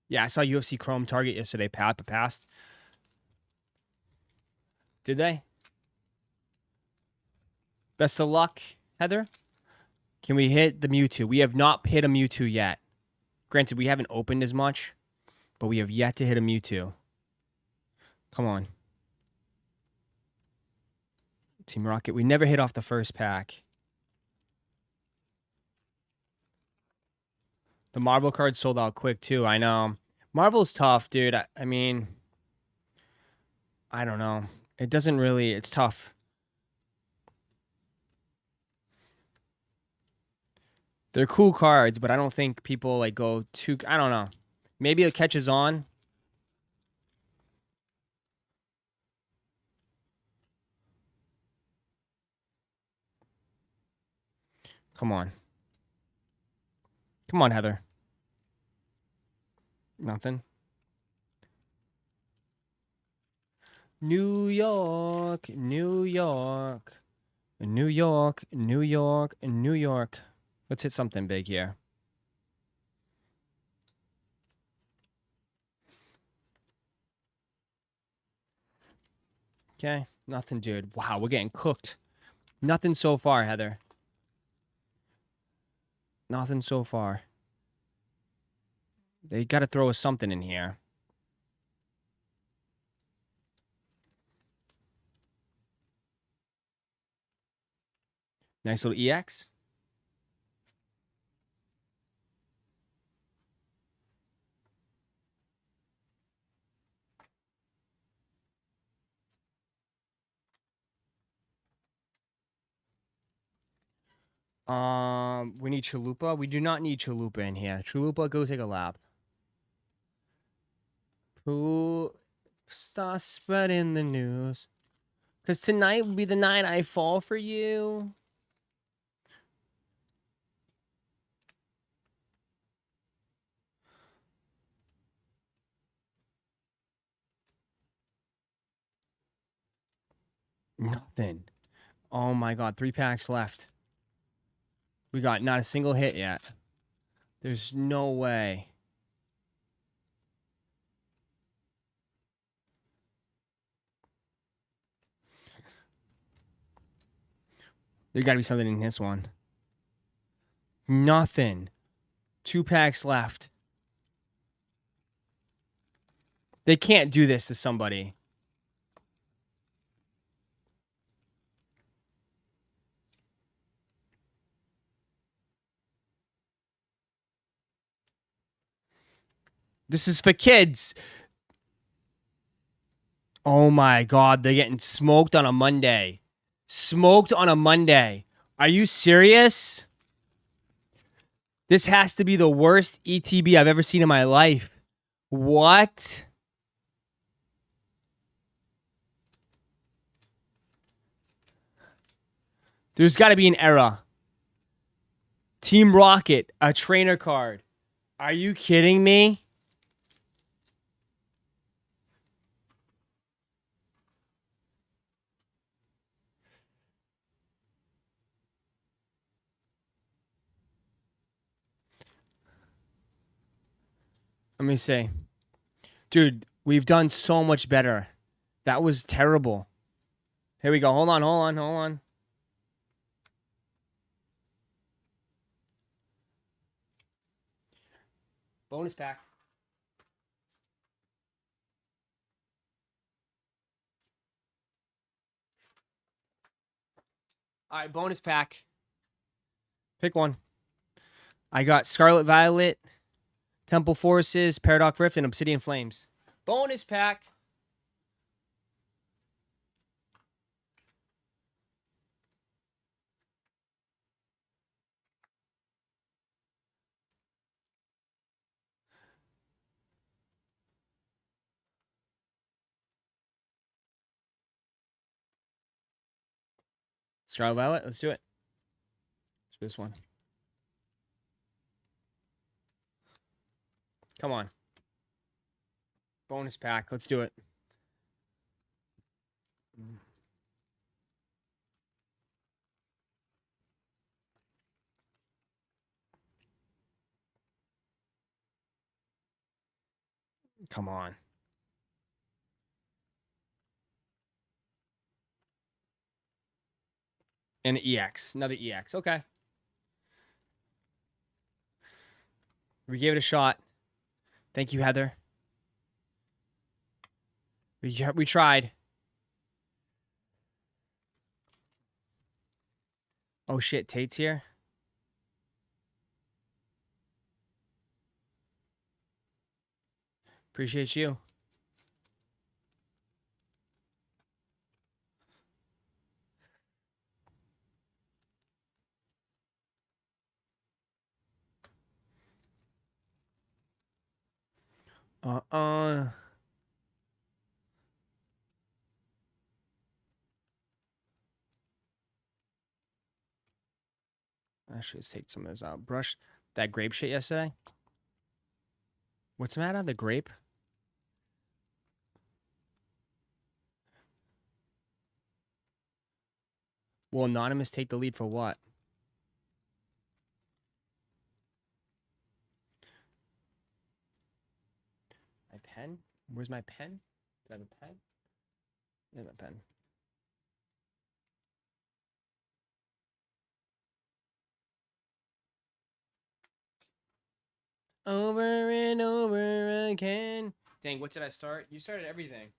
Speaker 2: Yeah, I saw UFC Chrome Target yesterday. Pat, but passed. Did they? Best of luck, Heather. Can we hit the Mewtwo? We have not hit a Mewtwo yet. Granted, we haven't opened as much, but we have yet to hit a Mewtwo. Come on. Team Rocket. We never hit off the first pack. The Marvel card sold out quick, too. I know. Marvel's tough, dude. I mean, I don't know. It doesn't really... It's tough. They're cool cards, but I don't think people, like, go too... I don't know. Maybe it catches on. Come on. Come on, Heather. Nothing. New York, New York, New York, New York, New York. Let's hit something big here. Okay, nothing, dude. Wow, we're getting cooked. Nothing so far, Heather. Nothing so far. They got to throw us something in here. Nice little EX. We need Chalupa. We do not need Chalupa in here. Chalupa, go take a lap. Who start spreading the news? Because tonight will be the night I fall for you. Nothing. Oh my god, 3 packs left. We got not a single hit yet. There's no way. There gotta be something in this one. Nothing. 2 packs left. They can't do this to somebody. This is for kids. Oh my god, they're getting smoked on a Monday. Smoked on a Monday. Are you serious? This has to be the worst ETB I've ever seen in my life. What? There's got to be an error. Team Rocket, a trainer card. Are you kidding me? Let me see. Dude, we've done so much better. That was terrible. Here we go. Hold on. Bonus pack. All right, bonus pack. Pick one. I got Scarlet Violet, Temple Forces, Paradox Rift, and Obsidian Flames. Bonus pack. Scarlet Violet, let's do it. Let's do this one. Come on. Bonus pack, let's do it. Come on. And EX. Another EX. Okay. We gave it a shot. Thank you, Heather. We tried. Oh, shit. Tate's here. Appreciate you. Actually, let's take some of this out. Brush that grape shit yesterday. What's the matter? The grape? Will Anonymous take the lead for what? My pen? Where's my pen? Do I have a pen? There's my pen. Over and over again. Dang, what did I start? You started everything.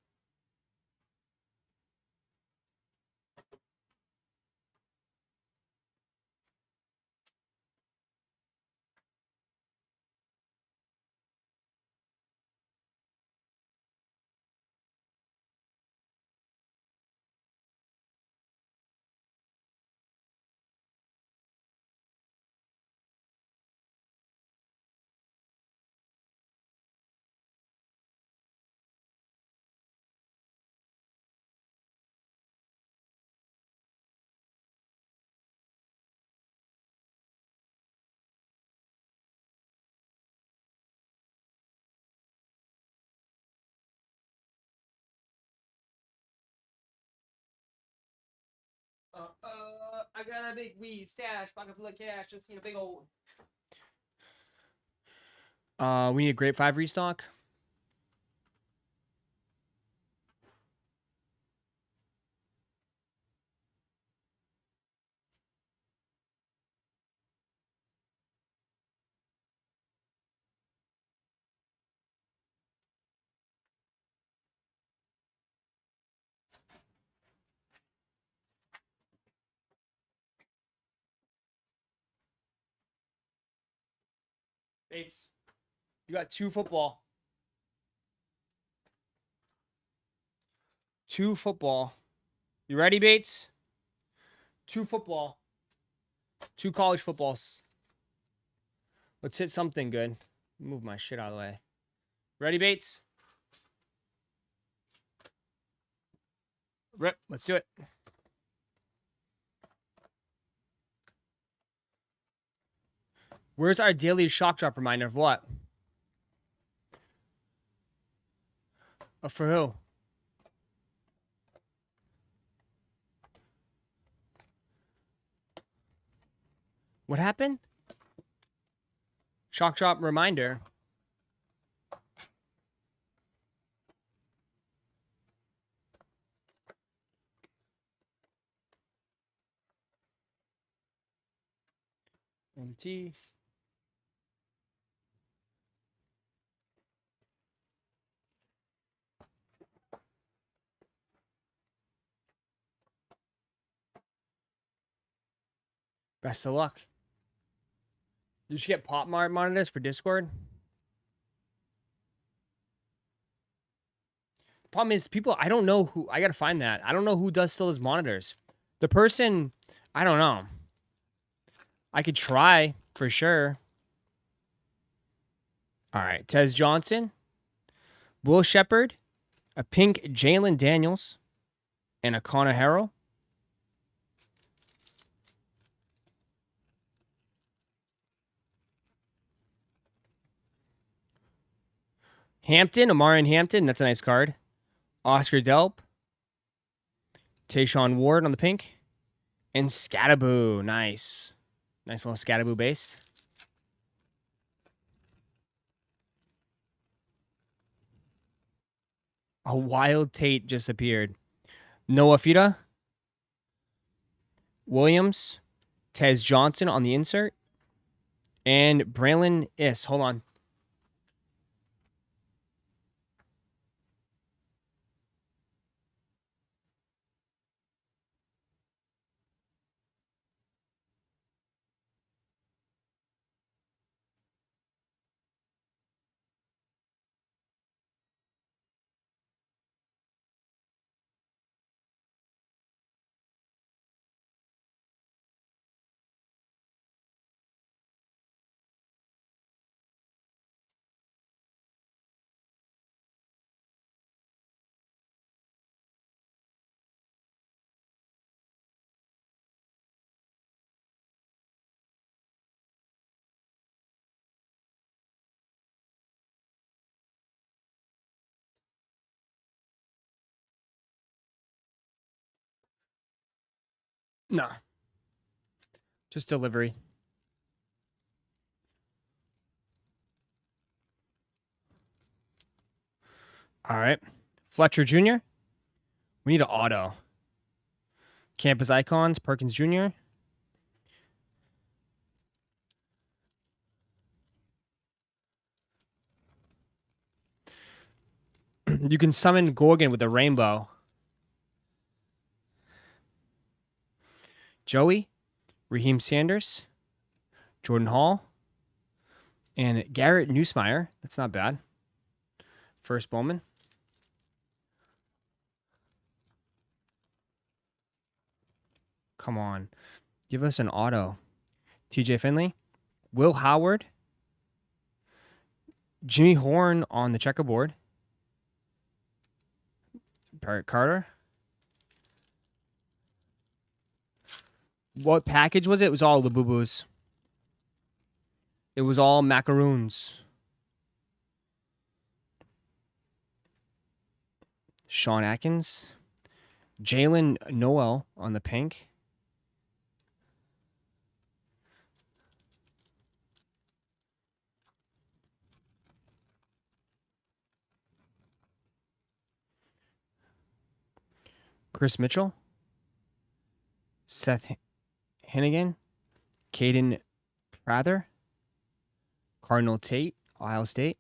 Speaker 2: I got a big weed stash, pocket full of cash, just big old. We need a grade 5 restock. Bates, you got 2 football. 2 football. You ready, Bates? 2 football. 2 college footballs. Let's hit something good. Move my shit out of the way. Ready, Bates? Rip. Let's do it. Where's our daily shock drop reminder of what? For who? What happened? Shock drop reminder. MT. Best of luck. Did you get PopMart monitors for Discord? Problem is, people, I don't know who, I gotta find that. I don't know who does still his monitors. The person, I don't know. I could try for sure. All right, Tez Johnson, Will Shepard, a pink Jalen Daniels, and a Connor Harrell. Hampton, Amarian Hampton, that's a nice card. Oscar Delp, Tayshaun Ward on the pink, and Scattaboo, nice. Nice little Scattaboo base. A wild Tate just appeared. Noah Fida, Williams, Tez Johnson on the insert, and Braylon Is. Hold on. No. Just delivery. All right. Fletcher Jr. We need an auto. Campus Icons, Perkins Jr. You can summon Gorgon with a rainbow. Joey, Raheem Sanders, Jordan Hall, and Garrett Nussmeier. That's not bad. First Bowman. Come on. Give us an auto. TJ Finley, Will Howard, Jimmy Horn on the checkerboard, Barrett Carter. What package was it? It was all the Luboos. It was all macaroons. Sean Atkins, Jalen Noel on the pink. Chris Mitchell, Seth Hennigan, Caden Prather, Cardinal Tate, Ohio State.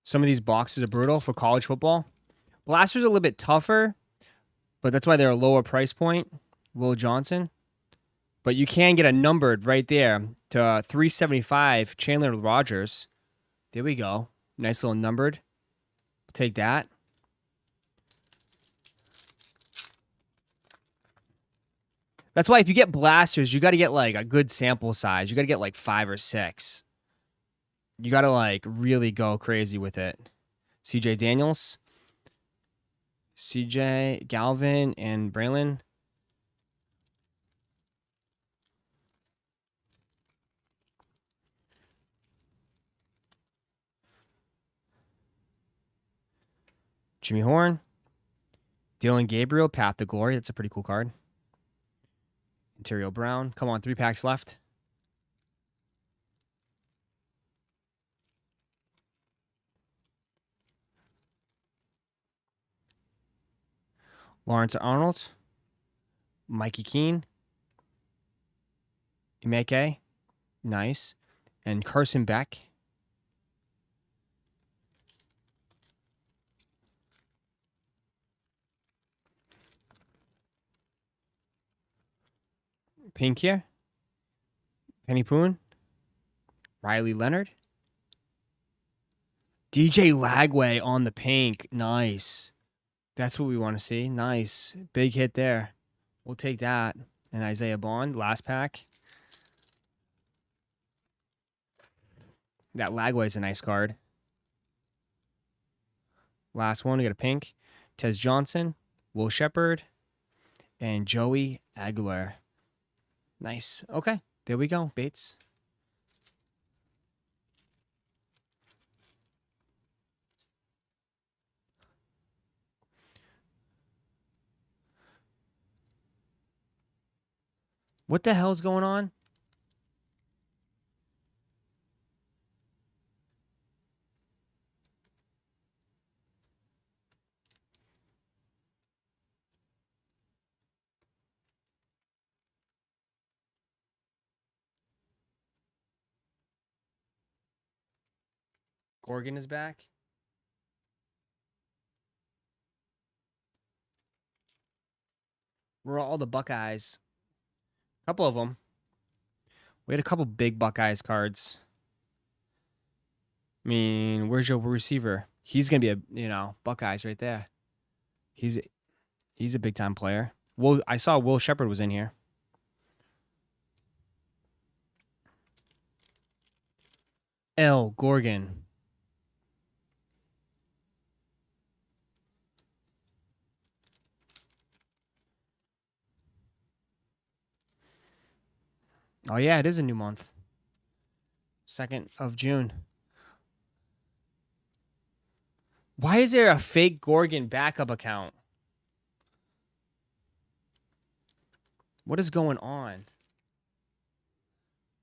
Speaker 2: Some of these boxes are brutal for college football. Blasters are a little bit tougher, but that's why they're a lower price point. Will Johnson. But you can get a numbered right there to 375 Chandler Rogers. There we go. Nice little numbered. Take that. That's why if you get blasters, you got to get like a good sample size. You got to get like 5 or 6. You got to like really go crazy with it. CJ Daniels, CJ Galvin, and Braylon. Jimmy Horn, Dylan Gabriel, Path to Glory. That's a pretty cool card. Ontario Brown. Come on, 3 packs left. Lawrence Arnold. Mikey Keene. Imeke. Nice. And Carson Beck. Pink here. Penny Poon. Riley Leonard. DJ Lagway on the pink. Nice. That's what we want to see. Nice. Big hit there. We'll take that. And Isaiah Bond, last pack. That Lagway's a nice card. Last one, we got a pink. Tez Johnson, Will Shepard, and Joey Aguilar. Nice. Okay, there we go, Bates. What the hell's going on? Gorgon is back. We're all the Buckeyes. A couple of them. We had a couple big Buckeyes cards. I mean, where's your receiver? He's gonna be a Buckeyes right there. He's a big time player. Well, I saw Will Shepard was in here. L. Gorgon. Oh yeah, it is a new month. 2nd of June. Why is there a fake Gorgon backup account? What is going on?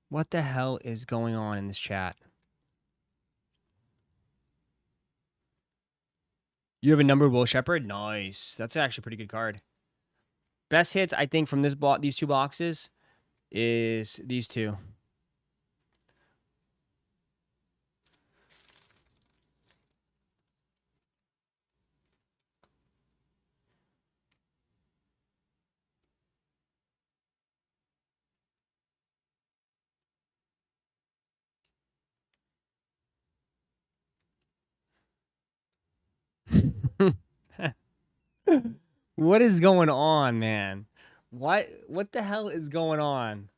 Speaker 2: What the hell is going on in this chat? You have a numbered Will Shepard? Nice. That's actually a pretty good card. Best hits, I think, from these two boxes is these two. What is going on, man? What the hell is going on?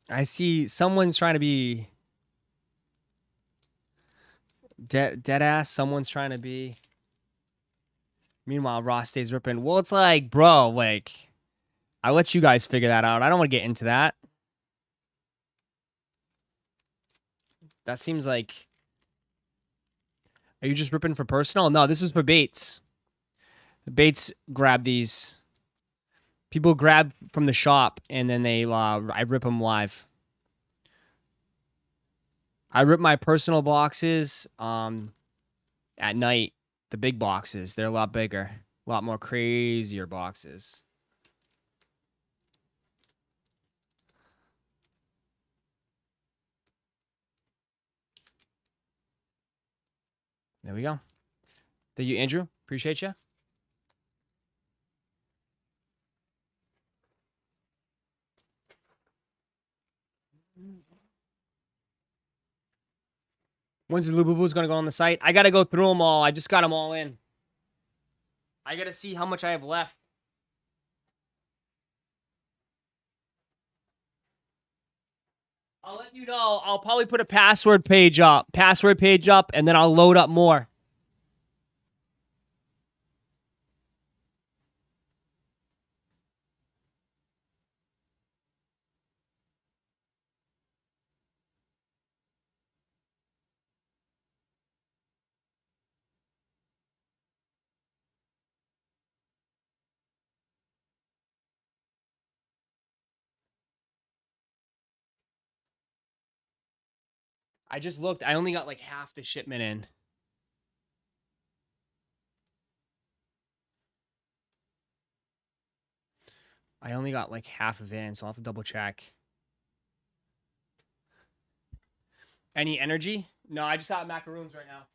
Speaker 2: I see someone's trying to be dead ass. Someone's trying to be. Meanwhile, Ross stays ripping. Well, it's like, bro, like, I'll let you guys figure that out. I don't want to get into that. That seems like. Are you just ripping for personal? No, this is for Bates. Bates grab these. People grab from the shop, and then I rip them live. I rip my personal boxes at night. The big boxes, they're a lot bigger. A lot more crazier boxes. There we go. Thank you, Andrew. Appreciate you. When's the Luboos going to go on the site? I got to go through them all. I just got them all in. I got to see how much I have left. I'll let you know. I'll probably put a password page up, and then I'll load up more. I just looked. I only got like half the shipment in. I only got like half of it in, so I'll have to double check. Any energy? No, I just got macaroons right now.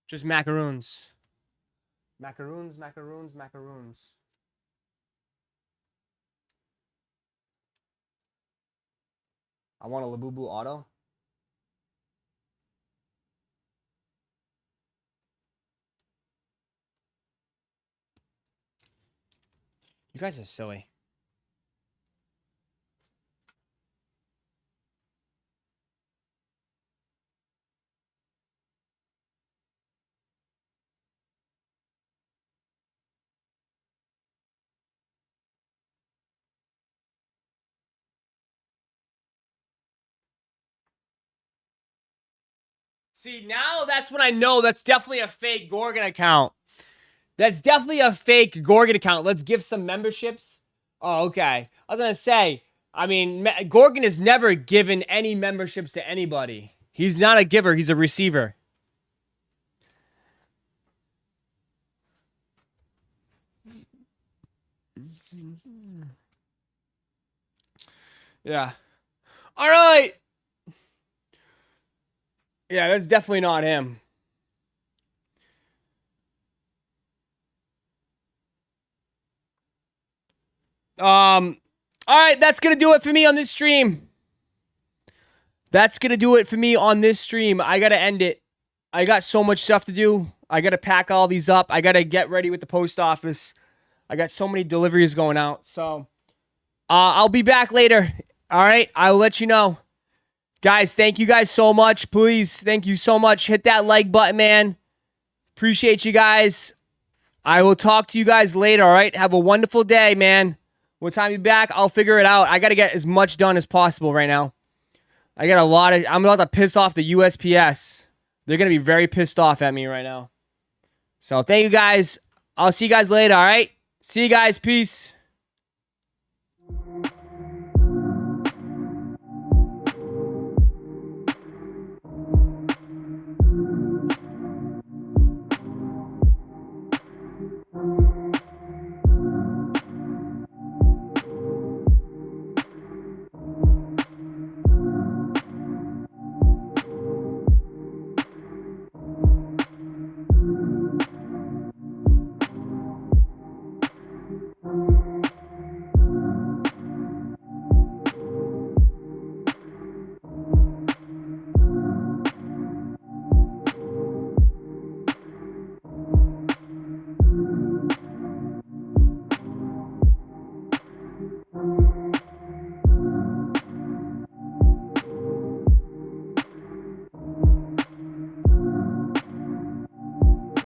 Speaker 2: Just macaroons. Macaroons, macaroons, macaroons. I want a Luboos auto. You guys are silly. See, now that's when I know that's definitely a fake Gorgon account. That's definitely a fake Gorgon account. Let's give some memberships. Oh, okay. I was going to say, I mean, Gorgon has never given any memberships to anybody. He's not a giver. He's a receiver. Yeah. All right. Yeah, that's definitely not him. All right, that's gonna do it for me on this stream. That's gonna do it for me on this stream. I gotta end it. I got so much stuff to do. I gotta pack all these up. I gotta get ready with the post office. I got so many deliveries going out. So, I'll be back later. All right, I'll let you know. Guys, thank you guys so much. Please, thank you so much. Hit that like button, man. Appreciate you guys. I will talk to you guys later, all right? Have a wonderful day, man. What time you back? I'll figure it out. I got to get as much done as possible right now. I got a lot of... I'm about to piss off the USPS. They're going to be very pissed off at me right now. So, thank you guys. I'll see you guys later, all right? See you guys. Peace.